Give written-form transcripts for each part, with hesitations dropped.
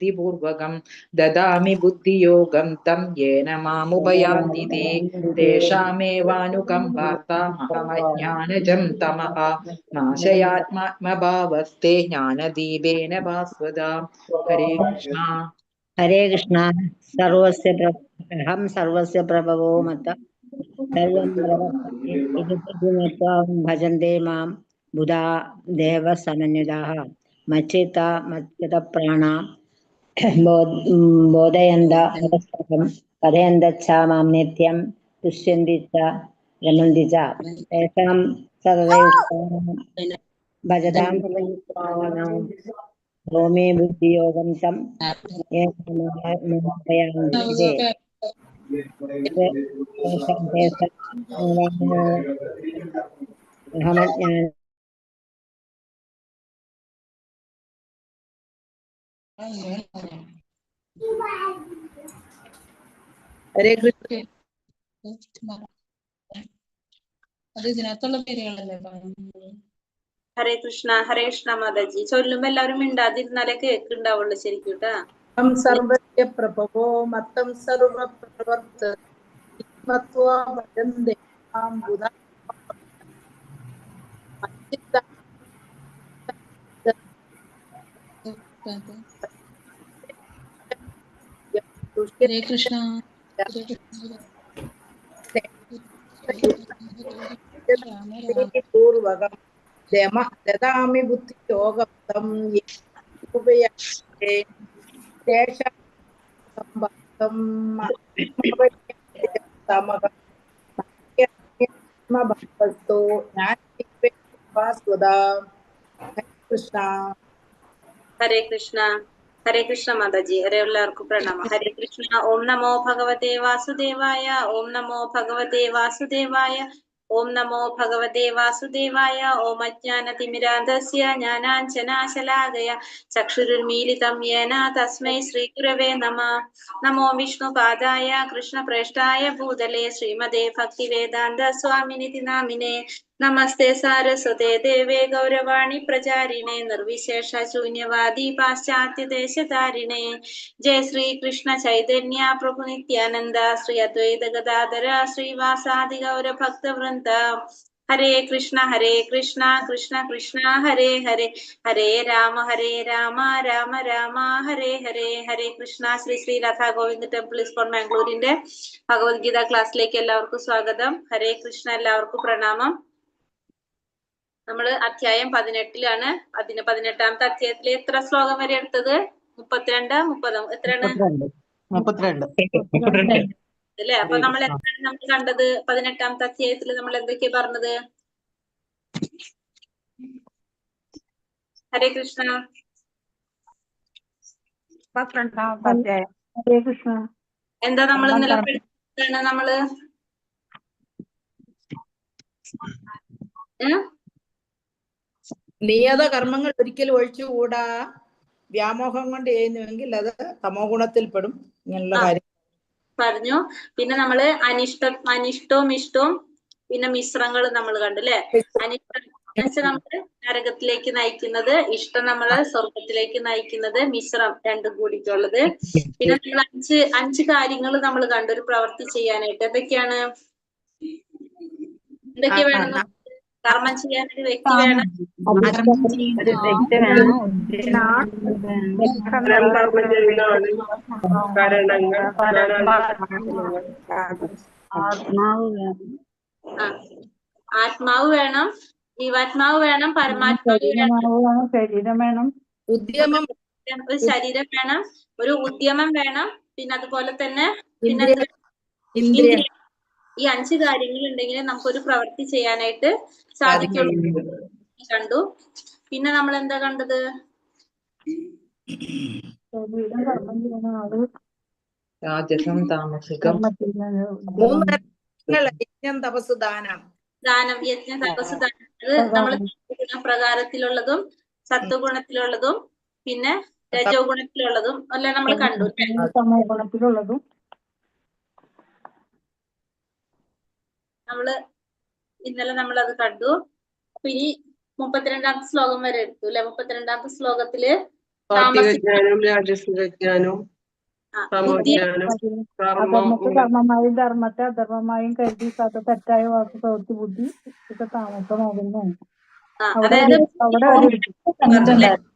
ഭക്തിപൂർവകം ദദാമി ബുദ്ധിയോഗം തം യേന മാമുപയാന്തി തേ തേഷാമേവാനുകമ്പാർത്താമഹമജ്ഞാനജം തമഃ നാശയാത്മാത്മഭാവസ്തേ ജ്ഞാനദീപേന ഭാസ്വതാ. ഹരേ കൃഷ്ണ. ഹരേ കൃഷ്ണ. അഹം സർവസ്യ പ്രഭവോ മത്ത സർവം പ്രവർത്തത്തെ ഇതി ഭജന്തേ മാം ബുധാ ദേവ സമന്വിതാഃ മച്ഛിത്താ മച്ഛിത പ്രാണാ ബോധയന്ത പരസ്പരം കഥയന്തച്ഛ മാം നിത്യം തുഷ്യന്തി ച രമന്തി ച തേഷാം സർവയുക്താനാം ഭജതാം ഭൂമി ബുദ്ധിയോഗം തം ഹരേ കൃഷ്ണ. അത് ഇതിനകത്തുള്ള പേരുകളല്ലേ? ഹരേ കൃഷ്ണ. ഹരേ കൃഷ്ണ മാതാജി. ചൊല്ലുമ്പോ എല്ലാവരും മിണ്ടാതിരുന്നാലേ കേൾക്കുണ്ടാവുള്ളൂ ശരിക്കും കേട്ടാ. സർവസ്യ പ്രഭവോ മത്തം സർവ പ്രവർത്ത ഭജന്തേ മാം ബുധാ ഹരേ കൃഷ്ണ. പൂർവകം ദദാമി ബുദ്ധിയോഗം തം ഉപയാന്തി തേഷാം സംബന്ധം തമഃ ആത്മഭാവസ്തോ ജ്ഞാനദീപേന ഭാസ്വതാ. ഹരേ കൃഷ്ണ. ഹരേ കൃഷ്ണ. ഹരേ കൃഷ്ണ മാതാജി. ഹരേ എല്ലാവർക്കും പ്രണാമം. ഹരേ കൃഷ്ണ. ഓം നമോ ഭഗവതേ വാസുദേവായ. ഓം നമോ ഭഗവതേ വാസുദേവായ. ഓം നമോ ഭഗവതേ വാസുദേവായ. ഓം അജ്ഞാനതിമിരാന്ധസ്യ ജ്ഞാനാഞ്ജനാശലാകയ ചക്ഷുരുന്മീലിതം യേന തസ്മൈ ശ്രീഗുരവേ നമഃ. നമോ വിഷ്ണുപാദായ കൃഷ്ണപ്രേഷ്ഠായ ഭൂതലേ ശ്രീമതേ ഭക്തിവേദാന്ത സ്വാമിനിതി നാമിനേ. നമസ്തേ സാരസ്വതേ ദേവേ ഗൗരവാണി പ്രചാരിണേ നിർവിശേഷ ശൂന്യവാദി പാശ്ചാത്യദേശധാരിണേ. ജയ ശ്രീ കൃഷ്ണ ചൈതന്യ പ്രഭു നിത്യാനന്ദ ശ്രീ അദ്വൈത ഗദാധര ശ്രീവാസാദി ഗൗര ഭക്തവൃന്ദ. ഹരേ കൃഷ്ണ കൃഷ്ണ കൃഷ്ണ ഹരേ ഹരേ ഹരേ രാമ രാമ രാമ ഹരേ ഹരേ. ഹരേ കൃഷ്ണ. ശ്രീ ശ്രീ രാധാ ഗോവിന്ദ് ടെമ്പിൾ ഇസ്കോൺ മാംഗ്ലൂരിന്റെ ഭഗവത്ഗീത ക്ലാസ്സിലേക്ക് എല്ലാവർക്കും സ്വാഗതം. ഹരേ കൃഷ്ണ. എല്ലാവർക്കും പ്രണാമം. നമ്മള് അധ്യായം 18 18ാമത്തെ അധ്യായത്തിൽ എത്ര ശ്ലോകം വരെ എടുത്തത്? 32, 30 എത്രയാണ്? 32 അല്ലേ? അപ്പൊ നമ്മൾ എന്താണ് നമ്മൾ കണ്ടത്? 18ാമത്തെ അധ്യായത്തിൽ നമ്മൾ എന്തൊക്കെയാ പറഞ്ഞത്? ഹരേ കൃഷ്ണ. എന്താ നമ്മൾ ഇന്നലെ പഠിച്ചതാണ്? നമ്മള് നിയത കർമ്മങ്ങൾ ഒരിക്കലും ഒഴിച്ചുകൂടാ. വ്യാമോഹം കൊണ്ട് ചെയ്യുന്നുവെങ്കിൽ അത് തമോ ഗുണത്തിൽപ്പെടും. ഇങ്ങനെയുള്ള കാര്യം പറഞ്ഞു. പിന്നെ നമ്മള് അനിഷ്ടവും ഇഷ്ടവും പിന്നെ മിശ്രങ്ങൾ നമ്മൾ കണ്ടു അല്ലെ? അനിഷ്ടം നമ്മള് നരകത്തിലേക്ക് നയിക്കുന്നത്, ഇഷ്ടം നമ്മള് സ്വർഗത്തിലേക്ക് നയിക്കുന്നത്, മിശ്രം രണ്ടും കൂടിയിട്ടുള്ളത്. പിന്നെ നമ്മൾ അഞ്ച് കാര്യങ്ങൾ നമ്മൾ കണ്ടു ഒരു പ്രവൃത്തി ചെയ്യാനായിട്ട്. എന്തൊക്കെയാണ്? എന്തൊക്കെ വേണം? കർമ്മം ചെയ്യാൻ ഒരു വ്യക്തി വേണം. ആത്മാവ് വേണം, ജീവാത്മാവ് വേണം, പരമാത്മാവ് വേണം, ശരീരം വേണം, ഉദ്യമം, ഒരു ശരീരം വേണം, ഒരു ഉദ്യമം വേണം. പിന്നെ അതുപോലെ തന്നെ പിന്നെ ഇന്ദ്രിയം. ഈ 5 കാര്യങ്ങൾ ഉണ്ടെങ്കിൽ നമുക്കൊരു പ്രവൃത്തി ചെയ്യാനായിട്ട് സാധിക്കുള്ളൂ കണ്ടു. പിന്നെ നമ്മൾ എന്താ കണ്ടത്? രാജസം താമസികം. തപസ്, ദാനം. യജ്ഞ, തപസ്, ദാനം. അത് നമ്മൾ ഗുണപ്രകാരത്തിലുള്ളതും സത്വഗുണത്തിലുള്ളതും പിന്നെ രജോ ഗുണത്തിലുള്ളതും എല്ലാം നമ്മൾ കണ്ടു. ഗുണത്തിലുള്ളതും നമ്മള് ഇന്നലെ നമ്മളത് കണ്ടു. അപ്പൊ ഇനി 32ാമത്തെ ശ്ലോകം വരെ എടുത്തു അല്ലെ? 32ാമത്തെ ശ്ലോകത്തില് സാത്വികജ്ഞാനം, രാജസികജ്ഞാനം, ബുദ്ധി തമോജ്ഞാനം, കർമ്മം. അധർമ്മത്തെ കർമ്മമായും ധർമ്മത്തെ അധർമ്മമായും കരുതി തെറ്റായ വാക്ക് പ്രവൃത്തി ബുദ്ധി ഇതൊക്കെ താമസമാകുന്നു. അതായത് തന്നിട്ടുണ്ടായിരുന്നു.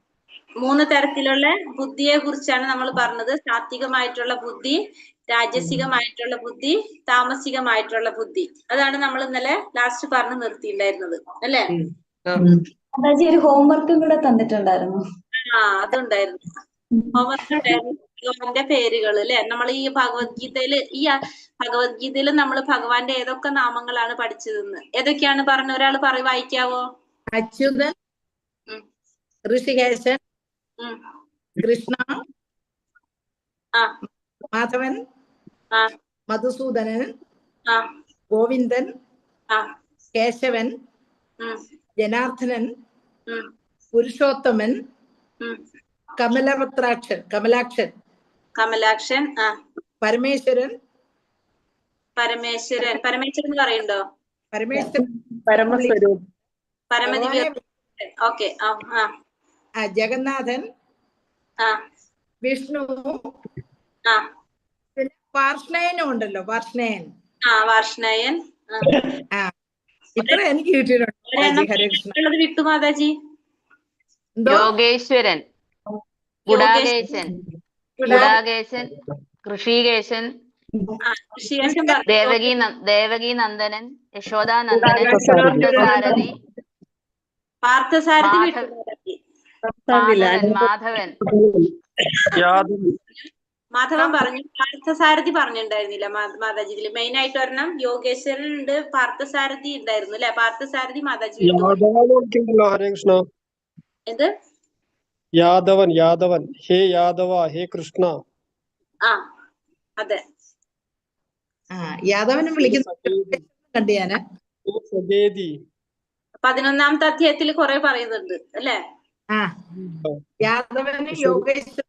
3 തരത്തിലുള്ള ബുദ്ധിയെ കുറിച്ചാണ് നമ്മൾ പറഞ്ഞത്. സാത്വികമായിട്ടുള്ള ബുദ്ധി, രാജസികമായിട്ടുള്ള ബുദ്ധി, താമസികമായിട്ടുള്ള ബുദ്ധി. അതാണ് നമ്മൾ ഇന്നലെ ലാസ്റ്റ് പറഞ്ഞു നിർത്തിയിട്ടുണ്ടായിരുന്നത് അല്ലേ? ഒരു ഹോംവർക്കും കൂടെ തന്നിട്ടുണ്ടായിരുന്നു. അതുണ്ടായിരുന്നു. ഹോംവർക്ക് ഉണ്ടായിരുന്നു. ഭഗവാന്റെ പേരുകൾ അല്ലെ? നമ്മൾ ഈ ഭഗവത്ഗീതയില് നമ്മൾ ഭഗവാന്റെ ഏതൊക്കെ നാമങ്ങളാണ് പഠിച്ചതെന്ന് ഏതൊക്കെയാണ് പറഞ്ഞ ഒരാൾ വായിക്കാവോ? അച്യുതൻ, ഋഷികേശൻ, കൃഷ്ണ, മാധവൻ, മധുസൂദനൻ, ഗോവിന്ദൻ, കേശവൻ, ജനാർദ്ദനൻ, പുരുഷോത്തമൻ, കമലാക്ഷൻ, പരമേശ്വരൻ പറയുണ്ടോ? പരമേശ്വരൻ, ഓക്കെ. ജഗന്നാഥൻ, വിഷ്ണു, പിന്നെ വാർഷ്ണയനും ഉണ്ടല്ലോ, വാർഷ്ണയൻ. ഇത്ര എനിക്ക് കിട്ടിയിട്ടുണ്ട്. ഹരേ കൃഷ്ണ. വിട്ടു മാതാജി. യോഗേശ്വരൻ, ഗുഡാകേശൻ, കൃഷികേശൻ, ദേവകി നന്ദനൻ, യശോദാനന്ദനൻ, പാർത്ഥസാരഥി, മാധവൻ പറഞ്ഞു. പാർത്ഥസാരഥി പറഞ്ഞിട്ടുണ്ടായിരുന്നില്ല മാതാജി. ഇതില് മെയിൻ ആയിട്ട് ഒരെണ്ണം യോഗേശ്വരൻ ഉണ്ട്, പാർത്ഥസാരഥി ഉണ്ടായിരുന്നു അല്ലെ? പാർത്ഥസാരഥി മാതാജി ഹരേ കൃഷ്ണ. എന്ത്? യാദവൻ, ഹേ യാദവ, ഹേ കൃഷ്ണ. അതെ, യാദവനെ വിളിക്കുന്ന കണ്ടു ഞാന്. 11ാമത്തെ അധ്യായത്തിൽ കുറെ പറയുന്നുണ്ട് അല്ലെ? യാദവന് യോഗേശ്വരൻ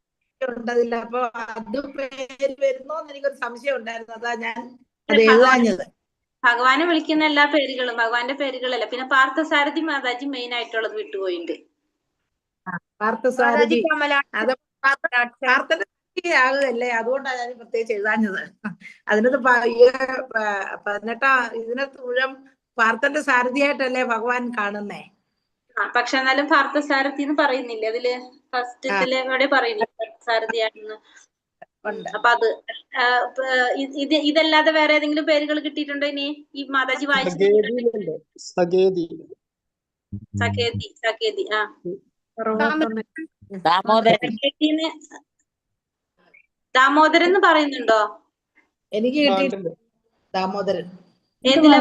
ഉണ്ടതില്ല. അപ്പൊ അത് പേര് വരുന്നോന്ന് എനിക്കൊരു സംശയം ഉണ്ടായിരുന്നു. അതാ ഞാൻ അത് എഴുതാഞ്ഞത്. ഭഗവാനെ വിളിക്കുന്ന എല്ലാ പേരുകളും ഭഗവാന്റെ പേരുകളല്ല. പിന്നെ പാർത്ഥസാരഥി മാതാജി മെയിൻ ആയിട്ടുള്ളത് വിട്ടുപോയിട്ടുണ്ട്. പാർത്ഥസാരഥി അത് ആകുകയല്ലേ, അതുകൊണ്ടാണ് ഞാൻ പ്രത്യേകിച്ച് എഴുതാഞ്ഞത്. അതിനകത്ത് 18 ഇതിനകത്ത് മുഴുവൻ പാർത്ഥന്റെ സാരഥിയായിട്ടല്ലേ ഭഗവാൻ കാണുന്നേ. പക്ഷെ എന്നാലും പാർത്ഥസാരഥി എന്ന് പറയുന്നില്ല അതില്. ഫസ്റ്റത്തില് എവിടെ പറയുന്നില്ല സാരഥിയാണെന്ന്. അപ്പൊ അത് ഇതല്ലാതെ വേറെ ഏതെങ്കിലും പേരുകൾ കിട്ടിയിട്ടുണ്ടോ ഇനി ഈ മാതാജി വായിച്ചത്? സഖേതി. ദാമോദരൻ എന്ന് പറയുന്നുണ്ടോ? എനിക്ക് കിട്ടിയിട്ടുണ്ട് ദാമോദരൻ. ഏതിലാ?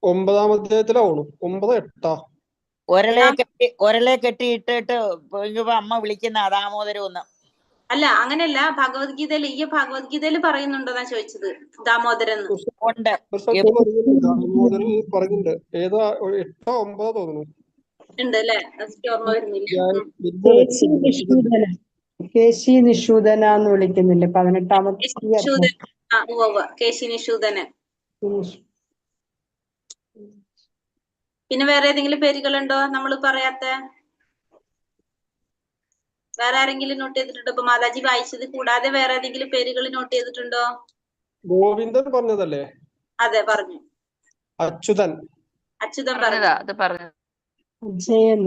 9ാം അധ്യായത്തിലാവണം. 9, 8. ഒരളെ കെട്ടിയിട്ടിട്ട് അമ്മ വിളിക്കുന്ന ദാമോദരം ഒന്ന്. അല്ല, അങ്ങനെയല്ല. ഭഗവത്ഗീതയിൽ പറയുന്നുണ്ടോന്നാ ചോദിച്ചത്. ദാമോദരൻ ഉണ്ട്. പറഞ്ഞിട്ടുണ്ട്. ഏതാ 8, 9 തോന്നുന്നു. ഉണ്ട് അല്ലെ? ഓർമ്മ വരുന്നില്ല. കേശി നിഷൂദന എന്ന് വിളിക്കുന്നില്ലേ 18ാമത്തെ? കേശി നിഷൂദനൻ. പിന്നെ വേറെ ഏതെങ്കിലും പേരുകളുണ്ടോ നമ്മൾ പറയാത്ത? വേറെ ആരെങ്കിലും നോട്ട് ചെയ്തിട്ടുണ്ടോ? ഇപ്പൊ മാതാജി വായിച്ചത് കൂടാതെ വേറെ ഏതെങ്കിലും പേരുകൾ നോട്ട് ചെയ്തിട്ടുണ്ടോ? ഗോവിന്ദൻ പറഞ്ഞതല്ലേ? അതെ, പറഞ്ഞു. അച്യുതൻ പറഞ്ഞതാ, അത് പറഞ്ഞു. അജയൻ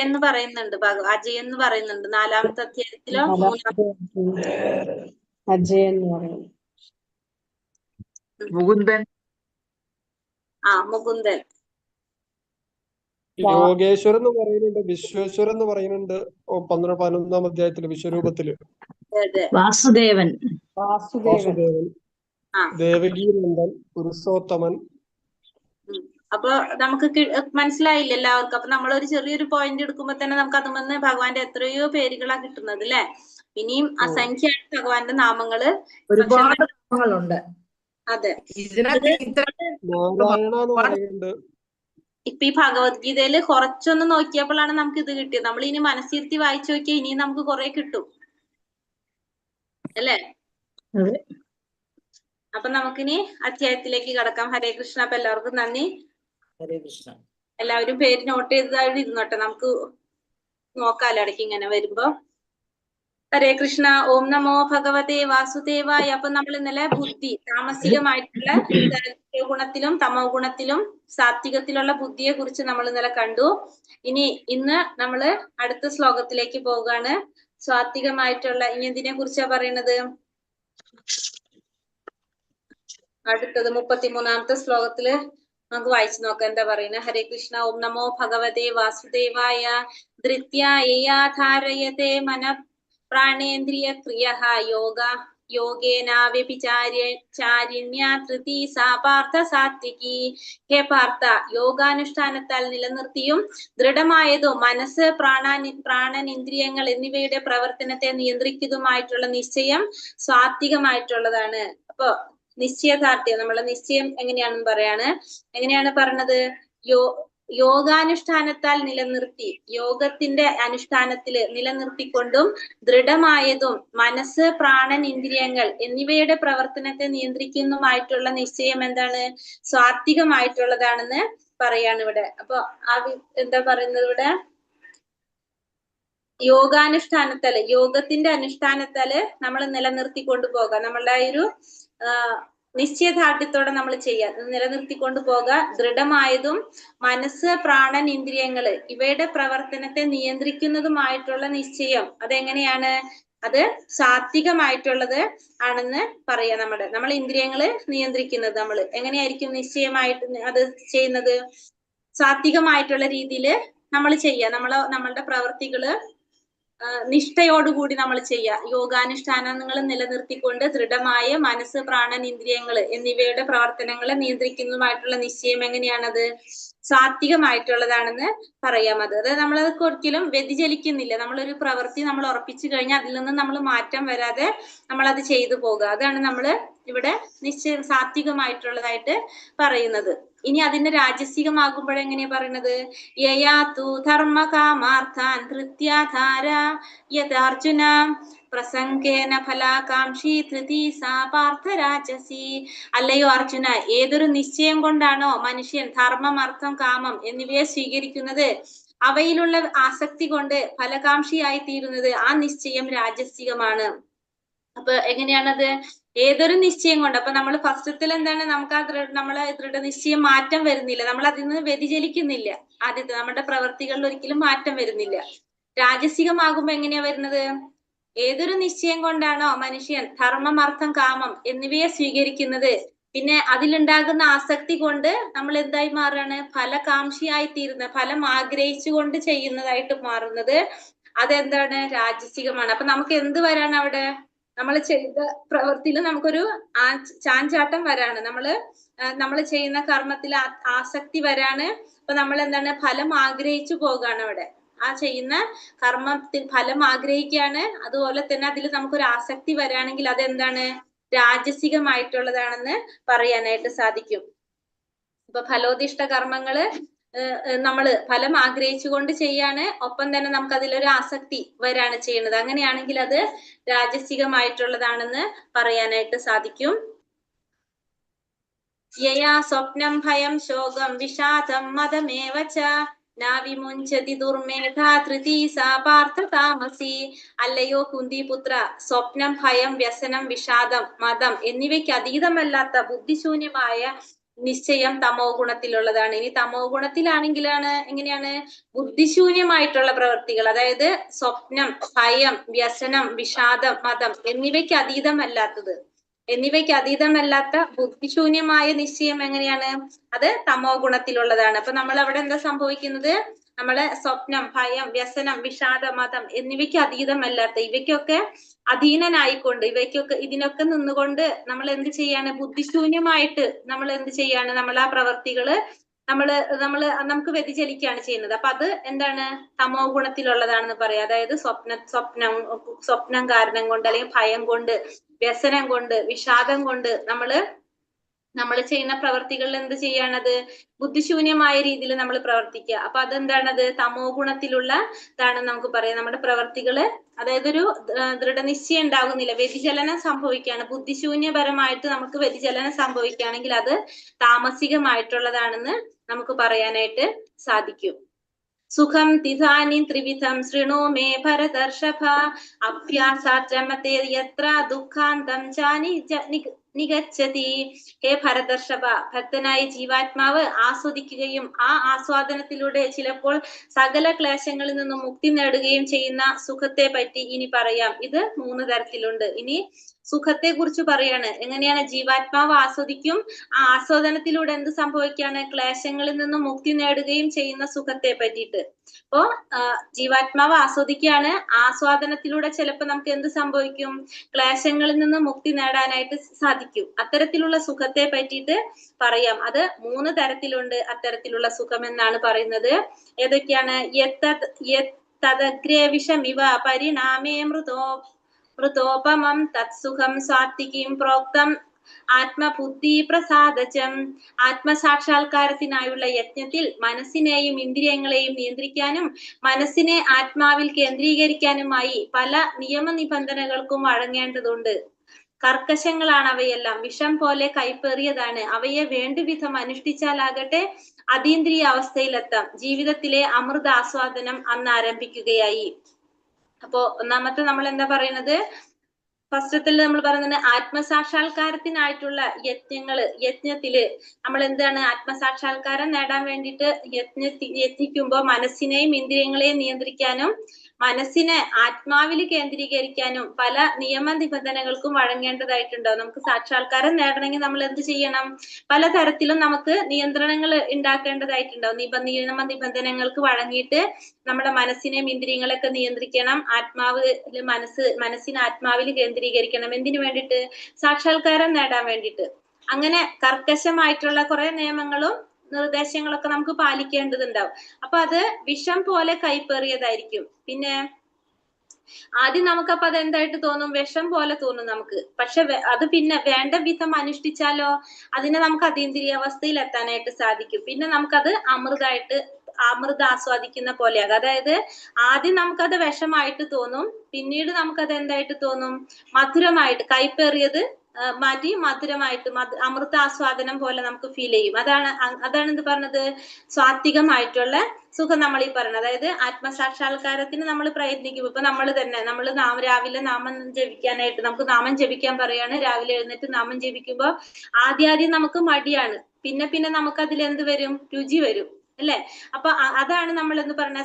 എന്ന് പറയുന്നുണ്ട്. അജയൻ എന്ന് പറയുന്നുണ്ട് 4ാമത്തെ അധ്യായത്തിലോ 3ാമത്തെ. മുകുന്ദൻ. മുകുന്ദൻ. യോഗേശ്വരൻ എന്ന് പറയുന്നുണ്ട്, വിശ്വേശ്വരൻ എന്ന് പറയുന്നുണ്ട് 11ാം അധ്യായത്തില് വിശ്വരൂപത്തില്. വാസുദേവൻ, ദേവകി നന്ദൻ, പുരുഷോത്തമൻ. അപ്പൊ നമുക്ക് മനസ്സിലായില്ല എല്ലാവർക്കും. അപ്പൊ നമ്മളൊരു ചെറിയൊരു പോയിന്റ് എടുക്കുമ്പോ തന്നെ നമുക്ക് അതുമെന്ന് ഭഗവാന്റെ എത്രയോ പേരുകളാ കിട്ടുന്നത് അല്ലെ? ഇനിയും അസംഖ്യമാണ് ഭഗവാന്റെ നാമങ്ങള്. ഒരുപാട് നാമങ്ങളുണ്ട്. അതെ. ഇപ്പൊ ഈ ഭഗവത്ഗീതയില് കുറച്ചൊന്ന് നോക്കിയപ്പോഴാണ് നമുക്ക് ഇത് കിട്ടിയത്. നമ്മൾ ഇനി മനസ്സിരുത്തി വായിച്ചു നോക്കിയാൽ ഇനിയും നമുക്ക് കുറെ കിട്ടും അല്ലേ? അപ്പൊ നമുക്കിനി അധ്യായത്തിലേക്ക് കടക്കാം. ഹരേ കൃഷ്ണ. അപ്പൊ എല്ലാവർക്കും നന്ദി. ഹരേ കൃഷ്ണ. എല്ലാവരും പേര് നോട്ട് ചെയ്തതായിട്ട് ഇരുന്നോട്ടെ, നമുക്ക് നോക്കാലോ ഇടയ്ക്ക് ഇങ്ങനെ വരുമ്പോ. ഹരേ കൃഷ്ണ. ഓം നമോ ഭഗവതേ വാസുദേവായ. അപ്പൊ നമ്മൾ ഇന്നലെ ബുദ്ധി, താമസികമായിട്ടുള്ള ഗുണത്തിലും തമോ ഗുണത്തിലും സാത്വികത്തിലുള്ള ബുദ്ധിയെ കുറിച്ച് നമ്മൾ ഇന്നലെ കണ്ടു. ഇന്ന് നമ്മള് അടുത്ത ശ്ലോകത്തിലേക്ക് പോവുകയാണ്. സാത്വികമായിട്ടുള്ള ഇനി എന്തിനെ കുറിച്ചാ പറയുന്നത്? അടുത്തത് 33ാമത്തെ ശ്ലോകത്തില് നമുക്ക് വായിച്ചു നോക്കാം എന്താ പറയുന്നത്. ഹരേ കൃഷ്ണ. ഓം നമോ ഭഗവതേ വാസുദേവായ. ധൃത്യ ധാരയത്തെ മന പ്രാണേന്ദ്രിയ ക്രിയ യോഗേനാവ്യഭിചാരിണ്യ ധൃതി സാ പാർത്ഥ സാത്വികി. ഹേ പാർത്ഥ, യോഗാനുഷ്ഠാനത്താൽ നിലനിർത്തിയും ദൃഢമായതും മനസ്സ്, പ്രാണനിന്ദ്രിയങ്ങൾ എന്നിവയുടെ പ്രവർത്തനത്തെ നിയന്ത്രിക്കുന്നതുമായിട്ടുള്ള നിശ്ചയം സാത്വികമായിട്ടുള്ളതാണ്. അപ്പൊ നിശ്ചയദാർഢ്യം, നമ്മളെ നിശ്ചയം എങ്ങനെയാണെന്ന് പറയാണ്. എങ്ങനെയാണ് പറഞ്ഞത്? യോഗാനുഷ്ഠാനത്താൽ നിലനിർത്തി, യോഗത്തിന്റെ അനുഷ്ഠാനത്തില് നിലനിർത്തിക്കൊണ്ടും ദൃഢമായതും മനസ്സ്, പ്രാണൻ, ഇന്ദ്രിയങ്ങൾ എന്നിവയുടെ പ്രവർത്തനത്തെ നിയന്ത്രിക്കുന്നതുമായിട്ടുള്ള നിശ്ചയം എന്താണ്? സാത്വികമായിട്ടുള്ളതാണെന്ന് പറയാണ് ഇവിടെ. അപ്പൊ എന്താ പറയുന്നത് ഇവിടെ? യോഗാനുഷ്ഠാനത്താല്, യോഗത്തിന്റെ അനുഷ്ഠാനത്താല് നമ്മൾ നിലനിർത്തിക്കൊണ്ടു പോകാം. നമ്മളുടെ ഒരു നിശ്ചയദാർഢ്യത്തോടെ നമ്മൾ ചെയ്യാം, നിലനിർത്തിക്കൊണ്ടു പോകാം. ദൃഢമായതും മനസ്സ്, പ്രാണൻ, ഇന്ദ്രിയങ്ങള് ഇവയുടെ പ്രവർത്തനത്തെ നിയന്ത്രിക്കുന്നതുമായിട്ടുള്ള നിശ്ചയം അതെങ്ങനെയാണ്? അത് സാത്വികമായിട്ടുള്ളത് ആണെന്ന് പറയാം. നമ്മൾ ഇന്ദ്രിയങ്ങള് നിയന്ത്രിക്കുന്നത് നമ്മൾ എങ്ങനെയായിരിക്കും നിശ്ചയമായിട്ട് അത് ചെയ്യുന്നത്? സാത്വികമായിട്ടുള്ള രീതിയിൽ നമ്മൾ ചെയ്യാം. നമ്മളുടെ പ്രവർത്തികള് നിഷ്ഠയോടുകൂടി നമ്മൾ ചെയ്യുക. യോഗാനുഷ്ഠാനങ്ങൾ നിലനിർത്തിക്കൊണ്ട് ദൃഢമായ മനസ്സ്, പ്രാണൻ, ഇന്ദ്രിയങ്ങള് എന്നിവയുടെ പ്രവർത്തനങ്ങളെ നിയന്ത്രിക്കുന്നതുമായിട്ടുള്ള നിശ്ചയം എങ്ങനെയാണത്? സാത്വികമായിട്ടുള്ളതാണെന്ന് പറയാം. അതായത് നമ്മളത് ഒരിക്കലും വ്യതിചലിക്കുന്നില്ല. നമ്മളൊരു പ്രവൃത്തി നമ്മൾ ഉറപ്പിച്ചു കഴിഞ്ഞാൽ അതിൽ നിന്ന് നമ്മൾ മാറ്റം വരാതെ നമ്മളത് ചെയ്തു പോകുക. അതാണ് നമ്മൾ ഇവിടെ നിശ്ചയം സാത്വികമായിട്ടുള്ളതായിട്ട് പറയുന്നത്. ഇനി അതിന്റെ രാജസികമാകുമ്പോഴെങ്ങനെയാ പറയുന്നത്? യയാതു ധർമ്മ കാമാർത്ഥാൻ ധൃത്യാധാര യഥാർജുന പ്രസംഗേന ഫലാകാംക്ഷി ധൃതി സാ പാർത്ഥ രാജസി. അല്ലയോ അർജുന, ഏതൊരു നിശ്ചയം കൊണ്ടാണോ മനുഷ്യൻ ധർമ്മം, അർത്ഥം, കാമം എന്നിവയെ സ്വീകരിക്കുന്നത്, അവയിലുള്ള ആസക്തി കൊണ്ട് ഫലകാംക്ഷിയായി തീരുന്നത്, ആ നിശ്ചയം രാജസികമാണ്. അപ്പൊ എങ്ങനെയാണത്? ഏതൊരു നിശ്ചയം കൊണ്ട്. അപ്പൊ നമ്മൾ ഫസ്റ്റത്തിൽ എന്താണ്? നമുക്ക് ആ നമ്മളെ ദൃഢനിശ്ചയം മാറ്റം വരുന്നില്ല, നമ്മൾ അതിൽ നിന്ന് വ്യതിചലിക്കുന്നില്ല. ആദ്യത്തെ നമ്മുടെ പ്രവർത്തികളിൽ ഒരിക്കലും മാറ്റം വരുന്നില്ല. രാജസികമാകുമ്പോ എങ്ങനെയാ വരുന്നത്? ഏതൊരു നിശ്ചയം കൊണ്ടാണോ മനുഷ്യൻ ധർമ്മം, അർത്ഥം, കാമം എന്നിവയെ സ്വീകരിക്കുന്നത്, പിന്നെ അതിലുണ്ടാകുന്ന ആസക്തി കൊണ്ട് നമ്മൾ എന്തായി മാറുകയാണ്? ഫലകാംക്ഷിയായി തീരുന്ന, ഫലം ആഗ്രഹിച്ചുകൊണ്ട് ചെയ്യുന്നതായിട്ട് മാറുന്നത്, അതെന്താണ്? രാജസികമാണ്. അപ്പൊ നമുക്ക് എന്ത് വരാണ് അവിടെ? നമ്മൾ ചെയ്ത പ്രവൃത്തിയിൽ നമുക്കൊരു ചാഞ്ചാട്ടം വരാണ്. നമ്മൾ ചെയ്യുന്ന കർമ്മത്തിൽ ആസക്തി വരാണ്. അപ്പൊ നമ്മൾ എന്താണ്? ഫലം ആഗ്രഹിച്ചു പോകാണ് അവിടെ. ആ ചെയ്യുന്ന കർമ്മത്തിൽ ഫലം ആഗ്രഹിക്കുകയാണ്. അതുപോലെ തന്നെ അതിൽ നമുക്കൊരു ആസക്തി വരാണെങ്കിൽ അതെന്താണ്? രാജസികമായിട്ടുള്ളതാണെന്ന് പറയാനായിട്ട് സാധിക്കും. ഇപ്പൊ ഫലോദിഷ്ട കർമ്മങ്ങള് നമ്മള് ഫലം ആഗ്രഹിച്ചുകൊണ്ട് ചെയ്യാണ്, ഒപ്പം തന്നെ നമുക്ക് അതിലൊരു ആസക്തി വരാണ് ചെയ്യുന്നത്. അങ്ങനെയാണെങ്കിൽ അത് രാജസികമായിട്ടുള്ളതാണെന്ന് പറയാനായിട്ട് സാധിക്കും. യയാ സ്വപ്നം ഭയം ശോകം വിഷാദം മതമേവച നാവിമുഞ്ചതി ദുർമേധാ ധൃതി സാ പാർത്ഥ താമസി. അല്ലയോ കുന്തിപുത്ര, സ്വപ്നം, ഭയം, വ്യസനം, വിഷാദം, മതം എന്നിവയ്ക്ക് അതീതമല്ലാത്ത ബുദ്ധിശൂന്യമായ നിശ്ചയം തമോ ഗുണത്തിലുള്ളതാണ്. ഇനി തമോ ഗുണത്തിലാണെങ്കിലാണ് എങ്ങനെയാണ്? ബുദ്ധിശൂന്യമായിട്ടുള്ള പ്രവൃത്തികൾ, അതായത് സ്വപ്നം, ഭയം, വ്യസനം, വിഷാദം, മതം എന്നിവയ്ക്ക് അതീതമല്ലാത്ത ബുദ്ധിശൂന്യമായ നിശ്ചയം എങ്ങനെയാണ്? അത് തമോ ഗുണത്തിലുള്ളതാണ്. അപ്പൊ നമ്മൾ അവിടെ എന്താ സംഭവിക്കുന്നത്? നമ്മളെ സ്വപ്നം, ഭയം, വ്യസനം, വിഷാദ, മതം എന്നിവയ്ക്ക് അതീതമല്ലാത്ത, ഇവയ്ക്കൊക്കെ അധീനനായിക്കൊണ്ട്, ഇതിനൊക്കെ നിന്നുകൊണ്ട് നമ്മൾ എന്ത് ചെയ്യാണ്? ബുദ്ധിശൂന്യമായിട്ട് നമ്മൾ എന്ത് ചെയ്യാണ്? നമ്മൾ ആ പ്രവർത്തികള് നമുക്ക് വ്യതിചലിക്കുകയാണ് ചെയ്യുന്നത്. അപ്പൊ അത് എന്താണ്? തമോ ഗുണത്തിലുള്ളതാണെന്ന് പറയാം. അതായത് സ്വപ്നം കാരണം കൊണ്ട്, അല്ലെങ്കിൽ ഭയം കൊണ്ട്, വ്യസനം കൊണ്ട്, വിഷാദം കൊണ്ട് നമ്മൾ ചെയ്യുന്ന പ്രവർത്തികളിൽ എന്ത് ചെയ്യാണത്? ബുദ്ധിശൂന്യമായ രീതിയിൽ നമ്മൾ പ്രവർത്തിക്കുക. അപ്പൊ അതെന്താണത്? തമോ ഗുണത്തിലുള്ളതാണെന്ന് നമുക്ക് പറയാം. നമ്മുടെ പ്രവർത്തികള്, അതായത് ഒരു ദൃഢനിശ്ചയം ഉണ്ടാകുന്നില്ല, വ്യതിചലനം സംഭവിക്കുകയാണ്. ബുദ്ധിശൂന്യപരമായിട്ട് നമുക്ക് വ്യതിചലനം സംഭവിക്കുകയാണെങ്കിൽ അത് താമസികമായിട്ടുള്ളതാണെന്ന് നമുക്ക് പറയാനായിട്ട് സാധിക്കും. സുഖം തിഥാനി ത്രിവിധം ശൃണു മേ ഭരതർഷഭ അഭ്യാസാചമത്തെ യത്ര ദുഃഖാന്തം ചാനി നിഗച്ഛതി. ഹേ ഭരതർഷഭ, ഭക്തനായ ജീവാത്മാവ് ആസ്വദിക്കുകയും ആ ആസ്വാദനത്തിലൂടെ ചിലപ്പോൾ സകല ക്ലേശങ്ങളിൽ നിന്നും മുക്തി നേടുകയും ചെയ്യുന്ന സുഖത്തെ പറ്റി ഇനി പറയാം. ഇത് 3 തരത്തിലുണ്ട്. ഇനി സുഖത്തെ കുറിച്ച് പറയാണ്. എങ്ങനെയാണ് ജീവാത്മാവ് ആസ്വദിക്കും, ആ ആസ്വാദനത്തിലൂടെ എന്ത് സംഭവിക്കാണ്, ക്ലേശങ്ങളിൽ നിന്നും മുക്തി നേടുകയും ചെയ്യുന്ന സുഖത്തെ പറ്റിയിട്ട്. അപ്പോ ജീവാത്മാവ് ആസ്വദിക്കുകയാണ്, ആസ്വാദനത്തിലൂടെ ചിലപ്പോൾ നമുക്ക് എന്ത് സംഭവിക്കും, ക്ലേശങ്ങളിൽ നിന്ന് മുക്തി നേടാനായിട്ട് സാധിക്കും. അത്തരത്തിലുള്ള സുഖത്തെ പറ്റിയിട്ട് പറയാം. അത് 3 തരത്തിലുണ്ട് അത്തരത്തിലുള്ള സുഖം എന്നാണ് പറയുന്നത്. ഏതൊക്കെയാണ്? തദഗ്രേ വിഷമിവ പരിണാമേ മൃതോപമം തത്സുഖം സാത്വികീം പ്രോക്തം ആത്മബുദ്ധി പ്രസാദജം. ആത്മസാക്ഷാത്കാരത്തിനായുള്ള യജ്ഞത്തിൽ മനസ്സിനെയും ഇന്ദ്രിയങ്ങളെയും നിയന്ത്രിക്കാനും മനസ്സിനെ ആത്മാവിൽ കേന്ദ്രീകരിക്കാനുമായി പല നിയമനിബന്ധനകൾക്കും വഴങ്ങേണ്ടതുണ്ട്. കർക്കശങ്ങളാണ് അവയെല്ലാം, വിഷം പോലെ കൈപ്പേറിയതാണ്. അവയെ വേണ്ടുവിധം അനുഷ്ഠിച്ചാലാകട്ടെ അതീന്ദ്രിയ അവസ്ഥയിലെത്താം. ജീവിതത്തിലെ അമൃതാസ്വാദനം അന്ന് ആരംഭിക്കുകയായി. അപ്പോ ഒന്നാമത്തെ നമ്മൾ എന്താ പറയുന്നത്, ഫസ്റ്റത്തിൽ നമ്മൾ പറയുന്നത് ആത്മസാക്ഷാത്കാരത്തിനായിട്ടുള്ള യജ്ഞത്തില് നമ്മൾ എന്താണ്, ആത്മസാക്ഷാത്കാരം നേടാൻ വേണ്ടിയിട്ട് യത്നിക്കുമ്പോ മനസ്സിനെയും ഇന്ദ്രിയങ്ങളെയും നിയന്ത്രിക്കാനും മനസ്സിനെ ആത്മാവിൽ കേന്ദ്രീകരിക്കാനും പല നിയമനിബന്ധനകൾക്കും വഴങ്ങേണ്ടതായിട്ടുണ്ടാവും. നമുക്ക് സാക്ഷാത്കാരം നേടണമെങ്കിൽ നമ്മൾ എന്ത് ചെയ്യണം, പലതരത്തിലും നമുക്ക് നിയന്ത്രണങ്ങൾ ഉണ്ടാക്കേണ്ടതായിട്ടുണ്ടാവും. നിബന്ധനകൾക്ക് വഴങ്ങിയിട്ട് നമ്മുടെ മനസ്സിനെയും ഇന്ദ്രിയങ്ങളൊക്കെ നിയന്ത്രിക്കണം. മനസ്സിനെ ആത്മാവിൽ കേന്ദ്രീകരിക്കണം. എന്തിനു വേണ്ടിയിട്ട്? സാക്ഷാത്കാരം നേടാൻ വേണ്ടിയിട്ട്. അങ്ങനെ കർക്കശമായിട്ടുള്ള കുറെ നിയമങ്ങളും നിർദ്ദേശങ്ങളൊക്കെ നമുക്ക് പാലിക്കേണ്ടതുണ്ടാവും. അപ്പൊ അത് വിഷം പോലെ കൈപ്പേറിയതായിരിക്കും. പിന്നെ ആദ്യം നമുക്കപ്പൊ അത് എന്തായിട്ട് തോന്നും, വിഷം പോലെ തോന്നും നമുക്ക്. പക്ഷെ അത് പിന്നെ വേണ്ട വിധം അനുഷ്ഠിച്ചാലോ അതിനെ നമുക്ക് അതീന്ദ്രിയാവസ്ഥയിൽ എത്താനായിട്ട് സാധിക്കും. പിന്നെ നമുക്കത് അമൃത ആസ്വാദിക്കുന്ന പോലെയാകും. അതായത് ആദ്യം നമുക്കത് വിഷമായിട്ട് തോന്നും, പിന്നീട് നമുക്കത് എന്തായിട്ട് തോന്നും, മധുരമായിട്ട്, കൈപ്പേറിയത് മാറ്റി മധുരമായിട്ട് അമൃത ആസ്വാദനം പോലെ നമുക്ക് ഫീൽ ചെയ്യും. അതാണ് എന്ത് പറഞ്ഞത്, സാത്വികമായിട്ടുള്ള സുഖം നമ്മൾ ഈ പറയുന്നത്. അതായത് ആത്മസാക്ഷാത്കാരത്തിന് നമ്മൾ പ്രയത്നിക്കും. ഇപ്പൊ നമ്മൾ രാവിലെ നാമം ജപിക്കാനായിട്ട് നമുക്ക് നാമം ജപിക്കാൻ പറയാണ്. രാവിലെ എഴുന്നേറ്റ് നാമം ജപിക്കുമ്പോ ആദ്യം നമുക്ക് മടിയാണ്, പിന്നെ നമുക്ക് അതിൽ എന്ത് വരും, രുചി വരും അല്ലെ. അപ്പൊ അതാണ് നമ്മൾ എന്ന് പറഞ്ഞ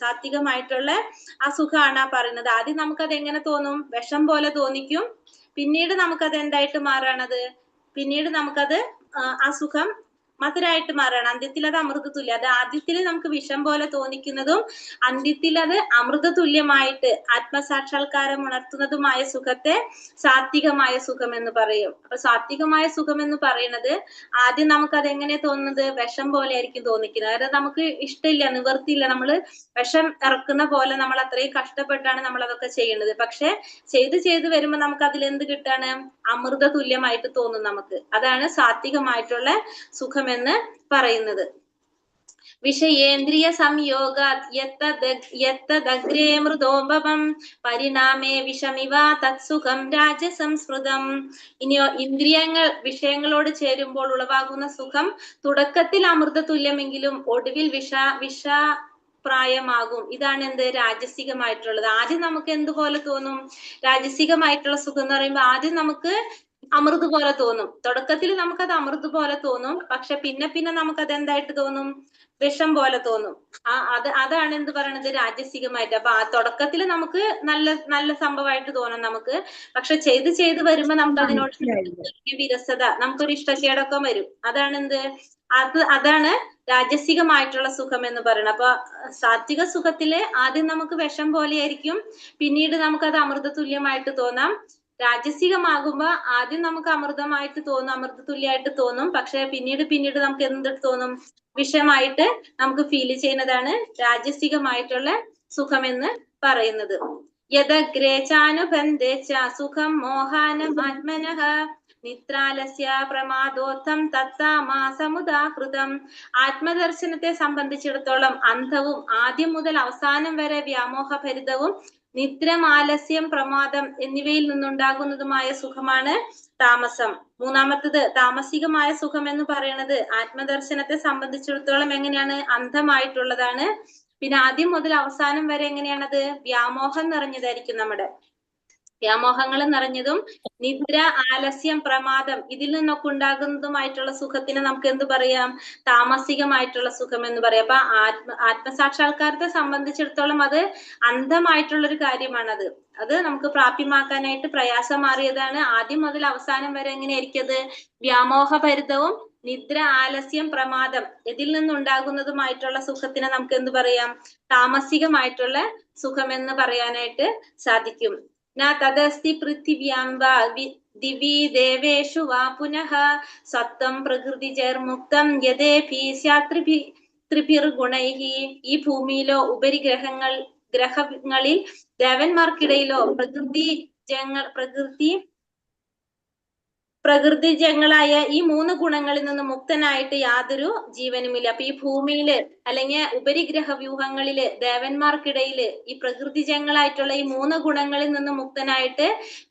സാത്വികമായിട്ടുള്ള ആ സുഖമാണ് പറയുന്നത്. ആദ്യം നമുക്കത് എങ്ങനെ തോന്നും, വിഷം പോലെ തോന്നിക്കും. പിന്നീട് നമുക്കത് എന്തായിട്ട് മാറാണത്, പിന്നീട് നമുക്കത് ആ സുഖം മധുരമായിട്ട് മാറാണ്. അന്ത്യത്തിൽ അത് അമൃത തുല്യം. അത് ആദ്യത്തിൽ നമുക്ക് വിഷം പോലെ തോന്നിക്കുന്നതും അന്ത്യത്തിൽ അത് അമൃത തുല്യമായിട്ട് ആത്മസാക്ഷാത്കാരം ഉണർത്തുന്നതുമായ സുഖത്തെ സാത്വികമായ സുഖം എന്ന് പറയും. അപ്പൊ സാത്വികമായ സുഖം എന്ന് പറയുന്നത് ആദ്യം നമുക്കത് എങ്ങനെ തോന്നുന്നത്, വിഷം പോലെ ആയിരിക്കും തോന്നിക്കുന്നത്. അതായത് നമുക്ക് ഇഷ്ടമില്ല, നിവർത്തിയില്ല, നമ്മൾ വിഷം ഇറക്കുന്ന പോലെ നമ്മൾ അത്രയും കഷ്ടപ്പെട്ടാണ് നമ്മൾ അതൊക്കെ ചെയ്യുന്നത്. പക്ഷെ ചെയ്ത് വരുമ്പോ നമുക്ക് അതിൽ എന്ത് കിട്ടാണ്, അമൃത തുല്യമായിട്ട് തോന്നും നമുക്ക്. അതാണ് സാത്വികമായിട്ടുള്ള സുഖം എന്ന് പറയുന്നത്. വിഷയേന്ദ്രിയ സംയോഗ യത്തദഗ്രേ മൃതോപമം പരിണാമേ വിഷമിവ തത്സുഖം രാജസംസ്മൃതം. ഇനിയോ വിഷയങ്ങളോട് ചേരുമ്പോൾ ഉളവാകുന്ന സുഖം തുടക്കത്തിൽ അമൃത തുല്യമെങ്കിലും ഒടുവിൽ പ്രായമാകും. ഇതാണ് എന്ത്, രാജസികമായിട്ടുള്ളത്. ആദ്യം നമുക്ക് എന്തുപോലെ തോന്നും, രാജസികമായിട്ടുള്ള സുഖം എന്ന് പറയുമ്പോൾ ആദ്യം നമുക്ക് അമൃത് പോലെ തോന്നും. തുടക്കത്തിൽ നമുക്കത് അമൃത് പോലെ തോന്നും. പക്ഷെ പിന്നെ നമുക്കത് എന്തായിട്ട് തോന്നും, വിഷം പോലെ തോന്നും. അതാണ് എന്ത് പറയണത്, രാജസികമായിട്ട്. അപ്പൊ ആ തുടക്കത്തിൽ നമുക്ക് നല്ല സംഭവമായിട്ട് തോന്നും നമുക്ക്. പക്ഷെ ചെയ്ത് വരുമ്പോ നമുക്ക് അതിനോട് വിരസത, നമുക്കൊരു ഇഷ്ടക്കേടൊക്കെ വരും. അതാണ് രാജസികമായിട്ടുള്ള സുഖം എന്ന് പറയുന്നത്. അപ്പൊ സാത്വിക സുഖത്തില് ആദ്യം നമുക്ക് വിഷം പോലെയായിരിക്കും, പിന്നീട് നമുക്കത് അമൃത തുല്യമായിട്ട് തോന്നാം. രാജസികമാകുമ്പോ ആദ്യം നമുക്ക് അമൃതമായിട്ട് തോന്നും, അമൃത തുല്യമായിട്ട് തോന്നും. പക്ഷെ പിന്നീട് നമുക്ക് എന്ത് തോന്നും, വിഷമായിട്ട് നമുക്ക് ഫീൽ ചെയ്യുന്നതാണ് രാജസികമായിട്ടുള്ള സുഖം എന്ന് പറയുന്നത്. യദഗ്രേചാനുബന്ധേച്ച സുഖം മോഹാനമാത്മനഃ നിത്രാലസ്യ പ്രമാദോത്തം തത്താമാസമുദാഹൃതം. ആത്മദർശനത്തെ സംബന്ധിച്ചിടത്തോളം അന്ധവും ആദ്യം മുതൽ അവസാനം വരെ വ്യാമോഹഭരിതവും നിദ്രം, ആലസ്യം, പ്രമാദം എന്നിവയിൽ നിന്നുണ്ടാകുന്നതുമായ സുഖമാണ് താമസം. മൂന്നാമത്തത് താമസികമായ സുഖം എന്ന് പറയുന്നത് ആത്മദർശനത്തെ സംബന്ധിച്ചിടത്തോളം എങ്ങനെയാണ്? അന്ധമായിട്ടുള്ളതാണ്. പിന്നെ ആദ്യം മുതൽ അവസാനം വരെ എങ്ങനെയാണത്? വ്യാമോഹം നിറഞ്ഞതായിരിക്കും. നമ്മുടെ വ്യാമോഹങ്ങൾ നിറഞ്ഞതും നിദ്ര, ആലസ്യം, പ്രമാദം ഇതിൽ നിന്നൊക്കെ ഉണ്ടാകുന്നതുമായിട്ടുള്ള സുഖത്തിന് നമുക്ക് എന്ത് പറയാം? താമസികമായിട്ടുള്ള സുഖം എന്ന് പറയാം. അപ്പൊ ആത്മസാക്ഷാത്കാരത്തെ സംബന്ധിച്ചിടത്തോളം അത് അന്ധമായിട്ടുള്ളൊരു കാര്യമാണത്. അത് നമുക്ക് പ്രാപ്യമാക്കാനായിട്ട് പ്രയാസമേറിയതാണ്. ആദ്യം മുതൽ അവസാനം വരെ എങ്ങനെയായിരിക്കും അത്? വ്യാമോഹഭരിതവും നിദ്ര, ആലസ്യം, പ്രമാദം ഇതിൽ നിന്നുണ്ടാകുന്നതുമായിട്ടുള്ള സുഖത്തിന് നമുക്ക് എന്ത് പറയാം? താമസികമായിട്ടുള്ള സുഖം എന്ന് പറയാനായിട്ട് സാധിക്കും. ന തദസ്തി പൃഥിവ്യാം വാ ദിവി ദേവേഷു വാ പുനഃ സത്വം പ്രകൃതിജൈർമുക്തം യദേഭി സ്യാത്രിഭിർ ഗുണൈഹി. ഈ ഭൂമിയിലോ ഗ്രഹങ്ങളിൽ ദേവന്മാർക്കിടയിലോ പ്രകൃതിജങ്ങളായ ഈ 3 ഗുണങ്ങളിൽ നിന്ന് മുക്തനായിട്ട് യാതൊരു ജീവനുമില്ല. അപ്പൊ ഈ ഭൂമിയില് അല്ലെങ്കിൽ ഉപരിഗ്രഹ വ്യൂഹങ്ങളില് ദേവന്മാർക്കിടയില് ഈ പ്രകൃതിജങ്ങളായിട്ടുള്ള ഈ 3 ഗുണങ്ങളിൽ നിന്ന് മുക്തനായിട്ട്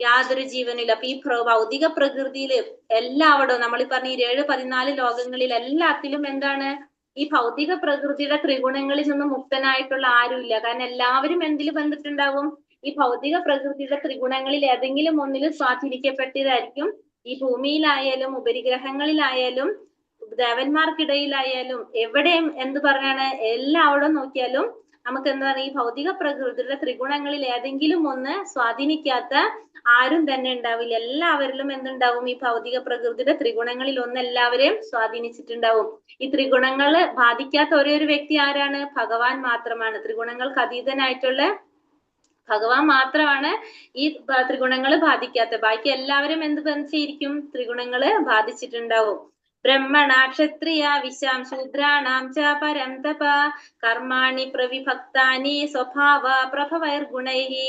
യാതൊരു ജീവനില്ല. അപ്പൊ ഈ ഭൗതിക പ്രകൃതിയില് എല്ലാവിടവും നമ്മൾ ഈ പറഞ്ഞ 7-14 ലോകങ്ങളിൽ എല്ലാത്തിലും എന്താണ്? ഈ ഭൗതിക പ്രകൃതിയുടെ ത്രിഗുണങ്ങളിൽ നിന്ന് മുക്തനായിട്ടുള്ള ആരുമില്ല. കാരണം എല്ലാവരും എന്തിൽ ബന്ധിട്ടുണ്ടാവും? ഈ ഭൗതിക പ്രകൃതിയുടെ ത്രിഗുണങ്ങളിൽ ഏതെങ്കിലും ഒന്നിൽ സ്വാധീനിക്കപ്പെട്ടതായിരിക്കും. ഈ ഭൂമിയിലായാലും ഉപരിഗ്രഹങ്ങളിലായാലും ദേവന്മാർക്കിടയിലായാലും എവിടെയും എന്ത് പറഞ്ഞാണ്? എല്ലാവിടും നോക്കിയാലും നമുക്ക് എന്താ പറയുക? ഈ ഭൗതിക പ്രകൃതിയുടെ ത്രിഗുണങ്ങളിൽ ഏതെങ്കിലും ഒന്ന് സ്വാധീനിക്കാത്ത ആരും തന്നെ ഉണ്ടാവില്ല. എല്ലാവരിലും എന്തുണ്ടാവും? ഈ ഭൗതിക പ്രകൃതിയുടെ ത്രിഗുണങ്ങളിൽ ഒന്ന് എല്ലാവരെയും സ്വാധീനിച്ചിട്ടുണ്ടാവും. ഈ ത്രിഗുണങ്ങള് ബാധിക്കാത്ത ഒരേ ഒരു വ്യക്തി ആരാണ്? ഭഗവാൻ മാത്രമാണ്. ത്രിഗുണങ്ങൾക്ക് അതീതനായിട്ടുള്ള ഭഗവാൻ മാത്രമാണ് ഈ ത്രിഗുണങ്ങള് ബാധിക്കാത്ത. ബാക്കി എല്ലാവരും എന്ത് ബന്ധിച്ചിരിക്കും? ത്രിഗുണങ്ങള് ബാധിച്ചിട്ടുണ്ടാവും. ബ്രഹ്മണ ക്ഷത്രിയ വിശാം ശൂദ്രാണാം ച പരം തപ കർമാണി പ്രവിഭക്താനി സ്വഭാവ പ്രഭവൈർഗുണൈഹി.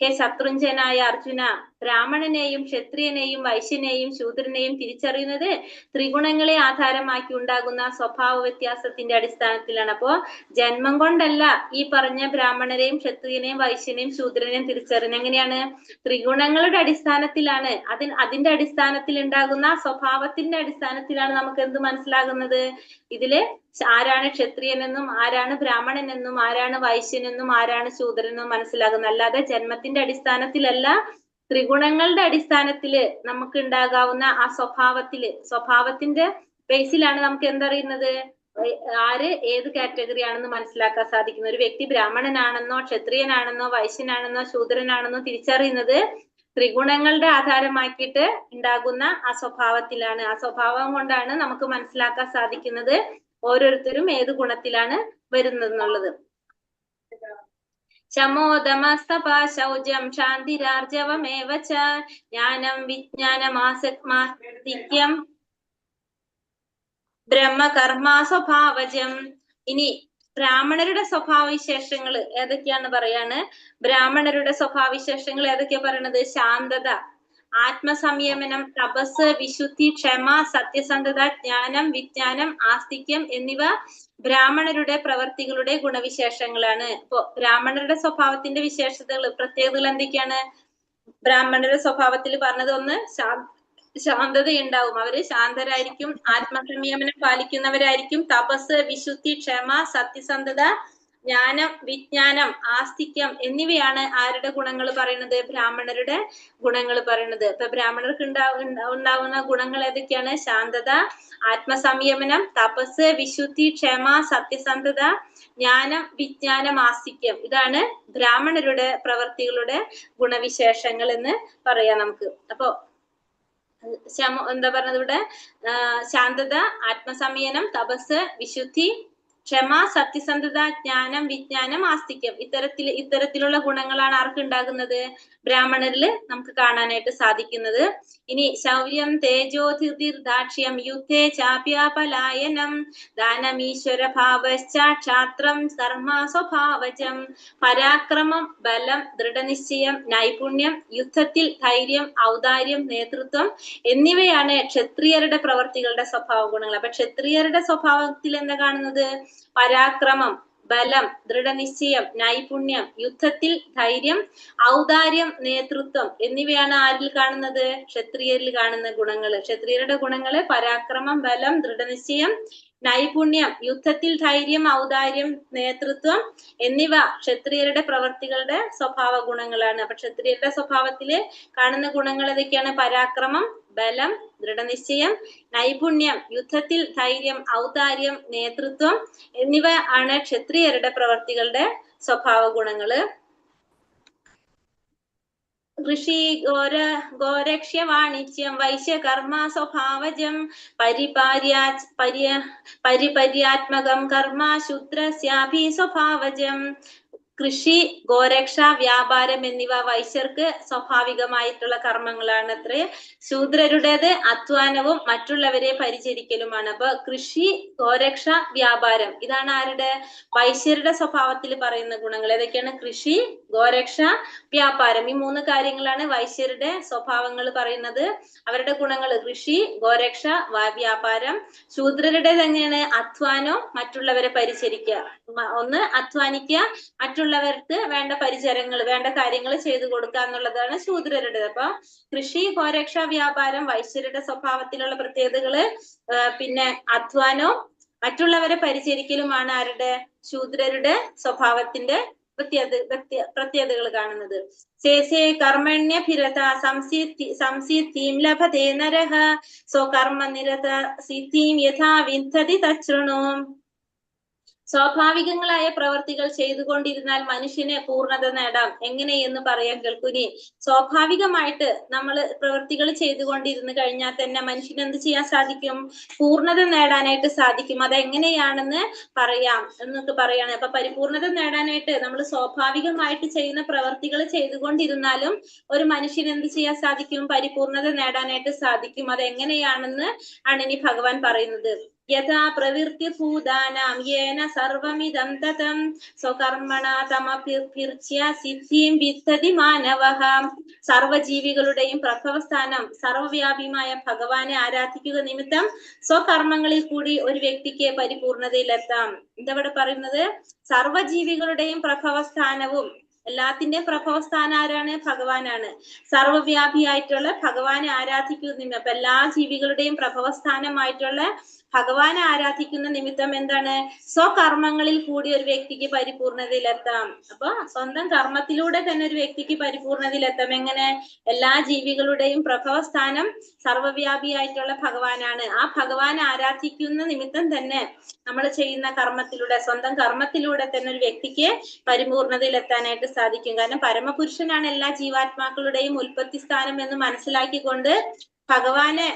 ഹേ ശത്രുഞ്ജനായ അർജുന, ബ്രാഹ്മണനെയും ക്ഷത്രിയനെയും വൈശ്യനെയും ശൂദ്രനെയും തിരിച്ചറിയുന്നത് ത്രിഗുണങ്ങളെ ആധാരമാക്കി ഉണ്ടാകുന്ന സ്വഭാവ വ്യത്യാസത്തിന്റെ അടിസ്ഥാനത്തിലാണ്. അപ്പോ ജന്മം കൊണ്ടല്ല ഈ പറഞ്ഞ ബ്രാഹ്മണരെയും ക്ഷത്രിയനെയും വൈശ്യനെയും ശൂദ്രനെയും തിരിച്ചറിയുന്നത്. എങ്ങനെയാണ്? ത്രിഗുണങ്ങളുടെ അടിസ്ഥാനത്തിലാണ്. അതിന്റെ അടിസ്ഥാനത്തിൽ ഉണ്ടാകുന്ന സ്വഭാവത്തിന്റെ അടിസ്ഥാനത്തിലാണ് നമുക്ക് എന്ത് മനസ്സിലാകുന്നത്? ഇതില് ആരാണ് ക്ഷത്രിയനെന്നും ആരാണ് ബ്രാഹ്മണനെന്നും ആരാണ് വൈശ്യനെന്നും ആരാണ് ശൂദ്രനെന്നും മനസ്സിലാകുന്നത്. അല്ലാതെ ജന്മത്തിന്റെ അടിസ്ഥാനത്തിലല്ല, ത്രിഗുണങ്ങളുടെ അടിസ്ഥാനത്തില് നമുക്ക് ഉണ്ടാകാവുന്ന ആ സ്വഭാവത്തിന്റെ ബേസിലാണ് നമുക്ക് എന്തറിയുന്നത്? ആര് ഏത് കാറ്റഗറി ആണെന്ന് മനസ്സിലാക്കാൻ സാധിക്കുന്നത്. ഒരു വ്യക്തി ബ്രാഹ്മണനാണെന്നോ ക്ഷത്രിയനാണെന്നോ വൈശ്യനാണെന്നോ ശൂദ്രനാണെന്നോ തിരിച്ചറിയുന്നത് ത്രിഗുണങ്ങളുടെ ആധാരമാക്കിയിട്ട് ഉണ്ടാകുന്ന ആ സ്വഭാവത്തിലാണ്. ആ സ്വഭാവം കൊണ്ടാണ് നമുക്ക് മനസ്സിലാക്കാൻ സാധിക്കുന്നത് ഓരോരുത്തരും ഏത് ഗുണത്തിലാണ് വരുന്നതെന്നുള്ളത്. ശമോദമസ്തപ ശൗചം ശാന്തിരാർജവമേവ ച ജ്ഞാനം വിജ്ഞാനമാസ്തിക്യം ബ്രഹ്മകർമാ സ്വഭാവജം. ഇനി ബ്രാഹ്മണരുടെ സ്വഭാവവിശേഷങ്ങൾ ഏതൊക്കെയാന്ന് പറയാണ്. ബ്രാഹ്മണരുടെ സ്വഭാവവിശേഷങ്ങൾ ഏതൊക്കെയാ പറയണത്? ശാന്തത, ആത്മസംയമനം, തപസ്, വിശുദ്ധി, ക്ഷമ, സത്യസന്ധത, ജ്ഞാനം, വിജ്ഞാനം, ആസ്തിക്യം എന്നിവ ബ്രാഹ്മണരുടെ പ്രവർത്തികളുടെ ഗുണവിശേഷങ്ങളാണ്. ഇപ്പൊ ബ്രാഹ്മണരുടെ സ്വഭാവത്തിന്റെ വിശേഷതകൾ, പ്രത്യേകതകൾ എന്തൊക്കെയാണ്? ബ്രാഹ്മണരുടെ സ്വഭാവത്തിൽ പറഞ്ഞത് ഒന്ന് ശാന്തതയുണ്ടാവും. അവര് ശാന്തരായിരിക്കും, ആത്മസംയമനം പാലിക്കുന്നവരായിരിക്കും, തപസ്, വിശുദ്ധി, ക്ഷമ, സത്യസന്ധത, ജ്ഞാനം, വിജ്ഞാനം, ആസ്തിക്യം എന്നിവയാണ് ആരുടെ ഗുണങ്ങൾ പറയുന്നത്? ബ്രാഹ്മണരുടെ ഗുണങ്ങൾ പറയുന്നത്. ഇപ്പൊ ബ്രാഹ്മണർക്ക് ഉണ്ടാവുന്ന ഗുണങ്ങൾ ഏതൊക്കെയാണ്? ശാന്തത, ആത്മസംയമനം, തപസ്, വിശുദ്ധി, ക്ഷമ, സത്യസന്ധത, ജ്ഞാനം, വിജ്ഞാനം, ആസ്തിക്യം. ഇതാണ് ബ്രാഹ്മണരുടെ പ്രവർത്തികളുടെ ഗുണവിശേഷങ്ങൾ എന്ന് പറയാം നമുക്ക്. അപ്പൊ എന്താ പറഞ്ഞത് ഇവിടെ? ശാന്തത, ആത്മസംയമനം, തപസ്, വിശുദ്ധി, ക്ഷമ, സത്യസന്ധത, ജ്ഞാനം, വിജ്ഞാനം, ആസ്തിക്യം. ഇത്തരത്തിലുള്ള ഗുണങ്ങളാണ് ആർക്ക് ഉണ്ടാകുന്നത്? ബ്രാഹ്മണരിൽ നമുക്ക് കാണാനായിട്ട് സാധിക്കുന്നത്. ഇനി ശൗര്യം, തേജോധിർ, ദാക്ഷ്യം, യുദ്ധേ ചാപ്യപലായനം, ദാനമീശ്വര ഭാവശ്ച ക്ഷാത്രം കർമ്മ സ്വഭാവജം. പരാക്രമം, ബലം, ദൃഢനിശ്ചയം, നൈപുണ്യം, യുദ്ധത്തിൽ ധൈര്യം, ഔദാര്യം, നേതൃത്വം എന്നിവയാണ് ക്ഷത്രിയരുടെ പ്രവർത്തികളുടെ സ്വഭാവ ഗുണങ്ങൾ. അപ്പൊ ക്ഷത്രിയരുടെ സ്വഭാവത്തിൽ എന്താ കാണുന്നത്? പരാക്രമം, ബലം, ദൃഢനിശ്ചയം, നൈപുണ്യം, യുദ്ധത്തിൽ ധൈര്യം, ഔദാര്യം, നേതൃത്വം എന്നിവയാണ് ആരിൽ കാണുന്നത്? ക്ഷത്രിയരിൽ കാണുന്ന ഗുണങ്ങള്. ക്ഷത്രിയരുടെ ഗുണങ്ങള് പരാക്രമം, ബലം, ദൃഢനിശ്ചയം, നൈപുണ്യം, യുദ്ധത്തിൽ ധൈര്യം, ഔദാര്യം, നേതൃത്വം എന്നിവ ക്ഷത്രിയരുടെ പ്രവർത്തികളുടെ സ്വഭാവ ഗുണങ്ങളാണ്. അപ്പൊ ക്ഷത്രിയരുടെ സ്വഭാവത്തില് കാണുന്ന ഗുണങ്ങൾ ഏതൊക്കെയാണ്? പരാക്രമം, ബലം, ദൃഢനിശ്ചയം, നൈപുണ്യം, യുദ്ധത്തിൽ ധൈര്യം, ഔദാര്യം, നേതൃത്വം എന്നിവ ആണ് ക്ഷത്രിയരുടെ പ്രവർത്തികളുടെ സ്വഭാവ ഗുണങ്ങള്. കൃഷി, ഗോരക്ഷ്യ, വാണിജ്യം, വൈശ്യകർമ്മ, സ്വഭാവജം, പരിപര്യാത്മകം കർമ്മ, ശൂദ്രസ്യാഭി സ്വഭാവജം. കൃഷി, ഗോരക്ഷ, വ്യാപാരം എന്നിവ വൈശ്യർക്ക് സ്വാഭാവികമായിട്ടുള്ള കർമ്മങ്ങളാണ് അത്രേ. ശൂദ്രരുടേത് അധ്വാനവും മറ്റുള്ളവരെ പരിചരിക്കലുമാണ്. അപ്പൊ കൃഷി, ഗോരക്ഷ, വ്യാപാരം ഇതാണ് ആരുടെ? വൈശ്യരുടെ സ്വഭാവത്തിൽ പറയുന്ന ഗുണങ്ങൾ. ഏതൊക്കെയാണ്? കൃഷി, ഗോരക്ഷ, വ്യാപാരം. ഈ 3 കാര്യങ്ങളാണ് വൈശ്യരുടെ സ്വഭാവങ്ങൾ പറയുന്നത്. അവരുടെ ഗുണങ്ങൾ കൃഷി, ഗോരക്ഷ, വ്യാപാരം. ശൂദ്രരുടേത് എങ്ങനെയാണ്? അധ്വാനം, മറ്റുള്ളവരെ പരിചരിക്കുക. ഒന്ന് അധ്വാനിക്കുക, മറ്റുള്ളവർക്ക് വേണ്ട പരിചരങ്ങൾ, വേണ്ട കാര്യങ്ങൾ ചെയ്തു കൊടുക്കുക എന്നുള്ളതാണ് ശൂദ്രരുടെ. അപ്പൊ കൃഷി, ഗോരക്ഷ, വ്യാപാരം വൈശ്യരുടെ സ്വഭാവത്തിലുള്ള പ്രത്യേകതകള്. പിന്നെ അധ്വാനവും മറ്റുള്ളവരെ പരിചരിക്കലുമാണ് ആരുടെ? ശൂദ്രരുടെ സ്വഭാവത്തിന്റെ പ്രത്യേകതകൾ കാണുന്നത്. ശേഷേ കർമ്മണ്യഭിരത സംസിദ്ധിം ലഭതേ നരഃ സ്വകർമ്മ നിരത സിദ്ധിം യഥാ വിന്ദതി തച്ഛൃണു. സ്വാഭാവികങ്ങളായ പ്രവർത്തികൾ ചെയ്തുകൊണ്ടിരുന്നാൽ മനുഷ്യന് പൂർണ്ണത നേടാം. എങ്ങനെയെന്ന് പറയാൻ കേൾക്കുനി. സ്വാഭാവികമായിട്ട് നമ്മൾ പ്രവൃത്തികൾ ചെയ്തുകൊണ്ടിരുന്നു കഴിഞ്ഞാൽ തന്നെ മനുഷ്യന് എന്ത് ചെയ്യാൻ സാധിക്കും? പൂർണ്ണത നേടാനായിട്ട് സാധിക്കും. അതെങ്ങനെയാണെന്ന് പറയാം എന്നൊക്കെ പറയാണ്. അപ്പൊ പരിപൂർണത നേടാനായിട്ട് നമ്മൾ സ്വാഭാവികമായിട്ട് ചെയ്യുന്ന പ്രവർത്തികൾ ചെയ്തുകൊണ്ടിരുന്നാലും ഒരു മനുഷ്യന് എന്ത് ചെയ്യാൻ സാധിക്കും? പരിപൂർണത നേടാനായിട്ട് സാധിക്കും. അതെങ്ങനെയാണെന്ന് ആണ് ഇനി ഭഗവാൻ പറയുന്നത്. യഥാ പ്രവൃത്തി ഭൂതാനാം യേന സർവമിദം തതം സ്വകർമ്മണ തമഭിർച്യ സിദ്ധിം വിദ്ദതി മാനവഃ. സർവജീവികളുടെയും പ്രഭവസ്ഥാനം സർവവ്യാപിയുമായ ഭഗവാനെ ആരാധിക്കുക നിമിത്തം സ്വകർമ്മങ്ങളിൽ കൂടി ഒരു വ്യക്തിക്ക് പരിപൂർണതയിലെത്താം. എന്താ ഇവിടെ പറയുന്നത്? സർവജീവികളുടെയും പ്രഭവസ്ഥാനവും, എല്ലാത്തിന്റെയും പ്രഭവസ്ഥാനം ആരാണ്? ഭഗവാനാണ്. സർവവ്യാപിയായിട്ടുള്ള ഭഗവാനെ ആരാധിക്കുന്ന, അപ്പൊ എല്ലാ ജീവികളുടെയും പ്രഭവസ്ഥാനമായിട്ടുള്ള ഭഗവാനെ ആരാധിക്കുന്ന നിമിത്തം എന്താണ്? സ്വകർമ്മങ്ങളിൽ കൂടി ഒരു വ്യക്തിക്ക് പരിപൂർണതയിലെത്താം. അപ്പൊ സ്വന്തം കർമ്മത്തിലൂടെ തന്നെ ഒരു വ്യക്തിക്ക് പരിപൂർണതയിലെത്താം. എങ്ങനെ? എല്ലാ ജീവികളുടെയും പ്രഭവസ്ഥാനം സർവവ്യാപിയായിട്ടുള്ള ഭഗവാനാണ്. ആ ഭഗവാനെ ആരാധിക്കുന്ന നിമിത്തം തന്നെ നമ്മൾ ചെയ്യുന്ന കർമ്മത്തിലൂടെ, സ്വന്തം കർമ്മത്തിലൂടെ തന്നെ ഒരു വ്യക്തിക്ക് പരിപൂർണതയിലെത്താനായിട്ട് സാധിക്കും. കാരണം പരമപുരുഷനാണ് എല്ലാ ജീവാത്മാക്കളുടെയും ഉൽപ്പത്തി സ്ഥാനം എന്ന് മനസ്സിലാക്കിക്കൊണ്ട് ഭഗവാനെ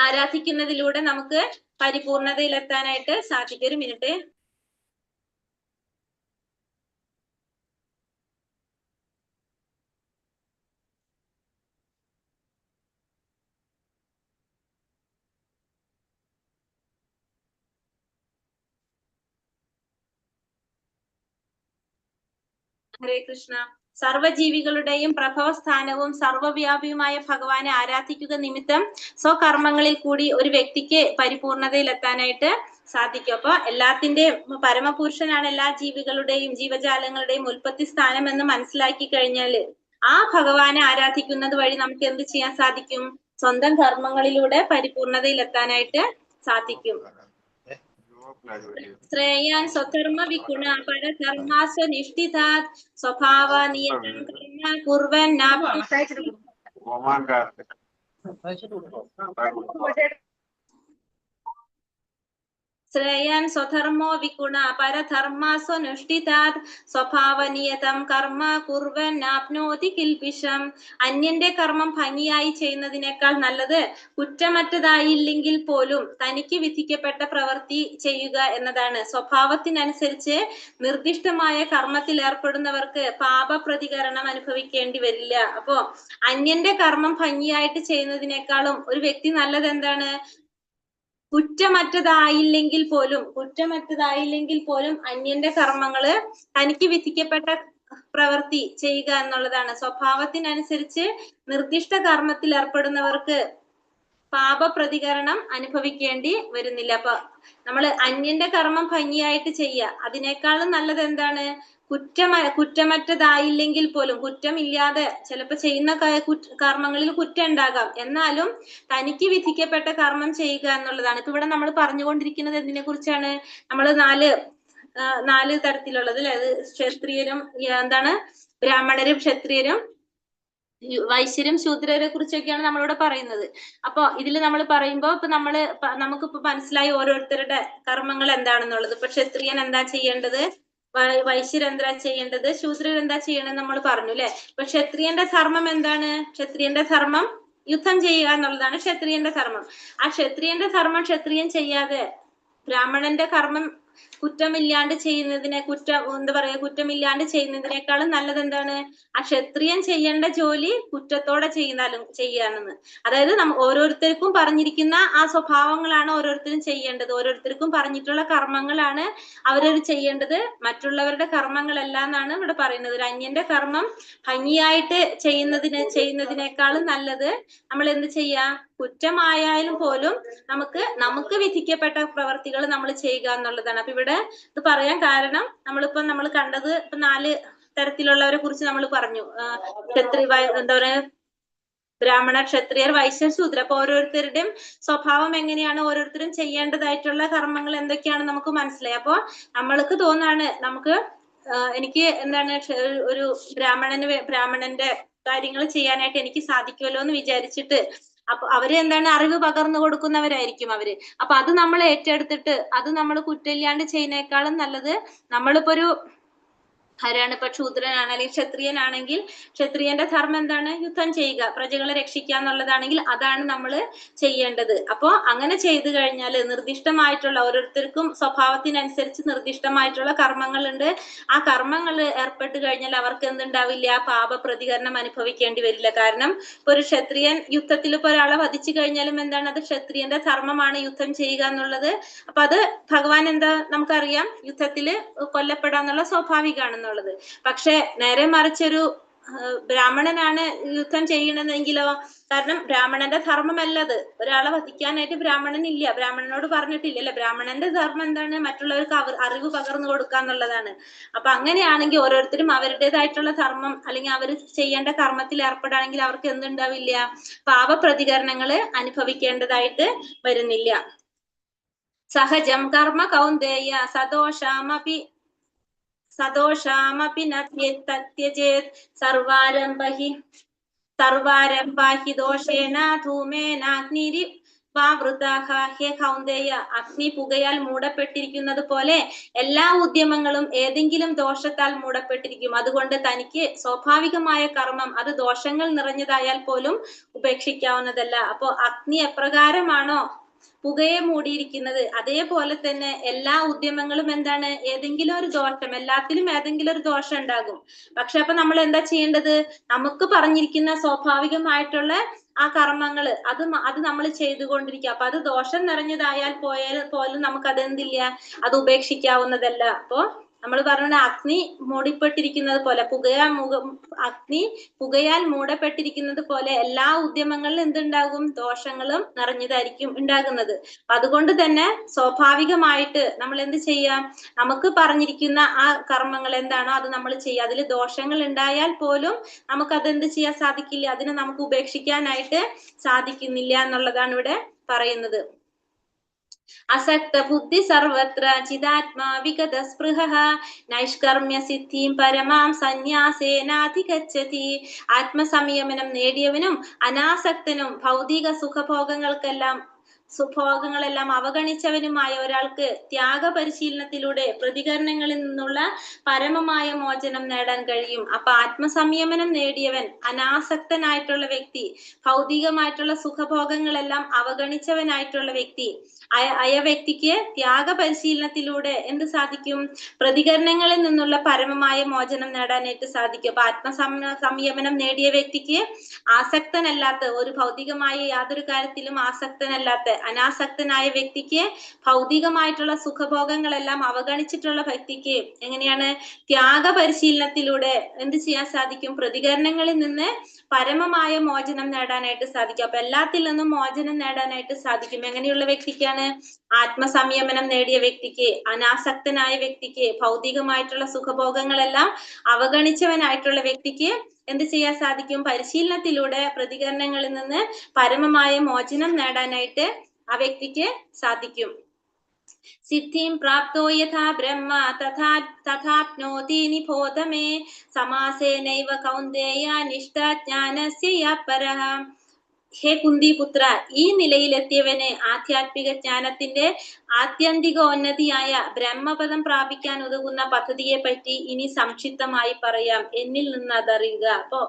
ആരാധിക്കുന്നതിലൂടെ നമുക്ക് പരിപൂർണതയിലെത്താനായിട്ട് സാധിക്കും. ഒരു മിനിറ്റ്. ഹരേ കൃഷ്ണ. സർവജീവികളുടെയും പ്രഭവസ്ഥാനവും സർവവ്യാപിയുമായ ഭഗവാനെ ആരാധിക്കുക നിമിത്തം സ്വകർമ്മങ്ങളിൽ കൂടി ഒരു വ്യക്തിക്ക് പരിപൂർണതയിലെത്താനായിട്ട് സാധിക്കും. അപ്പൊ എല്ലാത്തിന്റെയും പരമപുരുഷനാണ് എല്ലാ ജീവികളുടെയും ജീവജാലങ്ങളുടെയും ഉൽപ്പത്തി സ്ഥാനം എന്ന് മനസ്സിലാക്കി കഴിഞ്ഞാല് ആ ഭഗവാനെ ആരാധിക്കുന്നത് വഴി നമുക്ക് എന്ത് ചെയ്യാൻ സാധിക്കും? സ്വന്തം കർമ്മങ്ങളിലൂടെ പരിപൂർണതയിലെത്താനായിട്ട് സാധിക്കും. ശ്രേയാൻ സ്വകർമ്മ വിഗുണ പരധർമാസ്വ നിഷ്ഠിതാത് സ്വഭാവ നിയതം കർമ്മ കുർവൻ ശ്രേയാൻ സ്വധർമ്മോ വിഗുണ പരധർമാസ്വനുഷ്ഠിതാത് സ്വഭാവനിയതം കർമ്മ കുർവൻ നാപ്നോതി കിൽബിഷം. അന്യന്റെ കർമ്മം ഭംഗിയായി ചെയ്യുന്നതിനേക്കാൾ നല്ലത് കുറ്റമറ്റതായില്ലെങ്കിൽ പോലും തനിക്ക് വിധിക്കപ്പെട്ട പ്രവൃത്തി ചെയ്യുക എന്നതാണ്. സ്വഭാവത്തിനനുസരിച്ച് നിർദ്ദിഷ്ടമായ കർമ്മത്തിൽ ഏർപ്പെടുന്നവർക്ക് പാപ പ്രതികരണം അനുഭവിക്കേണ്ടി വരില്ല. അപ്പോ അന്യന്റെ കർമ്മം ഭംഗിയായിട്ട് ചെയ്യുന്നതിനേക്കാളും ഒരു വ്യക്തി നല്ലത് എന്താണ്? കുറ്റമറ്റതായില്ലെങ്കിൽ പോലും അന്യന്റെ കർമ്മങ്ങള് തനിക്ക് വിധിക്കപ്പെട്ട പ്രവൃത്തി ചെയ്യുക എന്നുള്ളതാണ്. സ്വഭാവത്തിനനുസരിച്ച് നിർദ്ദിഷ്ട കർമ്മത്തിൽ ഏർപ്പെടുന്നവർക്ക് പാപപ്രതികരണം അനുഭവിക്കേണ്ടി വരുന്നില്ല. അപ്പൊ നമ്മള് അന്യന്റെ കർമ്മം ഭംഗിയായിട്ട് ചെയ്യുക, അതിനേക്കാളും നല്ലത് എന്താണ്? കുറ്റമറ്റതായില്ലെങ്കിൽ പോലും, കുറ്റമില്ലാതെ ചിലപ്പോ ചെയ്യുന്ന കർമ്മങ്ങളിൽ കുറ്റം ഉണ്ടാകാം, എന്നാലും തനിക്ക് വിധിക്കപ്പെട്ട കർമ്മം ചെയ്യുക എന്നുള്ളതാണ്. ഇപ്പൊ ഇവിടെ നമ്മൾ പറഞ്ഞുകൊണ്ടിരിക്കുന്നത് എന്തിനെ കുറിച്ചാണ്? നമ്മൾ നാല് തരത്തിലുള്ളത് അല്ലെ? അത് ക്ഷത്രിയരും എന്താണ് ബ്രാഹ്മണരും ക്ഷത്രിയരും വൈശ്യരും ശൂദ്രരെ കുറിച്ചൊക്കെയാണ് നമ്മളിവിടെ പറയുന്നത്. അപ്പൊ ഇതിൽ നമ്മൾ പറയുമ്പോ ഇപ്പൊ നമുക്കിപ്പോ മനസ്സിലായി ഓരോരുത്തരുടെ കർമ്മങ്ങൾ എന്താണെന്നുള്ളത്. ഇപ്പൊ ക്ഷത്രിയൻ എന്താ ചെയ്യേണ്ടത്, വൈശ്യർ എന്താ ചെയ്യേണ്ടത്, ശൂദ്രർ എന്താ ചെയ്യണമെന്ന് നമ്മൾ പറഞ്ഞു അല്ലെ? ഇപ്പൊ ക്ഷത്രിയന്റെ ധർമ്മം എന്താണ്? ക്ഷത്രിയന്റെ ധർമ്മം യുദ്ധം ചെയ്യുക എന്നുള്ളതാണ് ക്ഷത്രിയന്റെ ധർമ്മം. ആ ക്ഷത്രിയന്റെ ധർമ്മം ക്ഷത്രിയൻ ചെയ്യാതെ ബ്രാഹ്മണന്റെ കർമ്മം കുറ്റമില്ലാണ്ട് ചെയ്യുന്നതിനേക്കാളും നല്ലത് എന്താണ്? ആ ക്ഷത്രിയൻ ചെയ്യേണ്ട ജോലി കുറ്റത്തോടെ ചെയ്യാണെന്ന്. അതായത് ഓരോരുത്തർക്കും പറഞ്ഞിരിക്കുന്ന ആ സ്വഭാവങ്ങളാണ് ഓരോരുത്തരും ചെയ്യേണ്ടത്, ഓരോരുത്തർക്കും പറഞ്ഞിട്ടുള്ള കർമ്മങ്ങളാണ് അവരവർ ചെയ്യേണ്ടത്, മറ്റുള്ളവരുടെ കർമ്മങ്ങളല്ല എന്നാണ് ഇവിടെ പറയുന്നത്. ഒരു അന്യന്റെ കർമ്മം ഭംഗിയായിട്ട് ചെയ്യുന്നതിനേക്കാളും നല്ലത് നമ്മൾ എന്ത് ചെയ്യാ? കുറ്റമായാലും പോലും നമുക്ക് വിധിക്കപ്പെട്ട പ്രവർത്തികൾ നമ്മൾ ചെയ്യുക എന്നുള്ളതാണ്. അപ്പൊ ഇവിടെ ഇത് പറയാൻ കാരണം നമ്മൾ കണ്ടത് ഇപ്പൊ 4 തരത്തിലുള്ളവരെ കുറിച്ച് നമ്മൾ പറഞ്ഞു. എന്താ പറയാ, ബ്രാഹ്മണ, ക്ഷത്രിയർ, വൈശ്യർ, ശൂദ്രർ. അപ്പൊ ഓരോരുത്തരുടെയും സ്വഭാവം എങ്ങനെയാണ്, ഓരോരുത്തരും ചെയ്യേണ്ടതായിട്ടുള്ള കർമ്മങ്ങൾ എന്തൊക്കെയാണ് നമുക്ക് മനസ്സിലായി. അപ്പൊ നമ്മൾക്ക് തോന്നാണ് എനിക്ക് എന്താണ് ഒരു ബ്രാഹ്മണന്റെ കാര്യങ്ങൾ ചെയ്യാനായിട്ട് എനിക്ക് സാധിക്കുമല്ലോ എന്ന് വിചാരിച്ചിട്ട് അപ്പൊ അവര് എന്താണ് അറിവ് പകർന്നു കൊടുക്കുന്നവരായിരിക്കും അവര്. അപ്പൊ അത് നമ്മൾ ഏറ്റെടുത്തിട്ട് അത് നമ്മൾ കുറ്റമില്ലാണ്ട് ചെയ്യുന്നേക്കാളും നല്ലത് നമ്മളിപ്പോ ആരാണ് ഇപ്പൊ ശൂദ്രനാണ് അല്ലെങ്കിൽ ക്ഷത്രിയനാണെങ്കിൽ ക്ഷത്രിയന്റെ ധർമ്മം എന്താണ്? യുദ്ധം ചെയ്യുക, പ്രജകളെ രക്ഷിക്കുക എന്നുള്ളതാണെങ്കിൽ അതാണ് നമ്മൾ ചെയ്യേണ്ടത്. അപ്പോ അങ്ങനെ ചെയ്തു കഴിഞ്ഞാൽ നിർദ്ദിഷ്ടമായിട്ടുള്ള ഓരോരുത്തർക്കും സ്വഭാവത്തിനനുസരിച്ച് നിർദ്ദിഷ്ടമായിട്ടുള്ള കർമ്മങ്ങളുണ്ട്. ആ കർമ്മങ്ങൾ ഏർപ്പെട്ട് കഴിഞ്ഞാൽ അവർക്ക് എന്തുണ്ടാവില്ല? പാപ പ്രതികരണം അനുഭവിക്കേണ്ടി വരില്ല. കാരണം ഇപ്പൊ ഒരു ക്ഷത്രിയൻ യുദ്ധത്തിൽ ഇപ്പൊ ഒരാളെ വധിച്ചു കഴിഞ്ഞാലും എന്താണ്? അത് ക്ഷത്രിയന്റെ ധർമ്മമാണ് യുദ്ധം ചെയ്യുക എന്നുള്ളത്. അപ്പൊ അത് ഭഗവാൻ നമുക്കറിയാം യുദ്ധത്തില് കൊല്ലപ്പെടാന്നുള്ള സ്വാഭാവികമാണ്. പക്ഷെ നേരെ മറിച്ചൊരു ബ്രാഹ്മണനാണ് യുദ്ധം ചെയ്യണമെന്നെങ്കിലോ, കാരണം ബ്രാഹ്മണന്റെ ധർമ്മമല്ലത്. ഒരാളെ വധിക്കാനായിട്ട് ബ്രാഹ്മണനില്ല, ബ്രാഹ്മണനോട് പറഞ്ഞിട്ടില്ല അല്ലെ? ബ്രാഹ്മണന്റെ ധർമ്മം എന്താണ്? മറ്റുള്ളവർക്ക് അറിവ് പകർന്നു കൊടുക്കുക എന്നുള്ളതാണ്. അപ്പൊ അങ്ങനെയാണെങ്കിൽ ഓരോരുത്തരും അവരുടേതായിട്ടുള്ള ധർമ്മം അല്ലെങ്കിൽ അവർ ചെയ്യേണ്ട കർമ്മത്തിൽ ഏർപ്പെടുകയാണെങ്കിൽ അവർക്ക് എന്തുണ്ടാവില്ല? പാപപ്രതികരണങ്ങള് അനുഭവിക്കേണ്ടതായിട്ട് വരുന്നില്ല. സഹജം കർമ്മ കൗന്ദേയ സദോഷാമപി നത്യജേത് സർവാരംഭഹി ദോഷേന ധൂമേനാഗ്നിരി വാവൃതാഹ. ഹേ കൗന്ദേയ, അഗ്നി പുകയാൽ മൂടപ്പെട്ടിരിക്കുന്നത് പോലെ എല്ലാ ഉദ്യമങ്ങളും ഏതെങ്കിലും ദോഷത്താൽ മൂടപ്പെട്ടിരിക്കും. അതുകൊണ്ട് തനിക്ക് സ്വാഭാവികമായ കർമ്മം അത് ദോഷങ്ങൾ നിറഞ്ഞതായാൽ പോലും ഉപേക്ഷിക്കാവുന്നതല്ല. അപ്പോ അഗ്നി എപ്രകാരമാണോ പുകയെ മൂടിയിരിക്കുന്നത്, അതേപോലെ തന്നെ എല്ലാ ഉദ്യമങ്ങളും എന്താണ്? ഏതെങ്കിലും ഒരു ദോഷം, എല്ലാത്തിലും ഏതെങ്കിലും ഒരു ദോഷം ഉണ്ടാകും. പക്ഷെ അപ്പൊ നമ്മൾ എന്താ ചെയ്യേണ്ടത്? നമുക്ക് പറഞ്ഞിരിക്കുന്ന സ്വാഭാവികമായിട്ടുള്ള ആ കർമ്മങ്ങള് അത് നമ്മൾ ചെയ്തുകൊണ്ടിരിക്കുക. അപ്പൊ അത് ദോഷം നിറഞ്ഞതായാൽ പോലും നമുക്ക് അതെന്തില്ല? അത് ഉപേക്ഷിക്കാവുന്നതല്ല. അപ്പോ നമ്മൾ പറഞ്ഞ അഗ്നി മൂടിപ്പെട്ടിരിക്കുന്നത് പോലെ, അഗ്നി പുകയാൽ മൂടപ്പെട്ടിരിക്കുന്നത് പോലെ എല്ലാ ഉദ്യമങ്ങളിലും എന്തുണ്ടാകും? ദോഷങ്ങളും നിറഞ്ഞതായിരിക്കും ഉണ്ടാകുന്നത്. അതുകൊണ്ട് തന്നെ സ്വാഭാവികമായിട്ട് നമ്മൾ എന്ത് ചെയ്യാം? നമുക്ക് പറഞ്ഞിരിക്കുന്ന ആ കർമ്മങ്ങൾ എന്താണോ അത് നമ്മൾ ചെയ്യുക. അതിൽ ദോഷങ്ങൾ ഉണ്ടായാൽ പോലും നമുക്ക് അതെന്ത് ചെയ്യാൻ സാധിക്കില്ല? അതിനെ നമുക്ക് ഉപേക്ഷിക്കാനായിട്ട് സാധിക്കുന്നില്ല എന്നുള്ളതാണ് ഇവിടെ പറയുന്നത്. അസക്ത ബുദ്ധി സർവത്ര ചിദാത്മാ വിഗത സ്പൃഹഃ നൈഷ്കർമ്മ്യ സിദ്ധിം പരമാം സന്യാസേനാധിഗച്ഛതി. ആത്മസംയമനം നേടിയവനും അനാസക്തനും ഭൗതിക സുഖഭോഗങ്ങളെല്ലാം അവഗണിച്ചവനുമായ ഒരാൾക്ക് ത്യാഗ പരിശീലനത്തിലൂടെ പ്രതികരണങ്ങളിൽ നിന്നുള്ള പരമമായ മോചനം നേടാൻ കഴിയും. അപ്പൊ ആത്മസംയമനം നേടിയവൻ, അനാസക്തനായിട്ടുള്ള വ്യക്തി, ഭൗതികമായിട്ടുള്ള സുഖഭോഗങ്ങളെല്ലാം അവഗണിച്ചവനായിട്ടുള്ള വ്യക്തി, ആയ വ്യക്തിക്ക് ത്യാഗ പരിശീലനത്തിലൂടെ എന്ത് സാധിക്കും? പ്രതികരണങ്ങളിൽ നിന്നുള്ള പരമമായ മോചനം നേടാനായിട്ട് സാധിക്കും. അപ്പൊ സംയമനം നേടിയ വ്യക്തിക്ക് ആസക്തനല്ലാത്ത, ഒരു ഭൗതികമായ യാതൊരു കാര്യത്തിലും ആസക്തനല്ലാത്ത, അനാസക്തനായ വ്യക്തിക്ക്, ഭൗതികമായിട്ടുള്ള സുഖഭോഗങ്ങളെല്ലാം അവഗണിച്ചിട്ടുള്ള വ്യക്തിക്ക് എങ്ങനെയാണ് ത്യാഗ പരിശീലനത്തിലൂടെ എന്ത് ചെയ്യാൻ സാധിക്കും? പ്രതികരണങ്ങളിൽ നിന്ന് പരമമായ മോചനം നേടാനായിട്ട് സാധിക്കും. അപ്പൊ എല്ലാത്തിൽ നിന്നും മോചനം നേടാനായിട്ട് സാധിക്കും. എങ്ങനെയുള്ള വ്യക്തിക്കാണ്? ആത്മസംയമനം നേടിയ വ്യക്തിക്ക്, അനാസക്തനായ വ്യക്തിക്ക്, ഭൗതികമായിട്ടുള്ള സുഖഭോഗങ്ങളെല്ലാം അവഗണിച്ചവനായിട്ടുള്ള വ്യക്തിക്ക് എന്ത് ചെയ്യാൻ സാധിക്കും? പരിശീലനത്തിലൂടെ പ്രതികരണങ്ങളിൽ നിന്ന് പരമമായ മോചനം നേടാനായിട്ട് ആ വ്യക്തിക്ക് സാധിക്കും. സിദ്ധിം പ്രാപ്തോ യഥാ ബ്രഹ്മ തഥാപ്നോതി നിബോധ മേ സമാസേനൈവ കൗന്ദേയ നിഷ്ഠാജ്ഞാനസ്യ പരഃ. ഹേ കുന്തിപുത്ര, ഈ നിലയിലെത്തിയവന് ആധ്യാത്മിക ജ്ഞാനത്തിന്റെ ആത്യന്തികോന്നതിയായ ബ്രഹ്മപദം പ്രാപിക്കാൻ ഉതകുന്ന പദ്ധതിയെ പറ്റി ഇനി സംക്ഷിപ്തമായി പറയാം. എന്നിൽ നിന്ന് അതറിയുക. അപ്പോ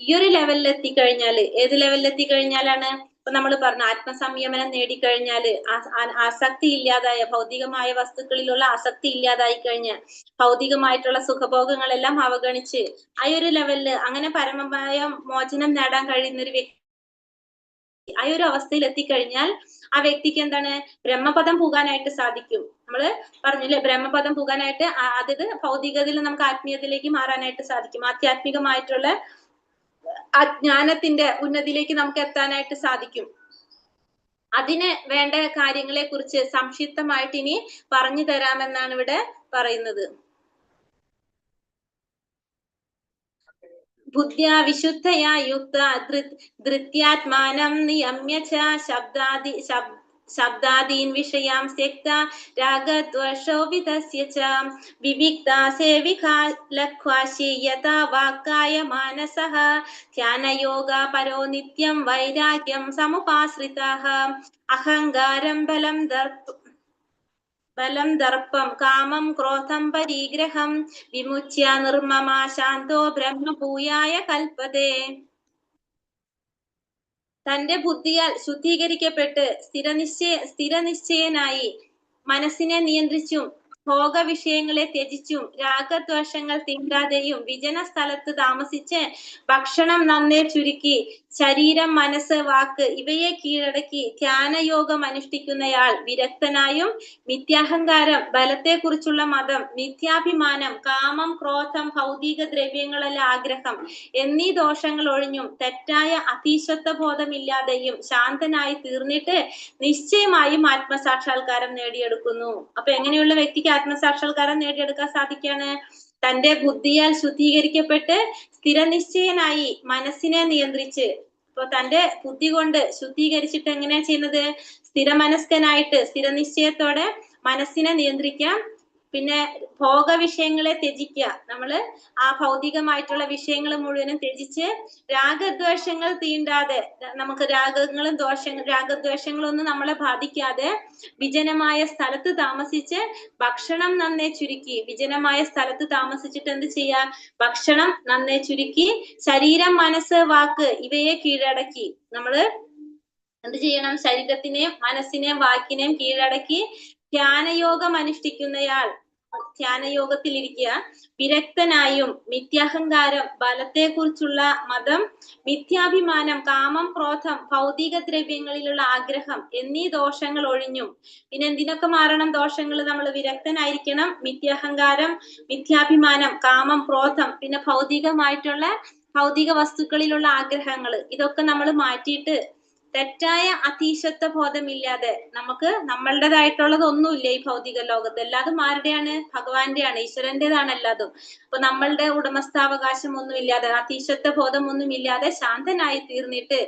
ഈ ഒരു ലെവലിൽ എത്തിക്കഴിഞ്ഞാല്, ഏത് ലെവലിൽ എത്തിക്കഴിഞ്ഞാലാണ്? ഇപ്പൊ നമ്മൾ പറഞ്ഞു, ആത്മസംയമനം നേടിക്കഴിഞ്ഞാല്, ആസക്തി ഇല്ലാതായ, ഭൗതികമായ വസ്തുക്കളിലുള്ള ആസക്തി ഇല്ലാതായി കഴിഞ്ഞാൽ, ഭൗതികമായിട്ടുള്ള സുഖഭോഗങ്ങളെല്ലാം അവഗണിച്ച് ആ ഒരു ലെവലില് അങ്ങനെ പരമമായ മോചനം നേടാൻ കഴിയുന്ന ഒരു വ്യക്തി, ആ ഒരു അവസ്ഥയിൽ എത്തിക്കഴിഞ്ഞാൽ ആ വ്യക്തിക്ക് എന്താണ്? ബ്രഹ്മപദം പോകാനായിട്ട് സാധിക്കും. നമ്മള് പറഞ്ഞില്ലേ, ബ്രഹ്മപദം പോകാനായിട്ട് അതായത് ഭൗതികതയിൽ നമുക്ക് ആത്മീയതയിലേക്ക് മാറാനായിട്ട് സാധിക്കും. ആധ്യാത്മികമായിട്ടുള്ള അജ്ഞാനത്തിന്റെ ഉന്നതിയിലേക്ക് നമുക്ക് എത്താനായിട്ട് സാധിക്കും. അതിന് വേണ്ട കാര്യങ്ങളെ കുറിച്ച് സംക്ഷിപ്തമായിട്ട് ഇനി പറഞ്ഞു തരാമെന്നാണ് ഇവിടെ പറയുന്നത്. ബുദ്ധ്യാ വിശുദ്ധയാ യുക്ത ധൃത്യാത്മാനം നിയമ്യ ച ശബ്ദാദീൻ വിഷയാം സ്യക്ത രാഗദ്വേഷോപിതസ്യ ച വിവിക്താ സേവികാ ലഖ്വാശി യഥാ വാക്കായ മാനസഃ ധ്യാനയോഗ പരോ നിത്യം വൈരാഗ്യം സമുപാശ്രിതഃ അഹങ്കാരം ബലം ദർപ്പം കാമം ക്രോധം പരിഗ്രഹം വിമുച്യ നിർമ്മമാ ശാന്തോ ബ്രഹ്മഭൂയായ കൽപ്പതേ. തന്റെ ബുദ്ധിയാൽ ശുദ്ധീകരിക്കപ്പെട്ട് സ്ഥിരനിശ്ചയനായി മനസ്സിനെ നിയന്ത്രിച്ചും ഭോഗ വിഷയങ്ങളെ ത്യജിച്ചും രാഗദ്വേഷങ്ങൾ തീണ്ടാതെയും വിജന സ്ഥലത്ത് താമസിച്ച് ഭക്ഷണം നന്നേ ചുരുക്കി ശരീരം, മനസ്സ്, വാക്ക് ഇവയെ കീഴടക്കി ധ്യാനയോഗം അനുഷ്ഠിക്കുന്നയാൾ വിരക്തനായും മിഥ്യാഹങ്കാരം, ബലത്തെക്കുറിച്ചുള്ള മതം, മിഥ്യാഭിമാനം, കാമം, ക്രോധം, ഭൗതിക ദ്രവ്യങ്ങളിലെ ആഗ്രഹം എന്നീ ദോഷങ്ങൾ ഒഴിഞ്ഞും തെറ്റായ അതീശത്വ ബോധമില്ലാതെയും ശാന്തനായി തീർന്നിട്ട് നിശ്ചയമായും ആത്മസാക്ഷാത്കാരം നേടിയെടുക്കുന്നു. അപ്പൊ എങ്ങനെയുള്ള വ്യക്തിക്ക് ആത്മസാക്ഷാത്കാരം നേടിയെടുക്കാൻ സാധിക്കാണ്? തന്റെ ബുദ്ധിയാൽ ശുദ്ധീകരിക്കപ്പെട്ട് സ്ഥിരനിശ്ചയനായി മനസ്സിനെ നിയന്ത്രിച്ച്, ഇപ്പൊ തന്റെ ബുദ്ധി കൊണ്ട് ശുദ്ധീകരിച്ചിട്ട് എങ്ങനെയാ ചെയ്യുന്നത്? സ്ഥിരമനസ്കനായിട്ട് സ്ഥിരനിശ്ചയത്തോടെ മനസ്സിനെ നിയന്ത്രിക്കാം. പിന്നെ ഭോഗ വിഷയങ്ങളെ ത്യജിക്കുക. നമ്മള് ആ ഭൗതികമായിട്ടുള്ള വിഷയങ്ങൾ മുഴുവനും ത്യജിച്ച് രാഗദ്വേഷങ്ങൾ തീണ്ടാതെ, നമുക്ക് രാഗദ്വേഷങ്ങളൊന്നും നമ്മളെ ബാധിക്കാതെ വിജനമായ സ്ഥലത്ത് താമസിച്ച് ഭക്ഷണം നന്നേ ചുരുക്കി, വിജനമായ സ്ഥലത്ത് താമസിച്ചിട്ട് എന്ത് ചെയ്യാ? ഭക്ഷണം നന്നേ ചുരുക്കി ശരീരം, മനസ്സ്, വാക്ക് ഇവയെ കീഴടക്കി നമ്മള് എന്ത് ചെയ്യണം? ശരീരത്തിനെയും മനസ്സിനെയും വാക്കിനെയും കീഴടക്കി ധ്യാനയോഗം അനുഷ്ഠിക്കുന്നയാൾ ധ്യാനയോഗത്തിലിരിക്കുക. വിരക്തനായും മിഥ്യാഹങ്കാരം, ബലത്തെക്കുറിച്ചുള്ള മതം, മിഥ്യാഭിമാനം, കാമം, ക്രോധം, ഭൗതിക ദ്രവ്യങ്ങളിലുള്ള ആഗ്രഹം എന്നീ ദോഷങ്ങൾ ഒഴിഞ്ഞും. പിന്നെ എന്തിനൊക്കെ മാറണം ദോഷങ്ങൾ? നമ്മൾ വിരക്തനായിരിക്കണം. മിഥ്യാഹങ്കാരം, മിഥ്യാഭിമാനം, കാമം, ക്രോധം, പിന്നെ ഭൗതിക വസ്തുക്കളിലുള്ള ആഗ്രഹങ്ങൾ ഇതൊക്കെ നമ്മൾ മാറ്റിയിട്ട് തെറ്റായ അതീശത്വ ബോധമില്ലാതെ, നമുക്ക് നമ്മളുടേതായിട്ടുള്ളതൊന്നുമില്ല ഈ ഭൗതിക ലോകത്ത്. എല്ലാതും ആരുടെയാണ്? ഭഗവാന്റെയാണ്, ഈശ്വരന്റേതാണ് എല്ലാതും. അപ്പൊ നമ്മളുടെ ഉടമസ്ഥാവകാശം ഒന്നും ഇല്ലാതെ, അതീശത്വ ബോധം ഒന്നും ഇല്ലാതെ ശാന്തനായി തീർന്നിട്ട്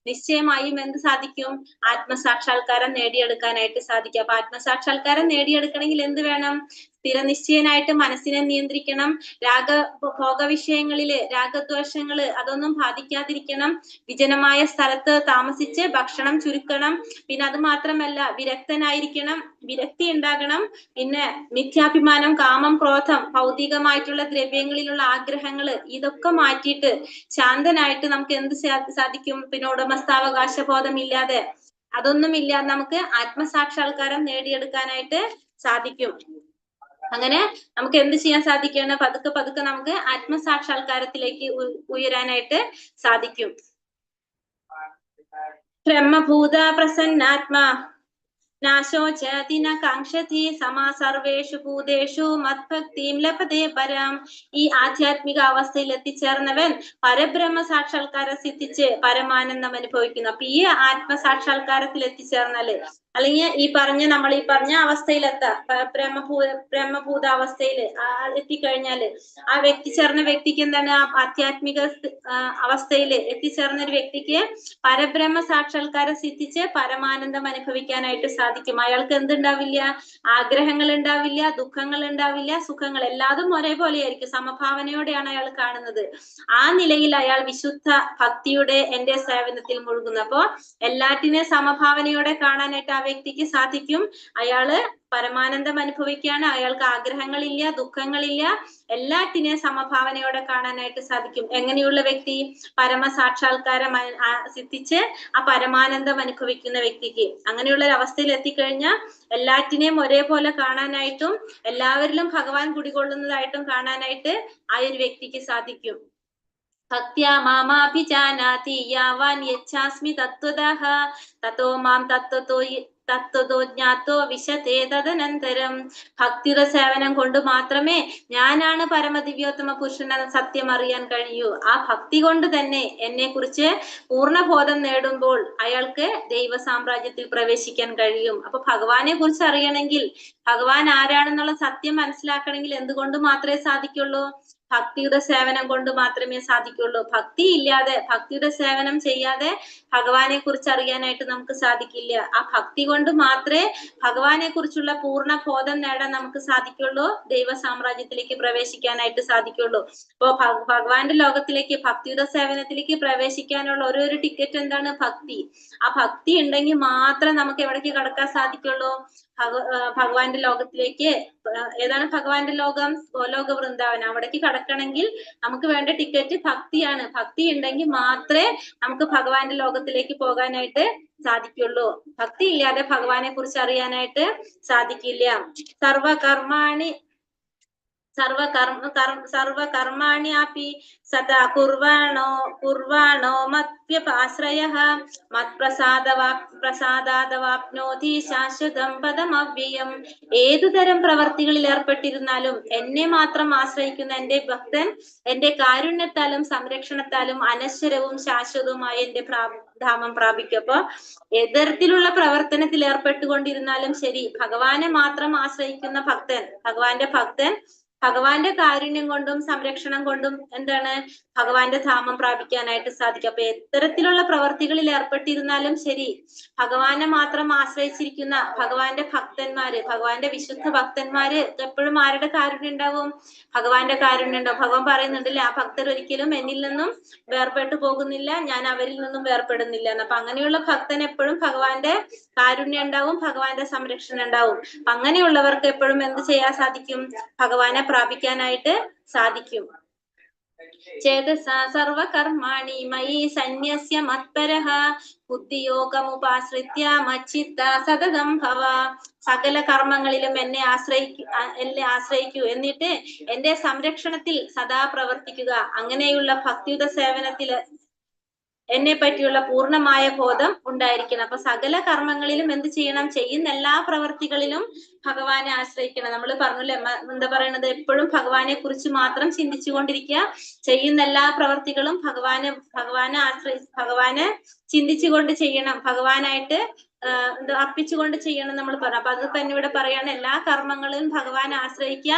നിശ്ചയമായും എന്ത് സാധിക്കും? ആത്മസാക്ഷാത്കാരം നേടിയെടുക്കാനായിട്ട് സാധിക്കും. അപ്പൊ ആത്മസാക്ഷാത്കാരം നേടിയെടുക്കണമെങ്കിൽ എന്ത് വേണം? സ്ഥിരനിശ്ചയനായിട്ട് മനസ്സിനെ നിയന്ത്രിക്കണം. ഭോഗ വിഷയങ്ങളില് രാഗദ്വേഷങ്ങള് അതൊന്നും ബാധിക്കാതിരിക്കണം. വിജനമായ സ്ഥലത്ത് താമസിച്ച് ഭക്ഷണം ചുരുക്കണം. പിന്നെ അത് മാത്രമല്ല, വിരക്തനായിരിക്കണം, വിരക്തി ഉണ്ടാകണം. പിന്നെ മിഥ്യാഭിമാനം, കാമം, ക്രോധം, ഭൗതികമായിട്ടുള്ള ദ്രവ്യങ്ങളിലുള്ള ആഗ്രഹങ്ങള് ഇതൊക്കെ മാറ്റിയിട്ട് ശാന്തനായിട്ട് നമുക്ക് എന്ത് സാധിക്കും? പിന്നെ ഉടമസ്ഥാവകാശ ബോധം ഇല്ലാതെ അതൊന്നുമില്ല നമുക്ക് ആത്മസാക്ഷാത്കാരം നേടിയെടുക്കാനായിട്ട് സാധിക്കും. അങ്ങനെ നമുക്ക് എന്ത് ചെയ്യാൻ സാധിക്കുകയാണ്? പതുക്കെ പതുക്കെ നമുക്ക് ആത്മസാക്ഷാത്കാരത്തിലേക്ക് ഉയരാനായിട്ട് സാധിക്കും. ബ്രഹ്മഭൂത പ്രസന്നാത്മാ നാശോചതി ന കാംക്ഷതി സമാ സർവേഷു ഭൂതേഷു മദ്ഭക്തിം ലഭതേ പരാം. ഈ ആധ്യാത്മിക അവസ്ഥയിൽ എത്തിച്ചേർന്നവൻ പരബ്രഹ്മ സാക്ഷാത്കാരം സിദ്ധിച്ച് പരമാനന്ദം അനുഭവിക്കുന്നു. അപ്പൊ ഈ ആത്മസാക്ഷാത്കാരത്തിൽ എത്തിച്ചേർന്നാല് അല്ലെങ്കിൽ ഈ പറഞ്ഞ അവസ്ഥയിലെത്താം, ബ്രഹ്മഭൂത അവസ്ഥയിൽ എത്തിക്കഴിഞ്ഞാല് ആ ചേർന്ന വ്യക്തിക്ക് എന്താണ്? ആധ്യാത്മിക അവസ്ഥയിൽ എത്തിച്ചേർന്ന ഒരു വ്യക്തിക്ക് പരബ്രഹ്മ സാക്ഷാത്കാരം സിദ്ധിച്ച് പരമാനന്ദം അനുഭവിക്കാനായിട്ട് സാധിക്കും. അയാൾക്ക് എന്തുണ്ടാവില്ല? ആഗ്രഹങ്ങൾ ഉണ്ടാവില്ല, ദുഃഖങ്ങൾ ഉണ്ടാവില്ല, സുഖങ്ങൾ എല്ലാതും ഒരേപോലെ ആയിരിക്കും. സമഭാവനയോടെയാണ് അയാൾ കാണുന്നത്. ആ നിലയിൽ അയാൾ വിശുദ്ധ ഭക്തിയുടെ എന്റെ സേവനത്തിൽ മുഴുകുന്നു. അപ്പോ എല്ലാറ്റിനെയും സമഭാവനയോടെ കാണാനായിട്ട് ആ വ്യക്തിക്ക് സാധിക്കും. അയാള് പരമാനന്ദം അനുഭവിക്കുകയാണ്. അയാൾക്ക് ആഗ്രഹങ്ങളില്ല, ദുഃഖങ്ങളില്ല, എല്ലാറ്റിനെയും സമഭാവനയോടെ കാണാനായിട്ട് സാധിക്കും. എങ്ങനെയുള്ള വ്യക്തി? പരമസാക്ഷാത്കാരം സിദ്ധിച്ച് ആ പരമാനന്ദം അനുഭവിക്കുന്ന വ്യക്തിക്ക്. അങ്ങനെയുള്ള ഒരു അവസ്ഥയിൽ എത്തിക്കഴിഞ്ഞാൽ എല്ലാറ്റിനെയും ഒരേപോലെ കാണാനായിട്ടും എല്ലാവരിലും ഭഗവാൻ കുടികൊള്ളുന്നതായിട്ടും കാണാനായിട്ട് ആ ഒരു വ്യക്തിക്ക് സാധിക്കും. ഭക്ത്യാ മാമാഭിജാനാതി യാവാൻ യച്ഛാസ്മി തത്വതഃ തതോ മാം തത്വതോ ജ്ഞാതോ വിശതേ തദനന്തരം. ഭക്തിയുടെ സേവനം കൊണ്ട് മാത്രമേ ഞാനാണ് പരമദിവ്യോത്തമ പുരുഷനെന്ന സത്യം അറിയാൻ കഴിയൂ. ആ ഭക്തി കൊണ്ട് തന്നെ എന്നെ കുറിച്ച് പൂർണ്ണബോധം നേടുമ്പോൾ അയാൾക്ക് ദൈവ സാമ്രാജ്യത്തിൽ പ്രവേശിക്കാൻ കഴിയും. അപ്പൊ ഭഗവാനെ കുറിച്ച് അറിയണമെങ്കിൽ, ഭഗവാൻ ആരാണെന്നുള്ള സത്യം മനസ്സിലാക്കണമെങ്കിൽ എന്തുകൊണ്ട് മാത്രമേ സാധിക്കുള്ളൂ? ഭക്തിയുടെ സേവനം കൊണ്ട് മാത്രമേ സാധിക്കുള്ളൂ. ഭക്തി ഇല്ലാതെ, ഭക്തിയുടെ സേവനം ചെയ്യാതെ ഭഗവാനെ കുറിച്ച് അറിയാനായിട്ട് നമുക്ക് സാധിക്കില്ല. ആ ഭക്തി കൊണ്ട് മാത്രമേ ഭഗവാനെ കുറിച്ചുള്ള പൂർണ്ണ ബോധം നേടാൻ നമുക്ക് സാധിക്കുള്ളൂ. ദൈവ സാമ്രാജ്യത്തിലേക്ക് പ്രവേശിക്കാനായിട്ട് സാധിക്കുള്ളൂ. അപ്പോ ഭഗവാന്റെ ലോകത്തിലേക്ക്, ഭക്തിയുടെ സേവനത്തിലേക്ക് പ്രവേശിക്കാനുള്ള ഒരു ടിക്കറ്റ് എന്താണ്? ഭക്തി. ആ ഭക്തി ഉണ്ടെങ്കിൽ മാത്രമേ നമുക്ക് എവിടേക്ക് കടക്കാൻ സാധിക്കുള്ളൂ? ഭഗവാന്റെ ലോകത്തിലേക്ക്. ഏതാണ് ഭഗവാന്റെ ലോകം? ഗോലോക വൃന്ദാവനം. അവിടേക്ക് കടക്കണമെങ്കിൽ നമുക്ക് വേണ്ട ടിക്കറ്റ് ഭക്തിയാണ്. ഭക്തി ഉണ്ടെങ്കിൽ മാത്രമേ നമുക്ക് ഭഗവാന്റെ ലോകത്തിലേക്ക് പോകാനായിട്ട് സാധിക്കുള്ളൂ. ഭക്തി ഇല്ലാതെ ഭഗവാനെ കുറിച്ച് അറിയാനായിട്ട് സാധിക്കില്ല. സർവകർമാണ്യാപി സദാ കുർവാണോ മത്വ്യപാശ്രയഃ മത്പ്രസാദാദവാപ്നോതി ശാശ്വതം പദമവ്യയം. ഏതുതരം പ്രവർത്തികളിൽ ഏർപ്പെട്ടിരുന്നാലും എന്നെ മാത്രം ആശ്രയിക്കുന്ന എന്റെ ഭക്തൻ എന്റെ കാരുണ്യത്താലും സംരക്ഷണത്താലും അനശ്വരവും ശാശ്വതവുമായ എന്റെ ധാമം പ്രാപിക്കും. അപ്പൊ ഏതരത്തിലുള്ള പ്രവർത്തനത്തിൽ ഏർപ്പെട്ടുകൊണ്ടിരുന്നാലും ശരി, ഭഗവാനെ മാത്രം ആശ്രയിക്കുന്ന ഭക്തൻ, ഭഗവാന്റെ കാരുണ്യം കൊണ്ടും സംരക്ഷണം കൊണ്ടും എന്താണ്? ഭഗവാന്റെ ധാമം പ്രാപിക്കാനായിട്ട് സാധിക്കും. അപ്പൊ എത്തരത്തിലുള്ള പ്രവർത്തികളിൽ ഏർപ്പെട്ടിരുന്നാലും ശരി, ഭഗവാനെ മാത്രം ആശ്രയിച്ചിരിക്കുന്ന ഭഗവാന്റെ ഭക്തന്മാര്, ഭഗവാന്റെ വിശുദ്ധ ഭക്തന്മാര് എപ്പോഴും ആരുടെ കാരുണ്യം ഉണ്ടാവും? ഭഗവാന്റെ കാരുണ്യം ഉണ്ടാവും. ഭഗവാൻ പറയുന്നുണ്ടല്ലേ, ആ ഭക്തർ ഒരിക്കലും എന്നിൽ നിന്നും വേർപെട്ടു പോകുന്നില്ല, ഞാൻ അവരിൽ നിന്നും വേർപെടുന്നില്ല. അപ്പൊ അങ്ങനെയുള്ള ഭക്തൻ എപ്പോഴും ഭഗവാന്റെ കാരുണ്യം ഉണ്ടാവും, ഭഗവാന്റെ സംരക്ഷണം ഉണ്ടാവും. അങ്ങനെയുള്ളവർക്ക് എപ്പോഴും എന്ത് ചെയ്യാൻ സാധിക്കും? ഭഗവാനെ പ്രാപിക്കാനായിട്ട് സാധിക്കും. ചേതസാ സർവകർമാണി മയി സന്യസ്യ മത്പരഃ ബുദ്ധിയോഗമുപാശ്രിത്യ മച്ചിത്ത സതതം ഭവ. സകല കർമ്മങ്ങളിലും എന്നെ ആശ്രയിക്കൂ, എന്നിട്ട് എന്റെ സംരക്ഷണത്തിൽ സദാ പ്രവർത്തിക്കുക. അങ്ങനെയുള്ള ഭക്തിയുടെ സേവനത്തിൽ എന്നെ പറ്റിയുള്ള പൂർണ്ണമായ ബോധം ഉണ്ടായിരിക്കണം. അപ്പൊ സകല കർമ്മങ്ങളിലും എന്ത് ചെയ്യണം? ചെയ്യുന്ന എല്ലാ പ്രവർത്തികളിലും ഭഗവാനെ ആശ്രയിക്കണം. നമ്മൾ പറഞ്ഞല്ലേ, എന്താ പറയണത്? എപ്പോഴും ഭഗവാനെ കുറിച്ച് മാത്രം ചിന്തിച്ചുകൊണ്ടിരിക്കുക. ചെയ്യുന്ന എല്ലാ പ്രവർത്തികളും ഭഗവാനെ ചിന്തിച്ചുകൊണ്ട് ചെയ്യണം, ഭഗവാനായിട്ട് അർപ്പിച്ചുകൊണ്ട് ചെയ്യണം നമ്മൾ പറഞ്ഞു. അപ്പൊ അത് തന്നെ ഇവിടെ പറയാണ്, എല്ലാ കർമ്മങ്ങളിലും ഭഗവാനെ ആശ്രയിക്കുക,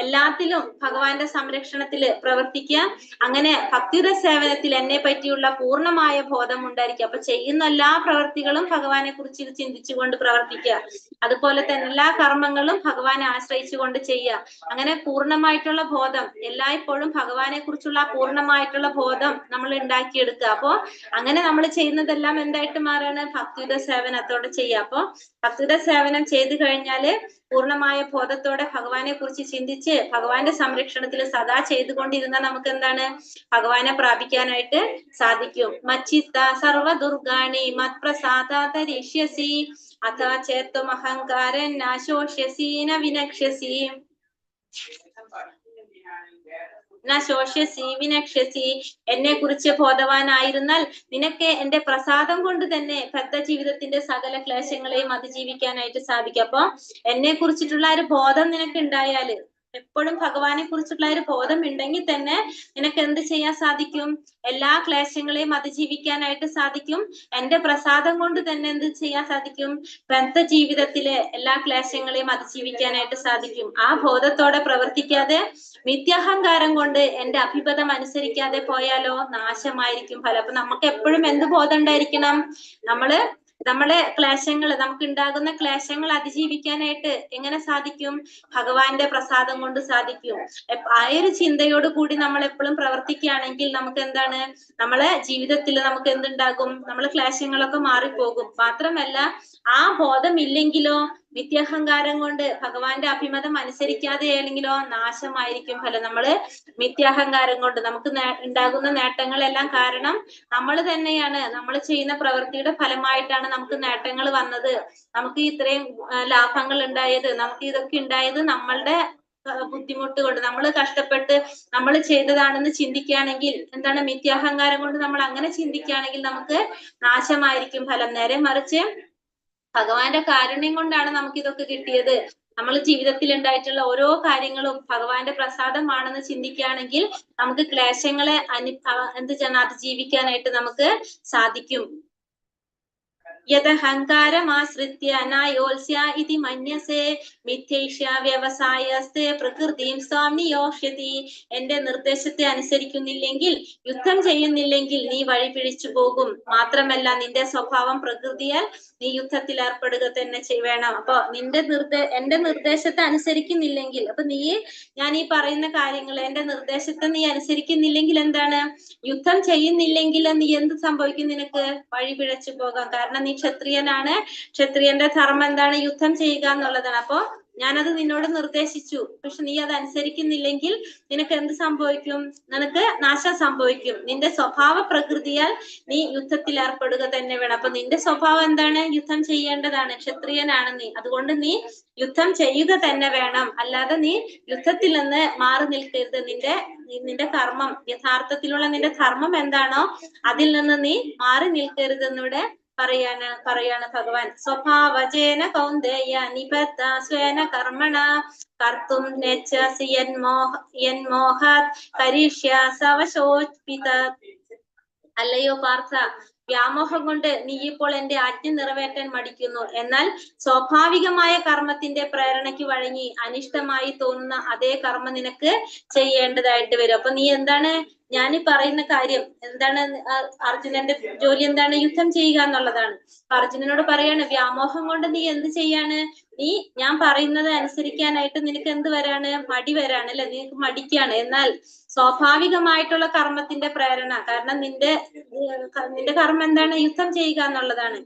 എല്ലാത്തിലും ഭഗവാന്റെ സംരക്ഷണത്തില് പ്രവർത്തിക്കുക. അങ്ങനെ ഭക്തിയുടെ സേവനത്തിൽ എന്നെ പറ്റിയുള്ള പൂർണ്ണമായ ബോധം ഉണ്ടായിരിക്കുക. അപ്പൊ ചെയ്യുന്ന എല്ലാ പ്രവർത്തികളും ഭഗവാനെ കുറിച്ച് ചിന്തിച്ചുകൊണ്ട് പ്രവർത്തിക്കുക. അതുപോലെ തന്നെ എല്ലാ കർമ്മങ്ങളും ഭഗവാനെ ആശ്രയിച്ചുകൊണ്ട് ചെയ്യുക. അങ്ങനെ പൂർണ്ണമായിട്ടുള്ള ബോധം, എല്ലായ്പ്പോഴും ഭഗവാനെ കുറിച്ചുള്ള പൂർണ്ണമായിട്ടുള്ള ബോധം നമ്മൾ ഉണ്ടാക്കിയെടുക്കുക. അപ്പോ അങ്ങനെ നമ്മൾ ചെയ്യുന്നതെല്ലാം എന്തായിട്ട് മാറാണ്? ഭക്തിയുടെ സേവനത്തോടെ ചെയ്യുക. അപ്പൊ ഭക്തിയുടെ സേവനം ചെയ്തു കഴിഞ്ഞാല് പൂർണ്ണമായ ബോധത്തോടെ ഭഗവാനെ കുറിച്ച് ചിന്തിച്ച് ഭഗവാന്റെ സംരക്ഷണത്തിൽ സദാ ചെയ്തുകൊണ്ടിരുന്ന നമുക്ക് എന്താണ് ഭഗവാനെ പ്രാപിക്കാനായിട്ട് സാധിക്കും. മച്ചിത്ത സർവ ദുർഗാണി മത് പ്രസാദാതരിഷ്യസി അഥാ ചേത്വം അഹങ്കാരൻ നാശോഷ്യസി ന വിനക്ഷ്യസി വിനക്ഷ്യസി. എന്നെ കുറിച്ച് ബോധവാനായിരുന്നാൽ നിനക്ക് എന്റെ പ്രസാദം കൊണ്ട് തന്നെ ഭക്ത ജീവിതത്തിന്റെ സകല ക്ലേശങ്ങളെയും അതിജീവിക്കാനായിട്ട് സാധിക്കും. അപ്പൊ എന്നെ കുറിച്ചിട്ടുള്ള ഒരു ബോധം നിനക്ക് ഉണ്ടായാല്, എപ്പോഴും ഭഗവാനെ കുറിച്ചുള്ള ഒരു ബോധം ഉണ്ടെങ്കിൽ തന്നെ നിനക്ക് എന്ത് ചെയ്യാൻ സാധിക്കും? എല്ലാ ക്ലേശങ്ങളെയും അതിജീവിക്കാനായിട്ട് സാധിക്കും. എന്റെ പ്രസാദം കൊണ്ട് തന്നെ എന്ത് ചെയ്യാൻ സാധിക്കും? ഭക്ത ജീവിതത്തിലെ എല്ലാ ക്ലേശങ്ങളെയും അതിജീവിക്കാനായിട്ട് സാധിക്കും. ആ ബോധത്തോടെ പ്രവർത്തിക്കാതെ മിഥ്യാഹങ്കാരം കൊണ്ട് എന്റെ അഭിപദം അനുസരിക്കാതെ പോയാലോ നാശമായിരിക്കും ഫലം. അപ്പൊ നമുക്ക് എപ്പോഴും എന്ത് ബോധം ഉണ്ടായിരിക്കണം? നമ്മളെ ക്ലേശങ്ങൾ, നമുക്ക് ഉണ്ടാകുന്ന ക്ലേശങ്ങൾ അതിജീവിക്കാനായിട്ട് എങ്ങനെ സാധിക്കും? ഭഗവാന്റെ പ്രസാദം കൊണ്ട് സാധിക്കും. ആ ഒരു ചിന്തയോട് കൂടി നമ്മൾ എപ്പോഴും പ്രവർത്തിക്കുകയാണെങ്കിൽ നമുക്ക് എന്താണ്, നമ്മളെ ജീവിതത്തിൽ നമുക്ക് എന്തുണ്ടാകും? നമ്മളെ ക്ലേശങ്ങളൊക്കെ മാറിപ്പോകും. മാത്രമല്ല ആ ബോധം ഇല്ലെങ്കിലോ, മിഥ്യാഹങ്കാരം കൊണ്ട് ഭഗവാന്റെ അഭിമതം അനുസരിക്കാതെ ആണെങ്കിലോ നാശമായിരിക്കും ഫലം. നമ്മള് മിഥ്യാഹങ്കാരം കൊണ്ട് നമുക്ക് ഉണ്ടാകുന്ന നേട്ടങ്ങളെല്ലാം കാരണം നമ്മൾ തന്നെയാണ്. നമ്മൾ ചെയ്യുന്ന പ്രവൃത്തിയുടെ ഫലമായിട്ടാണ് നമുക്ക് നേട്ടങ്ങൾ വന്നത്, നമുക്ക് ഇത്രയും ലാഭങ്ങൾ ഉണ്ടായത്, നമുക്ക് ഇതൊക്കെ ഉണ്ടായത് നമ്മളുടെ ബുദ്ധിമുട്ട് കൊണ്ട്, നമ്മൾ കഷ്ടപ്പെട്ട് നമ്മൾ ചെയ്തതാണെന്ന് ചിന്തിക്കുകയാണെങ്കിൽ എന്താണ്, മിഥ്യാഹങ്കാരം കൊണ്ട് നമ്മൾ അങ്ങനെ ചിന്തിക്കുകയാണെങ്കിൽ നമുക്ക് നാശമായിരിക്കും ഫലം. നേരെ മറിച്ച് ഭഗവാന്റെ കാരുണ്യം കൊണ്ടാണ് നമുക്ക് ഇതൊക്കെ കിട്ടിയത്. നമ്മൾ ജീവിതത്തിൽ ഉണ്ടായിട്ടുള്ള ഓരോ കാര്യങ്ങളും ഭഗവാന്റെ പ്രസാദമാണെന്ന് ചിന്തിക്കുകയാണെങ്കിൽ നമുക്ക് ക്ലേശങ്ങളെ അതിജീവിക്കാനായിട്ട് നമുക്ക് സാധിക്കും. യദഹങ്കാരമാശ്രിത്യ നായോത്സ്യ ഇതി മന്യസേ മിഥ്യേഷ്യ വ്യവസായസ്തേ പ്രകൃതിം സ്വാം നിയോഷ്യതി. എന്റെ നിർദ്ദേശത്തെ അനുസരിക്കുന്നില്ലെങ്കിൽ, യുദ്ധം ചെയ്യുന്നില്ലെങ്കിൽ നീ വഴി പിഴച്ചു പോകും. മാത്രമല്ല നിന്റെ സ്വഭാവം പ്രകൃതിയാൽ നീ യുദ്ധത്തിൽ ഏർപ്പെടുക തന്നെ വേണം. അപ്പൊ എന്റെ നിർദ്ദേശത്തെ അനുസരിക്കുന്നില്ലെങ്കിൽ, അപ്പൊ ഞാൻ ഈ പറയുന്ന കാര്യങ്ങൾ, എന്റെ നിർദ്ദേശത്തെ നീ അനുസരിക്കുന്നില്ലെങ്കിൽ എന്താണ്, യുദ്ധം ചെയ്യുന്നില്ലെങ്കിൽ നീ എന്ത് സംഭവിക്കും? നിനക്ക് വഴി പിഴച്ചു പോകാം. കാരണം നീ ക്ഷത്രിയനാണ്. ക്ഷത്രിയന്റെ ധർമ്മം എന്താണ്? യുദ്ധം ചെയ്യുക എന്നുള്ളതാണ്. അപ്പൊ ഞാനത് നിന്നോട് നിർദ്ദേശിച്ചു, പക്ഷെ നീ അത് അനുസരിക്കുന്നില്ലെങ്കിൽ നിനക്ക് എന്ത് സംഭവിക്കും? നിനക്ക് നാശം സംഭവിക്കും. നിന്റെ സ്വഭാവ പ്രകൃതിയാൽ നീ യുദ്ധത്തിൽ ഏർപ്പെടുക തന്നെ വേണം. അപ്പൊ നിന്റെ സ്വഭാവം എന്താണ്? യുദ്ധം ചെയ്യേണ്ടതാണ്. ക്ഷത്രിയനാണ് നീ, അതുകൊണ്ട് നീ യുദ്ധം ചെയ്യുക തന്നെ വേണം. അല്ലാതെ നീ യുദ്ധത്തിൽ നിന്ന് മാറി നിൽക്കരുത്. നിന്റെ കർമ്മം, യഥാർത്ഥത്തിലുള്ള നിന്റെ ധർമ്മം എന്താണോ അതിൽ നിന്ന് നീ മാറി നിൽക്കരുത് എന്നിവിടെ പറയാണ് ഭഗവാൻ. സ്വഭാവജേന കൗന്ദേയ നിബദ്ധ സ്വേന കർമ്മണ കർത്തും നേച്ഛസി യന്മോഹാത് കരിഷ്യാസ വശോപിത. അല്ലയോ പാർത്ഥ, വ്യാമോഹം കൊണ്ട് നീ ഇപ്പോൾ എന്റെ ആജ്ഞ നിറവേറ്റാൻ മടിക്കുന്നു. എന്നാൽ സ്വാഭാവികമായ കർമ്മത്തിന്റെ പ്രേരണയ്ക്ക് വഴങ്ങി അനിഷ്ടമായി തോന്നുന്ന അതേ കർമ്മം നിനക്ക് ചെയ്യേണ്ടതായിട്ട് വരും. അപ്പൊ നീ എന്താണ്, ഞാൻ ഈ പറയുന്ന കാര്യം എന്താണ്? അർജുനന്റെ ജോലി എന്താണ്? യുദ്ധം ചെയ്യുക എന്നുള്ളതാണ്. അർജുനനോട് പറയാണ്, വ്യാമോഹം കൊണ്ട് നീ എന്ത് ചെയ്യാണ്? ഞാൻ പറയുന്നത് അനുസരിക്കാനായിട്ട് നിനക്ക് എന്ത് വരാണ്? മടി വരാണ് അല്ലെ? നിനക്ക് മടിക്കാണ്. എന്നാൽ സ്വാഭാവികമായിട്ടുള്ള കർമ്മത്തിന്റെ പ്രേരണ, കാരണം നിന്റെ കർമ്മം എന്താണ്? യുദ്ധം ചെയ്യുക എന്നുള്ളതാണ്.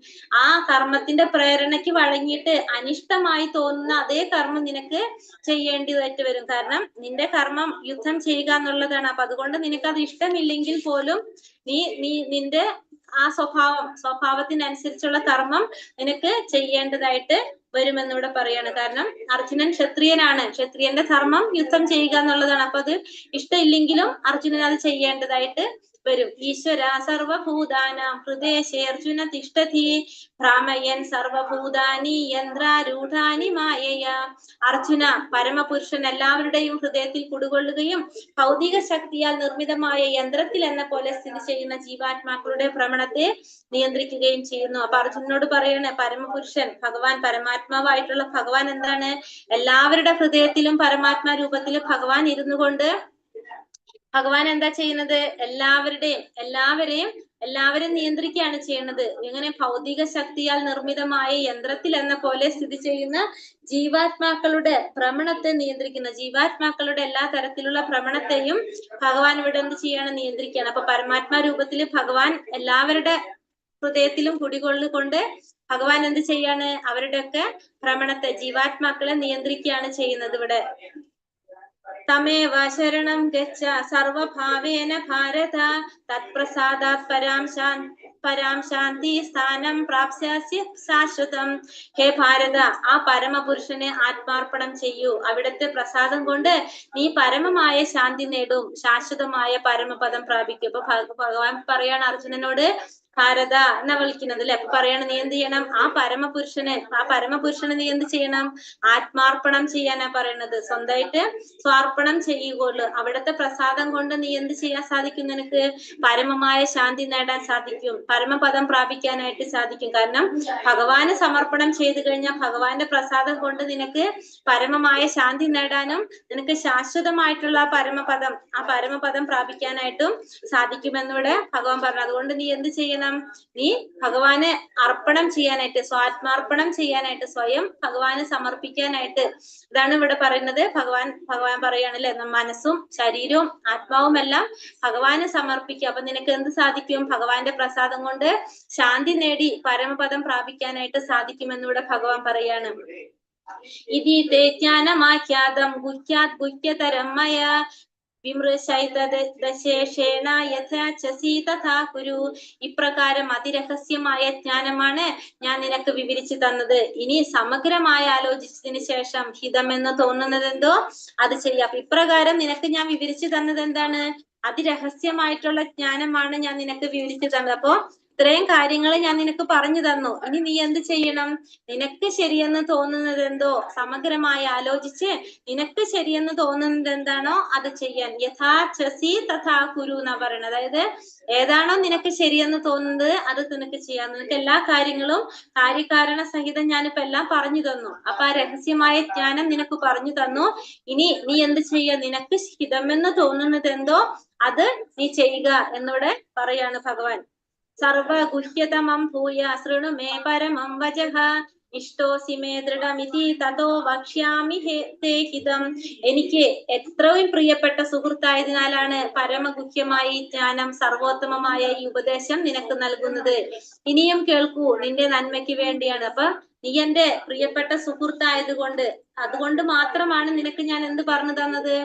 ആ കർമ്മത്തിന്റെ പ്രേരണയ്ക്ക് വഴങ്ങിയിട്ട് അനിഷ്ടമായി തോന്നുന്ന അതേ കർമ്മം നിനക്ക് ചെയ്യേണ്ടതായിട്ട് വരും. കാരണം നിന്റെ കർമ്മം യുദ്ധം ചെയ്യുക എന്നുള്ളതാണ്. അപ്പൊ അതുകൊണ്ട് നിനക്കത് ഇഷ്ടമില്ലെങ്കിൽ പോലും നിന്റെ ആ സ്വഭാവത്തിനനുസരിച്ചുള്ള കർമ്മം നിനക്ക് ചെയ്യേണ്ടതായിട്ട് വരുമെന്നിവിടെ പറയാണ്. കാരണം അർജുനൻ ക്ഷത്രിയനാണ്. ക്ഷത്രിയന്റെ ധർമ്മം യുദ്ധം ചെയ്യുക എന്നുള്ളതാണ്. അപ്പൊ അത് ഇഷ്ടമില്ലെങ്കിലും അർജുനൻ അത് ചെയ്യേണ്ടതായിട്ട് വരും. ഈശ്വര സർവഭൂതാനാം ഹൃദയേ അർജുന തിഷ്ഠതി ഭ്രാമയൻ സർവഭൂതാനി യന്ത്രാരൂഢാനി മായയ. അർജുന, പരമപുരുഷൻ എല്ലാവരുടെയും ഹൃദയത്തിൽ കുടികൊള്ളുകയും ഭൗതിക ശക്തിയാൽ നിർമ്മിതമായ യന്ത്രത്തിൽ എന്ന പോലെ സ്ഥിതി ചെയ്യുന്ന ജീവാത്മാക്കളുടെ ഭ്രമണത്തെ നിയന്ത്രിക്കുകയും ചെയ്യുന്നു. അപ്പൊ അർജുനനോട് പറയാണ്, പരമപുരുഷൻ ഭഗവാൻ, പരമാത്മാവായിട്ടുള്ള ഭഗവാൻ എന്താണ്? എല്ലാവരുടെ ഹൃദയത്തിലും പരമാത്മാ രൂപത്തിൽ ഭഗവാൻ ഇരുന്നു കൊണ്ട് ഭഗവാൻ എന്താ ചെയ്യുന്നത്? എല്ലാവരെയും നിയന്ത്രിക്കുകയാണ് ചെയ്യുന്നത്. എങ്ങനെ? ഭൗതിക ശക്തിയാൽ നിർമ്മിതമായ യന്ത്രത്തിൽ എന്ന പോലെ സ്ഥിതി ചെയ്യുന്ന ജീവാത്മാക്കളുടെ ഭ്രമണത്തെ നിയന്ത്രിക്കുന്ന, ജീവാത്മാക്കളുടെ എല്ലാ തരത്തിലുള്ള ഭ്രമണത്തെയും ഭഗവാൻ ഇവിടെ എന്ത് ചെയ്യാണ്? നിയന്ത്രിക്കുകയാണ്. അപ്പൊ പരമാത്മാ രൂപത്തിൽ ഭഗവാൻ എല്ലാവരുടെ ഹൃദയത്തിലും കുടികൊള്ളുകൊണ്ട് ഭഗവാൻ എന്ത് ചെയ്യാണ്? അവരുടെയൊക്കെ ഭ്രമണത്തെ, ജീവാത്മാക്കളെ നിയന്ത്രിക്കുകയാണ് ചെയ്യുന്നത് ഇവിടെ. തമേവ ശരണം ഗച്ഛ സർവഭാവേന ഭാരത തത്പ്രസാദാത് പരാം ശാന്തി സ്ഥാനം പ്രാപ്സ്യസി ശാശ്വതം. ഹേ ഭാരത, ആ പരമപുരുഷനെ ആത്മാർപ്പണം ചെയ്യൂ. അവിടുത്തെ പ്രസാദം കൊണ്ട് നീ പരമമായ ശാന്തി നേടും, ശാശ്വതമായ പരമപദം പ്രാപിക്കും. അപ്പൊ ഭഗവാൻ പറയാണ് അർജുനനോട് ഭാരത എന്നാ വിളിക്കുന്നത് അല്ലെ. അപ്പൊ പറയാണ് നീ എന്ത് ചെയ്യണം? ആ പരമപുരുഷനെ നീ എന്ത് ചെയ്യണം? ആത്മാർപ്പണം ചെയ്യാനാ പറയണത്. സ്വന്തമായിട്ട് സ്വാർപ്പണം ചെയ്യുകയുള്ളൂ. അവിടുത്തെ പ്രസാദം കൊണ്ട് നീ എന്ത് ചെയ്യാൻ സാധിക്കും? നിനക്ക് പരമമായ ശാന്തി നേടാൻ സാധിക്കും, പരമപദം പ്രാപിക്കാനായിട്ട് സാധിക്കും. കാരണം ഭഗവാന് സമർപ്പണം ചെയ്തു കഴിഞ്ഞാൽ ഭഗവാന്റെ പ്രസാദം കൊണ്ട് നിനക്ക് പരമമായ ശാന്തി നേടാനും നിനക്ക് ശാശ്വതമായിട്ടുള്ള ആ പരമപദം പ്രാപിക്കാനായിട്ടും സാധിക്കുമെന്നിവിടെ ഭഗവാൻ പറഞ്ഞു. അതുകൊണ്ട് നീ എന്ത് ചെയ്യണം? നീ ഭഗവാന് അർപ്പണം ചെയ്യാനായിട്ട്, സ്വാത്മാർപ്പണം ചെയ്യാനായിട്ട്, സ്വയം ഭഗവാന് സമർപ്പിക്കാനായിട്ട്. ഇതാണ് ഇവിടെ പറയുന്നത്. ഭഗവാൻ പറയാണല്ലേ, മനസ്സും ശരീരവും ആത്മാവും എല്ലാം ഭഗവാന് സമർപ്പിക്കുക. അപ്പൊ നിനക്ക് എന്ത് സാധിക്കും? ഭഗവാന്റെ പ്രസാദം കൊണ്ട് ശാന്തി നേടി പരമപദം പ്രാപിക്കാനായിട്ട് സാധിക്കുമെന്നിവിടെ ഭഗവാൻ പറയാണ്. ഇതി തേ ജ്ഞാനമാഖ്യാതം ഗുഹ്യാത് ഗുഹ്യതരം മയാ വിമൃശൈതദശേഷേണ യഥാചസി തഥാ കുരു. ഇപ്രകാരം അതിരഹസ്യമായ ജ്ഞാനമാണ് ഞാൻ നിനക്ക് വിവരിച്ചു തന്നത്. ഇനി സമഗ്രമായി ആലോചിച്ചതിന് ശേഷം ഹിതമെന്ന് തോന്നുന്നതെന്തോ അത് ചെയ്യാം. ഇപ്രകാരം നിനക്ക് ഞാൻ വിവരിച്ചു തന്നത് എന്താണ്? അതിരഹസ്യമായിട്ടുള്ള ജ്ഞാനമാണ് ഞാൻ നിനക്ക് വിവരിച്ചു തന്നത്. അപ്പോ ഇത്രയും കാര്യങ്ങൾ ഞാൻ നിനക്ക് പറഞ്ഞു തന്നു. ഇനി നീ എന്ത് ചെയ്യണം? നിനക്ക് ശരിയെന്ന് തോന്നുന്നത് എന്തോ സമഗ്രമായി ആലോചിച്ച് നിനക്ക് ശരിയെന്ന് തോന്നുന്നത് എന്താണോ അത് ചെയ്യാൻ. യഥാചസി തഥാ കുരു എന്നാ പറയണത്. അതായത് ഏതാണോ നിനക്ക് ശരിയെന്ന് തോന്നുന്നത് അത് നിനക്ക് ചെയ്യാം. നിനക്ക് എല്ലാ കാര്യങ്ങളും കാര്യകാരണ സഹിതം ഞാനിപ്പോ എല്ലാം പറഞ്ഞു തന്നു. അപ്പൊ ആ രഹസ്യമായ ജ്ഞാനം നിനക്ക് പറഞ്ഞു തന്നു. ഇനി നീ എന്ത് ചെയ്യുക? നിനക്ക് ഹിതമെന്ന് തോന്നുന്നത് എന്തോ അത് നീ ചെയ്യുക എന്നിവിടെ പറയാണ് ഭഗവാൻ. സർവഗുഹ്യതമം ഭൂയ ശൃണു മേ പരമം വചഃ ഇഷ്ടോസി മേ ദൃഢമിതി തതോ വക്ഷ്യാമി തേ ഹിതം. എനിക്ക് എത്രയും പ്രിയപ്പെട്ട സുഹൃത്തായതിനാലാണ് പരമഗുഹ്യമായ ഈ ജ്ഞാനം, സർവോത്തമമായ ഈ ഉപദേശം നിനക്ക് നൽകുന്നത്. ഇനിയും കേൾക്കൂ, നിന്റെ നന്മയ്ക്ക് വേണ്ടിയാണ്. അപ്പൊ നീ എന്റെ പ്രിയപ്പെട്ട അതുകൊണ്ട് മാത്രമാണ് നിനക്ക് ഞാൻ എന്ത് പറഞ്ഞു തന്നത്?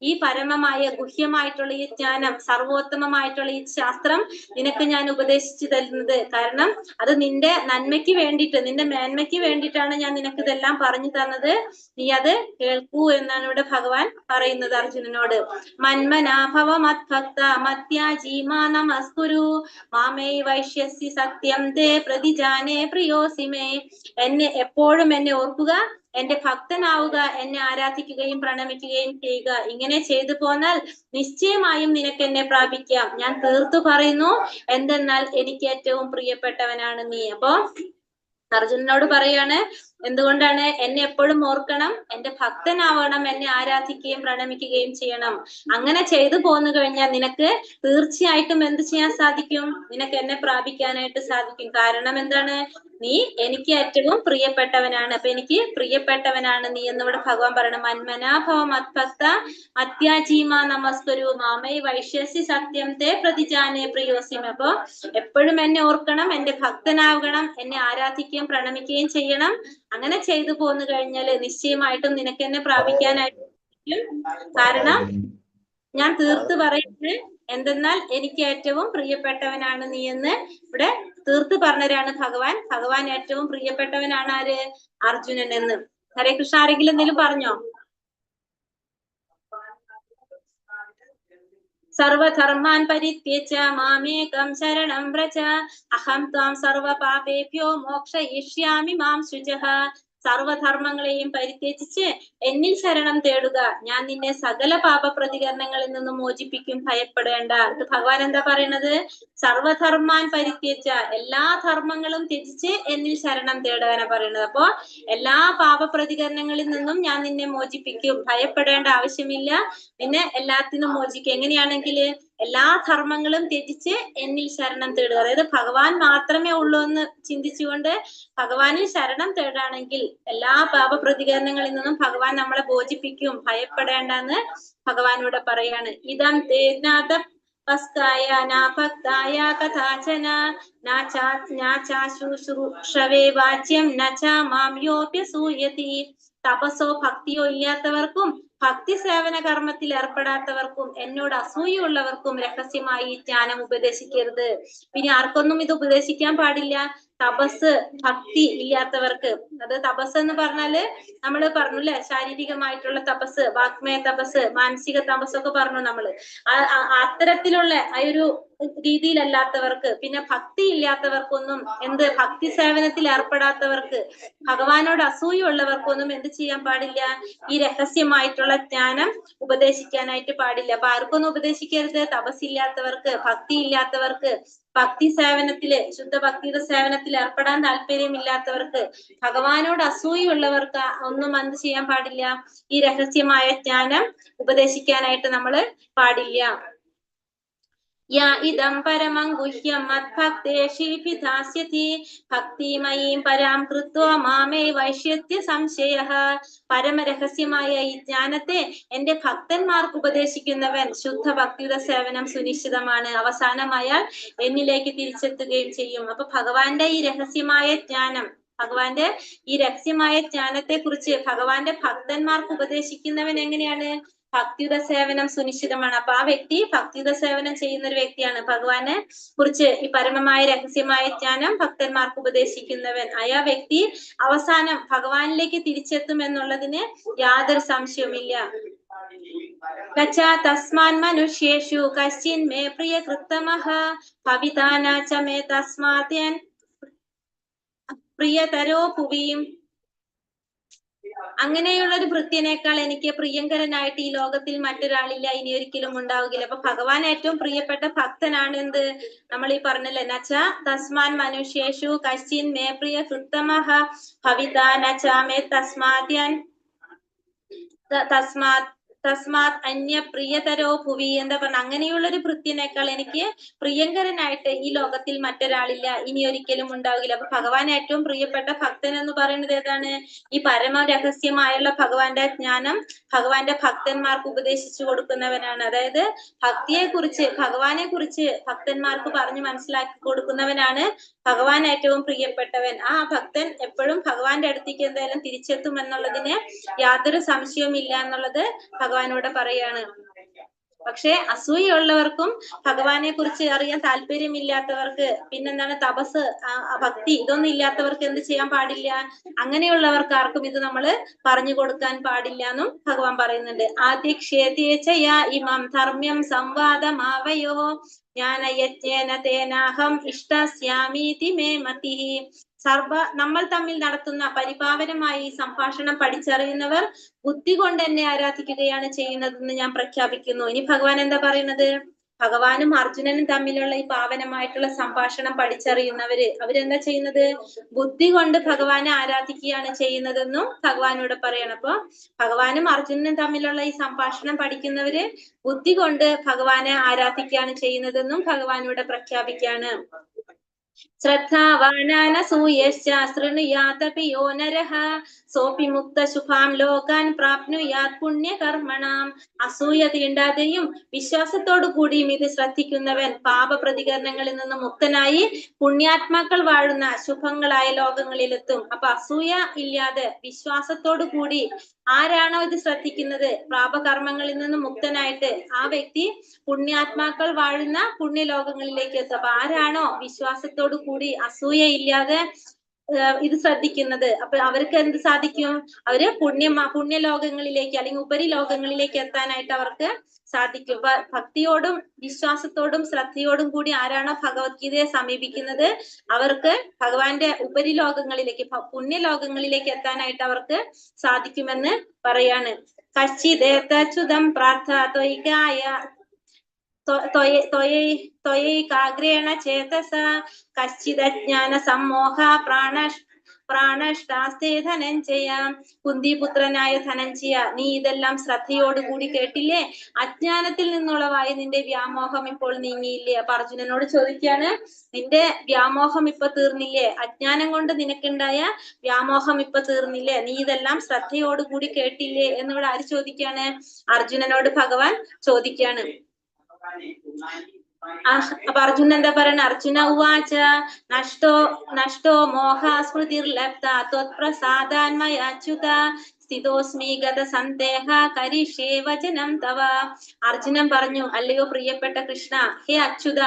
ഈ പരമമായ ഗുഹ്യമായിട്ടുള്ള ഈ ജ്ഞാനം, സർവോത്തമമായിട്ടുള്ള ഈ ശാസ്ത്രം നിനക്ക് ഞാൻ ഉപദേശിച്ചു തരുന്നത്. കാരണം അത് നിന്റെ നന്മയ്ക്ക് വേണ്ടിയിട്ട്, നിന്റെ മേന്മയ്ക്ക് വേണ്ടിയിട്ടാണ് ഞാൻ നിനക്ക് ഇതെല്ലാം പറഞ്ഞു തന്നത്. നീ അത് കേൾക്കൂ എന്നാണ് ഇവിടെ ഭഗവാൻ പറയുന്നത് അർജുനനോട്. മന്മനാഭവ മദ്ഭക്ത മത്യാജീമാ നമസ്കുരു മാമേ വൈഷ്യസി സത്യം തേ പ്രതിജാനേ പ്രിയോസിമേ. എപ്പോഴും എന്നെ ഓർക്കുക, എന്റെ ഭക്തനാവുക, എന്നെ ആരാധിക്കുകയും പ്രണമിക്കുകയും ചെയ്യുക. ഇങ്ങനെ ചെയ്തു പോന്നാൽ നിശ്ചയമായും നിനക്ക് എന്നെ പ്രാപിക്കാം. ഞാൻ തീർത്തു പറയുന്നു, എന്തെന്നാൽ എനിക്ക് ഏറ്റവും പ്രിയപ്പെട്ടവനാണ് നീ. അപ്പോ അർജുനനോട് പറയാണ്, എന്തുകൊണ്ടാണ്? എന്നെ എപ്പോഴും ഓർക്കണം, എന്റെ ഭക്തനാവണം, എന്നെ ആരാധിക്കുകയും പ്രണമിക്കുകയും ചെയ്യണം. അങ്ങനെ ചെയ്തു പോന്നു കഴിഞ്ഞാൽ നിനക്ക് തീർച്ചയായിട്ടും എന്ത് ചെയ്യാൻ സാധിക്കും? നിനക്ക് എന്നെ പ്രാപിക്കാനായിട്ട് സാധിക്കും. കാരണം എന്താണ്? നീ എനിക്ക് ഏറ്റവും പ്രിയപ്പെട്ടവനാണ്. അപ്പൊ എനിക്ക് പ്രിയപ്പെട്ടവനാണ് നീ എന്നിവിടെ ഭഗവാൻ പറയണം. മന്മനാഭവ മദ്ഭക്ത മത്യാജീമാ നമസ്കുരു മാമൈ വൈഷ്യസി സത്യം തേ പ്രതിജാനേ പ്രിയോസിമ. അപ്പൊ എപ്പോഴും എന്നെ ഓർക്കണം, എന്റെ ഭക്തനാകണം, എന്നെ ആരാധിക്കുകയും പ്രണമിക്കുകയും ചെയ്യണം. അങ്ങനെ ചെയ്തു പോന്നു കഴിഞ്ഞാല് നിശ്ചയമായിട്ടും നിനക്ക് എന്നെ പ്രാപിക്കാനായിട്ട്. കാരണം ഞാൻ തീർത്ത് പറയുന്നത് എന്തെന്നാൽ എനിക്ക് ഏറ്റവും പ്രിയപ്പെട്ടവനാണ് നീ എന്ന് ഇവിടെ തീർത്ത് പറഞ്ഞവരാണ് ഭഗവാൻ ഏറ്റവും പ്രിയപ്പെട്ടവനാണ് ആര്? അർജുനൻ എന്ന്. ഹരേ കൃഷ്ണ. ആരെങ്കിലും എന്തെങ്കിലും പറഞ്ഞോ? സർവധർമാൻ പരിത്യജ്യ മാമേകം ശരണം വ്രജ അഹം ത്വാം സർവപാപേഭ്യോ മോക്ഷയിഷ്യാമി മാം ശുചഃ. സർവധർമ്മങ്ങളെയും പരിത്യജിച്ച് എന്നിൽ ശരണം തേടുക, ഞാൻ നിന്നെ സകല പാപ പ്രതികരണങ്ങളിൽ നിന്നും മോചിപ്പിക്കും, ഭയപ്പെടേണ്ട. ഭഗവാൻ എന്താ പറയണത്? സർവധർമാൻ പരിത്യജ, എല്ലാ ധർമ്മങ്ങളും ത്യജിച്ച് എന്നിൽ ശരണം തേടാനാ പറയണത്. അപ്പോ എല്ലാ പാപ പ്രതികരണങ്ങളിൽ നിന്നും ഞാൻ നിന്നെ മോചിപ്പിക്കും, ഭയപ്പെടേണ്ട ആവശ്യമില്ല, നിന്നെ എല്ലാത്തിനും മോചിക്കും. എങ്ങനെയാണെങ്കിൽ എല്ലാ ധർമ്മങ്ങളും ത്യജിച്ച് എന്നിൽ ശരണം തേടുക. അതായത് ഭഗവാൻ മാത്രമേ ഉള്ളൂ എന്ന് ചിന്തിച്ചുകൊണ്ട് ഭഗവാനിൽ ശരണം തേടാണെങ്കിൽ എല്ലാ പാപ പ്രതികരണങ്ങളിൽ നിന്നും ഭഗവാൻ നമ്മളെ മോചിപ്പിക്കും, ഭയപ്പെടേണ്ടെന്ന് ഭഗവാനോട് പറയാണ്. ഇതം തേജ്ഞാത പസ്കായ നാഭക്തായ കഥാചന നാചാശുശ്രൂഷവേ വാച്യം നച മാം യോപ്യസൂയതി. തപസ്സോ ഭക്തിയോ ഇല്ലാത്തവർക്കും ഭക്തി സേവന കർമ്മത്തിൽ ഏർപ്പെടാത്തവർക്കും എന്നോട് അസൂയുള്ളവർക്കും രഹസ്യമായി ജ്ഞാനം ഉപദേശിക്കരുത്. പിന്നെ ആർക്കൊന്നും ഇത് ഉപദേശിക്കാൻ പാടില്ല? തപസ് ഭക്തി ഇല്ലാത്തവർക്ക്. അത് തപസ് എന്ന് പറഞ്ഞാല് നമ്മള് പറഞ്ഞില്ലേ, ശാരീരികമായിട്ടുള്ള തപസ്, വാഗ്മയ തപസ്, മാനസിക തപസ്സൊക്കെ പറഞ്ഞു നമ്മള്. അത്തരത്തിലുള്ള ആ ഒരു രീതിയിലല്ലാത്തവർക്ക്, പിന്നെ ഭക്തി ഇല്ലാത്തവർക്കൊന്നും, എന്ത് ഭക്തി സേവനത്തിൽ ഏർപ്പെടാത്തവർക്ക്, ഭഗവാനോട് അസൂയുള്ളവർക്കൊന്നും എന്ത് ചെയ്യാൻ പാടില്ല? ഈ രഹസ്യമായിട്ടുള്ള ജ്ഞാനം ഉപദേശിക്കാനായിട്ട് പാടില്ല. അപ്പൊ ആർക്കൊന്നും ഉപദേശിക്കരുത്? തപസ്സില്ലാത്തവർക്ക്, ഭക്തി ഇല്ലാത്തവർക്ക്, ഭക്തി സേവനത്തില്, ശുദ്ധ ഭക്തിയുടെ സേവനത്തിൽ ഏർപ്പെടാൻ താല്പര്യമില്ലാത്തവർക്ക്, ഭഗവാനോട് അസൂയുള്ളവർക്ക് ഒന്നും എന്ത് ചെയ്യാൻ പാടില്ല? ഈ രഹസ്യമായ ജ്ഞാനം ഉപദേശിക്കാനായിട്ട് നമ്മള് പാടില്ല. യാ ഇദം പരമം ഗുഹ്യം മദ്ഭക്തേഷീഭിധാസ്യതി ഭക്തിമയീം പരാം കൃത്വാ മാമേ വൈശ്യത്യ സംശയഃ. പരമരഹസ്യമായ ഈ ജ്ഞാനത്തെ എന്റെ ഭക്തന്മാർക്ക് ഉപദേശിക്കുന്നവൻ ശുദ്ധ ഭക്തിയുടെ സേവനം സുനിശ്ചിതമാണ്, അവസാനമായാൽ എന്നിലേക്ക് തിരിച്ചെത്തുകയും ചെയ്യും. അപ്പൊ ഭഗവാന്റെ ഈ രഹസ്യമായ ജ്ഞാനം, ഭഗവാന്റെ ഈ രഹസ്യമായ ജ്ഞാനത്തെ കുറിച്ച് ഭഗവാന്റെ ഭക്തന്മാർക്ക് ഉപദേശിക്കുന്നവൻ എങ്ങനെയാണ്? ഭക്തിയുടെ സേവനം സുനിശ്ചിതമാണ്. അപ്പൊ ആ വ്യക്തി ഭക്തിയുടെ സേവനം ചെയ്യുന്ന ഒരു വ്യക്തിയാണ്. ഭഗവാനെ കുറിച്ച് ഈ പരമമായ രഹസ്യമായ ജ്ഞാനം ഭക്തന്മാർക്ക് ഉപദേശിക്കുന്നവൻ ആയ വ്യക്തി അവസാനം ഭഗവാനിലേക്ക് തിരിച്ചെത്തും എന്നുള്ളതിന് യാതൊരു സംശയവുമില്ല. തസ്മാൻ മനുഷ്യേഷു കശ്ചിൻ മേ പ്രിയ കൃത്തമഃ ഭവിതാന ച മേ തസ്മാത്യൻ പ്രിയതരോ ഭുവിയും. അങ്ങനെയുള്ള ഒരു ഭൃത്യനേക്കാൾ എനിക്ക് പ്രിയങ്കരനായിട്ട് ഈ ലോകത്തിൽ മറ്റൊരാളില്ല, ഇനി ഒരിക്കലും ഉണ്ടാവുകയില്ല. അപ്പൊ ഭഗവാൻ ഏറ്റവും പ്രിയപ്പെട്ട ഭക്തനാണ് എന്ത്? നമ്മൾ ഈ പറഞ്ഞല്ലേ, നച്ച തസ്മാൻ മനുഷ്യേഷു കശ്ചിൻ മേ പ്രിയ കൃത്തമഃ ഭവിതാ നച മേ തസ്മാത്യൻ തസ്മാത് അന്യ പ്രിയതരോ ഭുവി. എന്താ പറഞ്ഞ, അങ്ങനെയുള്ള ഒരു ഭൃത്യനേക്കാൾ എനിക്ക് പ്രിയങ്കരനായിട്ട് ഈ ലോകത്തിൽ മറ്റൊരാളില്ല, ഇനി ഒരിക്കലും ഉണ്ടാവില്ല. അപ്പൊ ഭഗവാൻ ഏറ്റവും പ്രിയപ്പെട്ട ഭക്തൻ എന്ന് പറയുന്നത് ഏതാണ്? ഈ പരമ രഹസ്യമായുള്ള ഭഗവാന്റെ ജ്ഞാനം ഭഗവാന്റെ ഭക്തന്മാർക്ക് ഉപദേശിച്ചു കൊടുക്കുന്നവനാണ്. അതായത് ഭക്തിയെ കുറിച്ച്, ഭഗവാനെ കുറിച്ച് ഭക്തന്മാർക്ക് പറഞ്ഞു മനസ്സിലാക്കി കൊടുക്കുന്നവനാണ് ഭഗവാൻ ഏറ്റവും പ്രിയപ്പെട്ടവൻ. ആ ഭക്തൻ എപ്പോഴും ഭഗവാന്റെ അടുത്തേക്ക് എന്തായാലും തിരിച്ചെത്തും എന്നുള്ളതിന് യാതൊരു സംശയവും ഇല്ല എന്നുള്ളത് ഭഗവാനോട് പറയാണ്. പക്ഷെ അസൂയുള്ളവർക്കും ഭഗവാനെ കുറിച്ച് അറിയാൻ താല്പര്യമില്ലാത്തവർക്ക്, പിന്നെന്താണ് തപസ്, ഭക്തി, ഇതൊന്നും ഇല്ലാത്തവർക്ക് എന്ത് ചെയ്യാൻ പാടില്ല? അങ്ങനെയുള്ളവർക്ക് ആർക്കും ഇത് നമ്മള് പറഞ്ഞു കൊടുക്കാൻ പാടില്ല എന്നും ഭഗവാൻ പറയുന്നുണ്ട്. ആദിക്ഷേതേചയാ ഇമം ധർമ്മ്യം സംവാദമാവയോ ജ്ഞാനയജ്ഞേന തേനാഹം ഇഷ്ടസ്യാമീതി മേ മതിഃ. നമ്മൾ തമ്മിൽ നടത്തുന്ന പരിപാവനമായ ഈ സംഭാഷണം പഠിച്ചറിയുന്നവർ ബുദ്ധി കൊണ്ട് എന്നെ ആരാധിക്കുകയാണ് ചെയ്യുന്നതെന്ന് ഞാൻ പ്രഖ്യാപിക്കുന്നു. ഇനി ഭഗവാൻ എന്താ പറയുന്നത്? ഭഗവാനും അർജുനനും തമ്മിലുള്ള ഈ പാവനമായിട്ടുള്ള സംഭാഷണം പഠിച്ചറിയുന്നവര് അവരെന്താ ചെയ്യുന്നത്? ബുദ്ധി കൊണ്ട് ഭഗവാനെ ആരാധിക്കുകയാണ് ചെയ്യുന്നതെന്നും ഭഗവാനോട് പറയണം. അപ്പൊ ഭഗവാനും അർജുനനും തമ്മിലുള്ള ഈ സംഭാഷണം പഠിക്കുന്നവര് ബുദ്ധി കൊണ്ട് ഭഗവാനെ ആരാധിക്കുകയാണ് ചെയ്യുന്നതെന്നും ഭഗവാനോട് പ്രഖ്യാപിക്കുകയാണ്. ശ്രദ്ധാവാനാനസൂയശ്ച ശൃണുയാതപി യോ നരഃ സോപി മുക്ത ശുഭാം ലോകാൻ പ്രാപ്നുയാത് പുണ്യകർമ്മണാം. അസൂയ തീണ്ടാതെയും വിശ്വാസത്തോടു കൂടിയും ഇത് ശ്രദ്ധിക്കുന്നവൻ പാപപ്രതികരണങ്ങളിൽ നിന്ന് മുക്തനായി പുണ്യാത്മാക്കൾ വാഴുന്ന ശുഭങ്ങളായ ലോകങ്ങളിലെത്തും. അപ്പൊ അസൂയ ഇല്ലാതെ വിശ്വാസത്തോടു കൂടി ആരാണോ ഇത് ശ്രദ്ധിക്കുന്നത്, പാപകർമ്മങ്ങളിൽ നിന്ന് മുക്തനായിട്ട് ആ വ്യക്തി പുണ്യാത്മാക്കൾ വാഴുന്ന പുണ്യലോകങ്ങളിലേക്ക് എത്തും. അപ്പൊ ആരാണോ വിശ്വാസത്തോടു കൂടി അസൂയ ഇല്ലാതെ ഇത് ശ്രദ്ധിക്കുന്നത്, അപ്പൊ അവർക്ക് എന്ത് സാധിക്കും? അവര് പുണ്യലോകങ്ങളിലേക്ക് അല്ലെങ്കിൽ ഉപരിലോകങ്ങളിലേക്ക് എത്താനായിട്ട് അവർക്ക് സാധിക്കും. ഭക്തിയോടും വിശ്വാസത്തോടും ശ്രദ്ധയോടും കൂടി ആരാണോ ഭഗവത്ഗീതയെ സമീപിക്കുന്നത് അവർക്ക് ഭഗവാന്റെ ഉപരിലോകങ്ങളിലേക്ക്, പുണ്യലോകങ്ങളിലേക്ക് എത്താനായിട്ട് അവർക്ക് സാധിക്കുമെന്ന് പറയാണ്. കശ്ചിദേതച്യുതം പ്രാർത്ഥ ത്വയൈകാഗ്രേണ ചേതസ കശ്ചിദജ്ഞാന സമ്മോഹ പ്രാണഷ്ടാസ്തേ ധനഞ്ജയ. കുന്തിപുത്രനായ ധനഞ്ജയ, നീ ഇതെല്ലാം ശ്രദ്ധയോടുകൂടി കേട്ടില്ലേ? അജ്ഞാനത്തിൽ നിന്നുള്ളവായി നിന്റെ വ്യാമോഹം ഇപ്പോൾ നീങ്ങിയില്ലേ? അപ്പൊ അർജുനനോട് ചോദിക്കാണ്, നിന്റെ വ്യാമോഹം ഇപ്പൊ തീർന്നില്ലേ? അജ്ഞാനം കൊണ്ട് നിനക്കുണ്ടായ വ്യാമോഹം ഇപ്പൊ തീർന്നില്ലേ? നീ ഇതെല്ലാം ശ്രദ്ധയോടുകൂടി കേട്ടില്ലേ എന്നിവിടെ ആര് ചോദിക്കാണ്? അർജുനനോട് ഭഗവാൻ ചോദിക്കാണ്. അപ്പൊ അർജുനൻ എന്താ പറയണ? അർജുന ഉവാച നഷ്ടോ മോഹ സ്മൃതിർലബ്ധ ത്വത്പ്രസാദാന്മയാച്യുത സ്ഥിതോസ്മി ഗത സന്ദേഹ കരിഷ്യേ വചനം തവ. അർജുനൻ പറഞ്ഞു, അല്ലയോ പ്രിയപ്പെട്ട കൃഷ്ണ, ഹേ അച്യുത,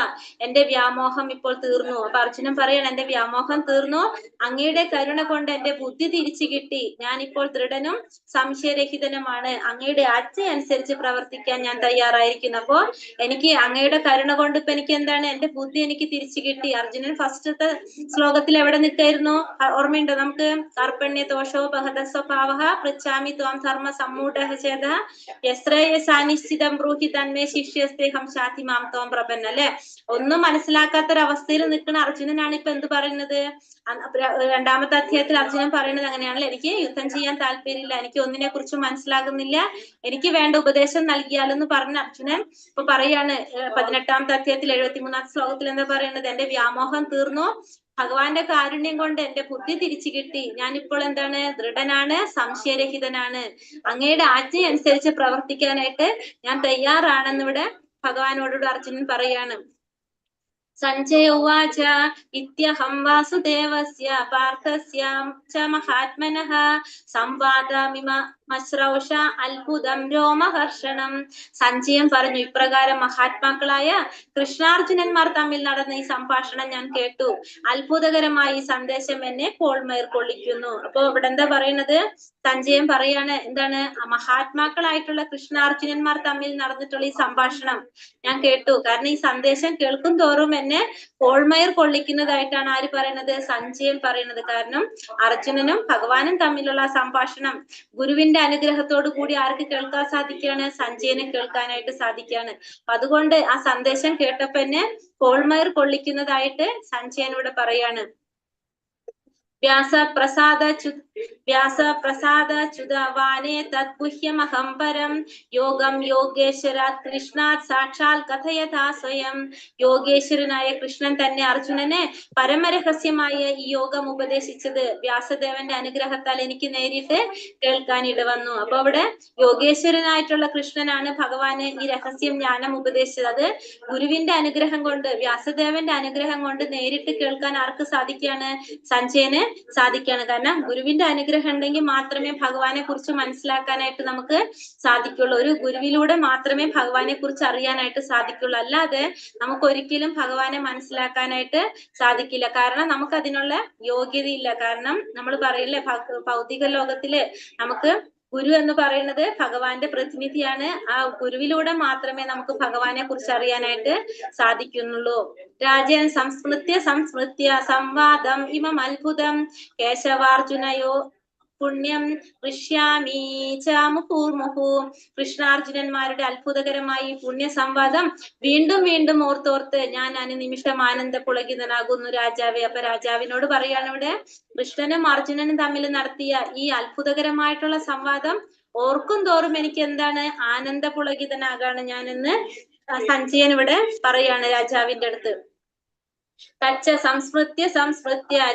എന്റെ വ്യാമോഹം ഇപ്പോൾ തീർന്നു. അപ്പൊ അർജുനൻ പറയണം, എന്റെ വ്യാമോഹം തീർന്നു, അങ്ങയുടെ കരുണ കൊണ്ട് എന്റെ ബുദ്ധി തിരിച്ചു കിട്ടി, ഞാനിപ്പോൾ ദൃഢനും സംശയരഹിതനുമാണ്, അങ്ങയുടെ ആജ്ഞ അനുസരിച്ച് പ്രവർത്തിക്കാൻ ഞാൻ തയ്യാറായിരിക്കുന്നു. അപ്പോ എനിക്ക് അങ്ങയുടെ കരുണ കൊണ്ട് ഇപ്പൊ എനിക്ക് എന്താണ്, എന്റെ ബുദ്ധി എനിക്ക് തിരിച്ചു കിട്ടി. അർജുനൻ ഫസ്റ്റത്തെ ശ്ലോകത്തിൽ എവിടെ നിൽക്കായിരുന്നു? ഓർമ്മയുണ്ടോ നമുക്ക്? കാർപ്പണ്യ ദോഷോ ബഹദ സ്വഭാവ പൃച്ഛാമി ത്വാം ധർമ്മ സമ്മൂഢഃ ചേതഃ യസ്രേയസാനിശ്ചിതം ബ്രൂഹി തന്മേ ശിഷ്യസ്തേഹം ശാതി മാം ത്വം പ്രപന്ന. അല്ലെ, ഒന്നും മനസ്സിലാക്കാത്തൊരവസ്ഥയിൽ നിൽക്കുന്ന അർജുനനാണ് ഇപ്പൊ എന്ത് പറയുന്നത്? രണ്ടാമത്തെ അധ്യായത്തിൽ അർജുനൻ പറയുന്നത് അങ്ങനെയാണല്ലോ, എനിക്ക് യുദ്ധം ചെയ്യാൻ താല്പര്യമില്ല, എനിക്ക് ഒന്നിനെ കുറിച്ചും മനസ്സിലാകുന്നില്ല, എനിക്ക് വേണ്ട ഉപദേശം നൽകിയാലെന്ന് പറഞ്ഞ അർജുനൻ ഇപ്പൊ പറയാണ് 18ാമത്തെ അധ്യായത്തിൽ 73ാമത്തെ ശ്ലോകത്തിൽ എന്താ പറയുന്നത്? എന്റെ വ്യാമോഹം തീർന്നു, ഭഗവാന്റെ കാരുണ്യം കൊണ്ട് എന്റെ ബുദ്ധി തിരിച്ചു കിട്ടി, ഞാനിപ്പോൾ എന്താണ്, ദൃഢനാണ്, സംശയരഹിതനാണ്, അങ്ങയുടെ ആജ്ഞ അനുസരിച്ച് പ്രവർത്തിക്കാനായിട്ട് ഞാൻ തയ്യാറാണെന്ന് ഇവിടെ ഭഗവാനോട് അർജുനൻ പറയാണ്. സഞ്ജയ ഉവാച ഇത്യഹം വാസുദേവസ്യ പാർത്ഥസ്യ ച മഹാത്മനഃ സംവാദമിമശ്രൗഷ അത്ഭുതം രോമഹർഷണം. സഞ്ജയൻ പറഞ്ഞു, ഇപ്രകാരം മഹാത്മാക്കളായ കൃഷ്ണാർജുനന്മാർ തമ്മിൽ നടന്ന ഈ സംഭാഷണം ഞാൻ കേട്ടു, അത്ഭുതകരമായ ഈ സന്ദേശം എന്നെ കോൾമേർ കൊള്ളിക്കുന്നു. അപ്പൊ ഇവിടെ എന്താ പറയുന്നത്? സഞ്ജയൻ പറയാണ്, എന്താണ്, മഹാത്മാക്കളായിട്ടുള്ള കൃഷ്ണാർജുനന്മാർ തമ്മിൽ നടന്നിട്ടുള്ള ഈ സംഭാഷണം ഞാൻ കേട്ടു. കാരണം ഈ സന്ദേശം കേൾക്കും തോറും എന്നെ കോൾമയർ കൊള്ളിക്കുന്നതായിട്ടാണ് ആര് പറയുന്നത്? സഞ്ജയൻ പറയുന്നത്. കാരണം അർജുനനും ഭഗവാനും തമ്മിലുള്ള സംഭാഷണം ഗുരുവിന്റെ അനുഗ്രഹത്തോടു കൂടി ആർക്ക് കേൾക്കാൻ സാധിക്കുകയാണ്? സഞ്ജയന് കേൾക്കാനായിട്ട് സാധിക്കുകയാണ്. അപ്പൊ അതുകൊണ്ട് ആ സന്ദേശം കേട്ടപ്പോ എന്നെ കോൾമയർ കൊള്ളിക്കുന്നതായിട്ട് സഞ്ജയൻ ഇവിടെ പറയാണ്. വ്യാസപ്രസാദച്യുതവാനേ തദ്ഗുഹ്യമഹം പരം യോഗം യോഗേശ്വരാത് കൃഷ്ണാത് സാക്ഷാൽ കഥയഥാ സ്വയം. യോഗേശ്വരനായ കൃഷ്ണൻ തന്നെ അർജുനനെ പരമരഹസ്യമായ ഈ യോഗം ഉപദേശിച്ചത് വ്യാസദേവന്റെ അനുഗ്രഹത്താൽ എനിക്ക് നേരിട്ട് കേൾക്കാൻ ഇടവന്നു. അപ്പൊ അവിടെ യോഗേശ്വരനായിട്ടുള്ള കൃഷ്ണനാണ് ഭഗവാന് ഈ രഹസ്യം ജ്ഞാനം ഉപദേശിച്ചത്. അത് ഗുരുവിന്റെ അനുഗ്രഹം കൊണ്ട്, വ്യാസദേവന്റെ അനുഗ്രഹം കൊണ്ട് നേരിട്ട് കേൾക്കാൻ ആർക്ക് സാധിക്കുകയാണ്? സഞ്ജയന് സാധിക്കുകയാണ്. കാരണം ഗുരുവിന്റെ അനുഗ്രഹം ഉണ്ടെങ്കിൽ മാത്രമേ ഭഗവാനെ കുറിച്ച് മനസ്സിലാക്കാനായിട്ട് നമുക്ക് സാധിക്കുള്ളൂ. ഒരു ഗുരുവിലൂടെ മാത്രമേ ഭഗവാനെ കുറിച്ച് അറിയാനായിട്ട് സാധിക്കുള്ളൂ. അല്ലാതെ നമുക്ക് ഒരിക്കലും ഭഗവാനെ മനസ്സിലാക്കാനായിട്ട് സാധിക്കില്ല. കാരണം നമുക്ക് അതിനുള്ള യോഗ്യതയില്ല. കാരണം നമ്മൾ പറയില്ലേ, ഭൗതിക ലോകത്തില് നമുക്ക് ഗുരു എന്ന് പറയുന്നത് ഭഗവാന്റെ പ്രതിനിധിയാണ്. ആ ഗുരുവിലൂടെ മാത്രമേ നമുക്ക് ഭഗവാനെ കുറിച്ച് അറിയാനായിട്ട് സാധിക്കുന്നുള്ളൂ. രാജൻ സംസ്മൃത്യ സംവാദം ഇമം അത്ഭുതം കേശവാർജുനയോ പുണ്യം ഋഷ്യാമി ച മുഹുർമുഹു. കൃഷ്ണാർജുനന്മാരുടെ അത്ഭുതകരമായി പുണ്യ സംവാദം വീണ്ടും വീണ്ടും ഓർത്തോർത്ത് ഞാൻ അനുനിമിഷം ആനന്ദ പുളകിതനാകുന്നു രാജാവേ. അപ്പൊ രാജാവിനോട് പറയാണ് ഇവിടെ, കൃഷ്ണനും അർജുനനും തമ്മിൽ നടത്തിയ ഈ അത്ഭുതകരമായിട്ടുള്ള സംവാദം ഓർക്കും തോറും എനിക്ക് എന്താണ്, ആനന്ദ പുളകിതനാകാണ് ഞാനെന്ന് സഞ്ജയൻ ഇവിടെ പറയാണ് രാജാവിന്റെ അടുത്ത്. തച്ച സംസ്മൃത്യ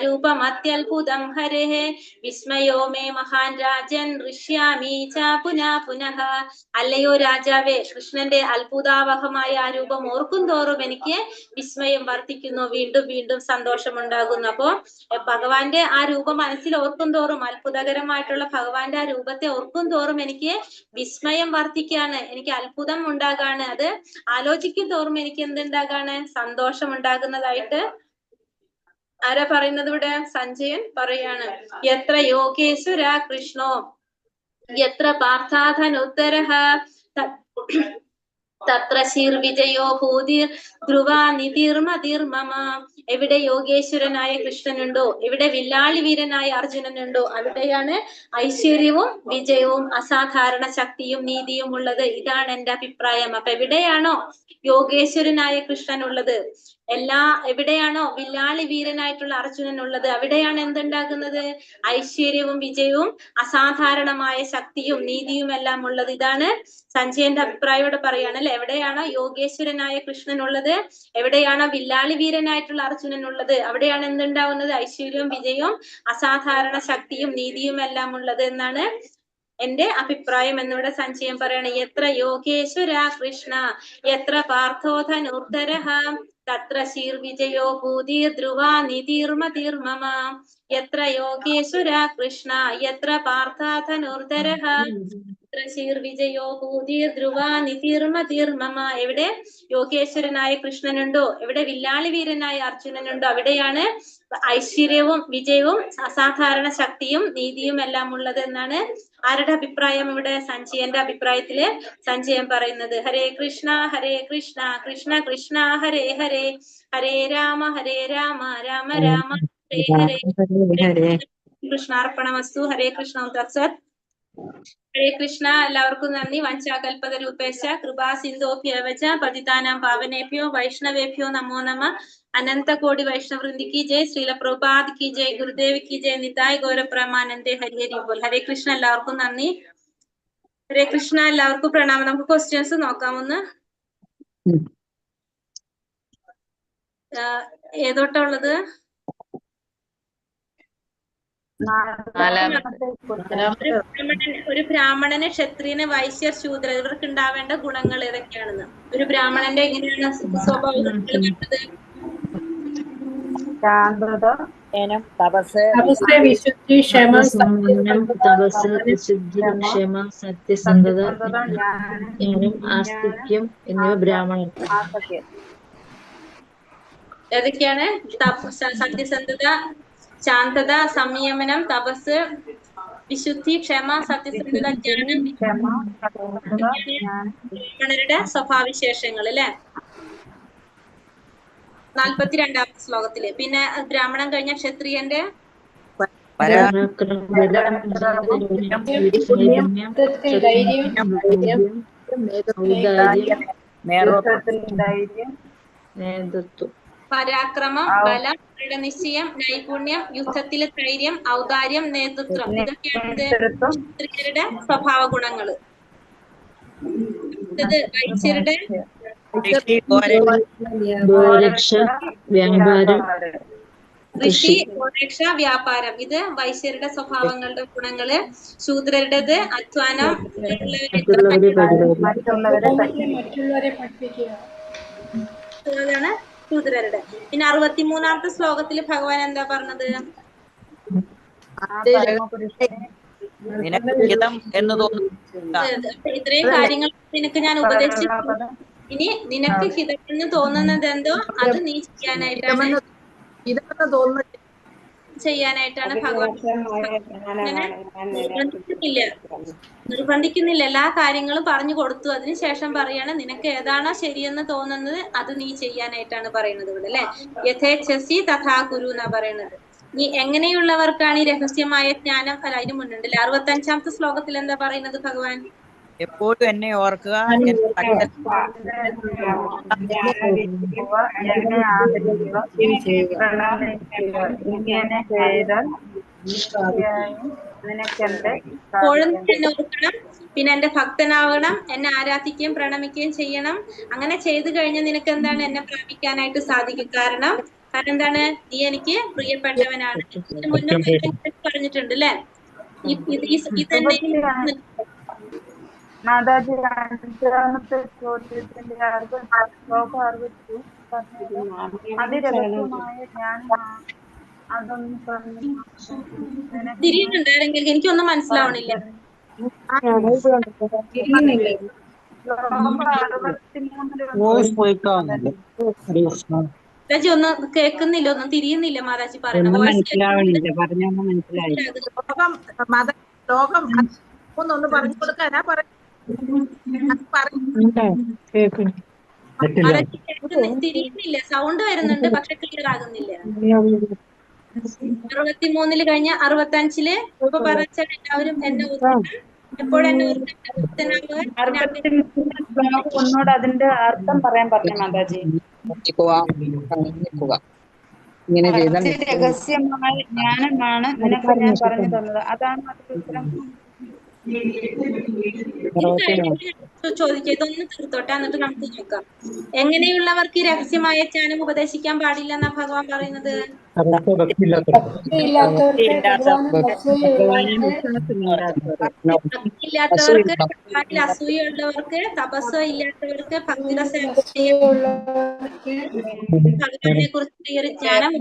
രൂപമത്യത്ഭുതം ഹരേഃ വിസ്മയോ മേ മഹാൻ രാജൻ ഋഷ്യാമി ച പുനഃ. അല്ലയോ രാജാവേ, കൃഷ്ണന്റെ അത്ഭുതാവഹമായ ആ രൂപം ഓർക്കും തോറും എനിക്ക് വിസ്മയം വർദ്ധിക്കുന്നു, വീണ്ടും വീണ്ടും സന്തോഷമുണ്ടാകുന്നു. അപ്പോ ഭഗവാന്റെ ആ രൂപം മനസ്സിൽ ഓർക്കും തോറും, അത്ഭുതകരമായിട്ടുള്ള ഭഗവാന്റെ ആ രൂപത്തെ ഓർക്കും തോറും എനിക്ക് വിസ്മയം വർദ്ധിക്കാണ്, എനിക്ക് അത്ഭുതം ഉണ്ടാകാണ്. അത് ആലോചിക്കും തോറും എനിക്ക് എന്തുണ്ടാകാണ്? സന്തോഷം ഉണ്ടാകുന്നതായിട്ട് ആരാ പറയുന്നത് ഇവിടെ? സഞ്ജയൻ പറയാണ്. എത്ര യോഗേശ്വര കൃഷ്ണോ എത്ര പാർത്ഥാധനുത്തരഃ തത്ര ശീർവിജയോ ഭൂതിർ ധ്രുവാ നിതിർമതിർമമ. എവിടെ യോഗേശ്വരനായ കൃഷ്ണനുണ്ടോ, എവിടെ വില്ലാളി വീരനായ അർജുനനുണ്ടോ, അവിടെയാണ് ഐശ്വര്യവും വിജയവും അസാധാരണ ശക്തിയും നീതിയും ഉള്ളത്. ഇതാണ് എന്റെ അഭിപ്രായം. അപ്പൊ എവിടെയാണോ യോഗേശ്വരനായ കൃഷ്ണൻ ഉള്ളത്, എവിടെയാണോ വില്ലാളി വീരനായിട്ടുള്ള അർജുനൻ ഉള്ളത്, അവിടെയാണ് എന്തുണ്ടാകുന്നത്? ഐശ്വര്യവും വിജയവും അസാധാരണമായ ശക്തിയും നീതിയും എല്ലാം ഉള്ളത്. ഇതാണ് സഞ്ജയന്റെ അഭിപ്രായം ഇവിടെ പറയാണ് അല്ലെ. എവിടെയാണോ യോഗേശ്വരനായ കൃഷ്ണൻ ഉള്ളത്, എവിടെയാണോ വില്ലാളി വീരനായിട്ടുള്ള അർജുനൻ ഉള്ളത്, അവിടെയാണ് എന്തുണ്ടാവുന്നത്? ഐശ്വര്യവും വിജയവും അസാധാരണ ശക്തിയും നീതിയും എല്ലാം ഉള്ളത് എന്നാണ് എന്റെ അഭിപ്രായം എന്നിവിടെ സഞ്ചയം പറയണ എത്ര യോഗേശ്വര കൃഷ്ണ എത്ര പാർത്ഥോധനുർധരഃ തത്ര ശീർവിജയോ ഭൂതിർധ്രുവാ നിധിർമതിർമമ എത്ര യോഗേശ്വര കൃഷ്ണ എത്ര പാർത്ഥാധനുർധരഃ വിജയോ ഭൂതിർധ്രുവാ നിധിർമതിർമമ. എവിടെ യോഗേശ്വരനായ കൃഷ്ണനുണ്ടോ, എവിടെ വില്ലാളി വീരനായ അർജുനനുണ്ടോ, അവിടെയാണ് ഐശ്വര്യവും വിജയവും അസാധാരണ ശക്തിയും നീതിയും എല്ലാം ഉള്ളത് എന്നാണ് ആരുടെ അഭിപ്രായം? ഇവിടെ സഞ്ജയന്റെ അഭിപ്രായത്തില് സഞ്ജയൻ പറയുന്നത്. ഹരേ കൃഷ്ണ കൃഷ്ണ കൃഷ്ണ ഹരേ ഹരേ ഹരേ രാമ രാമ രാമ ഹരേ ഹരേ. കൃഷ്ണാർപ്പണമസ്തു. ഹരേ കൃഷ്ണ. തത്സത്. ഹരേ കൃഷ്ണ. എല്ലാവർക്കും നന്ദി. വഞ്ചാകൽപതരൂപേശ കൃപാ സിന്ധോഭ്യവച പതിതാനാം പാവനേഭ്യോ വൈഷ്ണവേഭ്യോ നമോ നമ. अनंत कोटि वैष्णव वृंद की जय. श्रील प्रभुपाद की जय. गुरुदेव की जय. निताय गौर प्रमानंदे. हरि हरि बोल. हरे कृष्ण. എല്ലാവർക്കും നന്ദി. ഹരേ കൃഷ്ണ. എല്ലാവർക്കും പ്രണാമം. നമുക്ക് ക്വസ്റ്റ്യൻസ് നോക്കാമൊന്ന്. ഏതോട്ടുള്ളത്? ഒരു ബ്രാഹ്മണന്, ക്ഷത്രിയന്, വൈശ്യർ, ശൂദ്രർ ഇവർക്ക് ഉണ്ടാവേണ്ട ഗുണങ്ങൾ ഏതൊക്കെയാണെന്ന്. ഒരു ബ്രാഹ്മണന്റെ എങ്ങനെയാണ് സ്വഭാവം? ശാന്തത, തപസ്, വിശുദ്ധി, ക്ഷമ, സത്യസന്ധത, ജ്ഞാനം, ആസ്തിക്യം എന്നിവ ബ്രാഹ്മണർ. ഏതൊക്കെയാണ്? സത്യസന്ധത, ശാന്തത, സംയമനം, തപസ്, വിശുദ്ധി, ക്ഷമ, സത്യസന്ധത, ജ്ഞാനം, ബ്രാഹ്മണരുടെ സ്വഭാവവിശേഷങ്ങൾ അല്ലെ. 42-ാമത്തെ ശ്ലോകത്തില്. പിന്നെ ബ്രാഹ്മണൻ കഴിഞ്ഞ ക്ഷത്രിയന്റെ പരാക്രമം, ബലം, ദൃഢനിശ്ചയം, നൈപുണ്യം, യുദ്ധത്തിലെ ധൈര്യം, ഔദാര്യം, നേതൃത്വം ഇതൊക്കെയാണ് ക്ഷത്രിയരുടെ സ്വഭാവ ഗുണങ്ങള്. വൈശ്യരുടെ കൃഷി, ഗോരക്ഷ, വ്യാപാരം ഇത് വൈശ്യരുടെ സ്വഭാവങ്ങളുടെ ഗുണങ്ങള്. ശൂദ്രരുടേത് അധ്വാനം, മറ്റുള്ളവരെ പഠിപ്പിക്കുക. അതാണ് ശൂദ്രരുടെ. പിന്നെ 63-ാമത്തെ ശ്ലോകത്തില് ഭഗവാൻ എന്താ പറഞ്ഞത്? ഇത്രയും കാര്യങ്ങൾ നിനക്ക് ഞാൻ ഉപദേശിച്ചു. ഇനി നിനക്ക് ഹിതമെന്ന് തോന്നുന്നത് എന്തോ അത് നീ ചെയ്യാനായിട്ടാണ് ഭഗവാൻ നിർബന്ധിക്കുന്നില്ല. എല്ലാ കാര്യങ്ങളും പറഞ്ഞു കൊടുത്തു. അതിനുശേഷം പറയാണ് നിനക്ക് ഏതാണോ ശരിയെന്ന് തോന്നുന്നത് അത് നീ ചെയ്യാനായിട്ടാണ് പറയുന്നത് ഇവിടെ അല്ലെ. യഥേച്ഛസി തഥാ കുരു എന്നാ പറയുന്നത്. നീ എങ്ങനെയുള്ളവർക്കാണ് ഈ രഹസ്യമായ ജ്ഞാനം? അല്ല, അതിന് മുന്നുണ്ട്. 65-ാമത്തെ ശ്ലോകത്തിൽ എന്താ പറയുന്നത് ഭഗവാൻ? എപ്പോഴും എന്നെ ഓർക്കുക, എപ്പോഴും എന്നെ ഓർക്കണം, പിന്നെ എന്റെ ഭക്തനാവണം, എന്നെ ആരാധിക്കുകയും പ്രണമിക്കുകയും ചെയ്യണം. അങ്ങനെ ചെയ്തു കഴിഞ്ഞാൽ നിനക്ക് എന്താണ് എന്നെ പ്രാപിക്കാനായിട്ട് സാധിക്കും. കാരണം എന്താണ്? നീ എനിക്ക് പ്രിയപ്പെട്ടവനാണ്. ഇതിന് മുന്നേ പറഞ്ഞിട്ടുണ്ട് അല്ലെ. മാതാജി 5-ാമത്തെ ചോദ്യത്തിന്റെ ശ്ലോകം 60 അതിരഹസ്യമായ ജ്ഞാനമാണ്. അതൊന്നും തിരിയുന്നുണ്ടായിരുന്നെങ്കിൽ എനിക്കൊന്നും മനസ്സിലാവണില്ല. മാതാജി ഒന്നും കേൾക്കുന്നില്ല, ഒന്നും തിരിയുന്നില്ല മാതാജി പറയണ. ലോകം ഒന്ന് പറഞ്ഞു കൊടുക്കാനാ തിരിയുന്നില്ല. സൗണ്ട് വരുന്നുണ്ട് പക്ഷെ ക്ലിയർ ആകുന്നില്ല. 63 കഴിഞ്ഞ 65 ഇപ്പൊ പറഞ്ഞ എല്ലാവരും എന്നെ എപ്പോഴെന്നെ ഒന്നോട് അതിന്റെ അർത്ഥം പറയാൻ പറഞ്ഞു മാതാജി. രഹസ്യമായ ജ്ഞാനമാണ് നിനക്ക് ഞാൻ പറഞ്ഞു തന്നത്. അതാണ് അതിന്റെ ഉത്തരം. ചോദിക്കുക, ഇതൊന്ന് തീർത്തോട്ടെ, എന്നിട്ട് നമുക്ക് നോക്കാം. എങ്ങനെയുള്ളവർക്ക് ഈ രഹസ്യമായ ജ്ഞാനം ഉപദേശിക്കാൻ പാടില്ല എന്നാ ഭഗവാൻ പറയുന്നത്? ഇല്ലാത്തവർക്ക്, അസൂയുള്ളവർക്ക്, തപസ്സോ ഇല്ലാത്തവർക്ക്, ഭക്തിരസ ഭഗവാനെ കുറിച്ച് ഈ ഒരു ജ്ഞാനം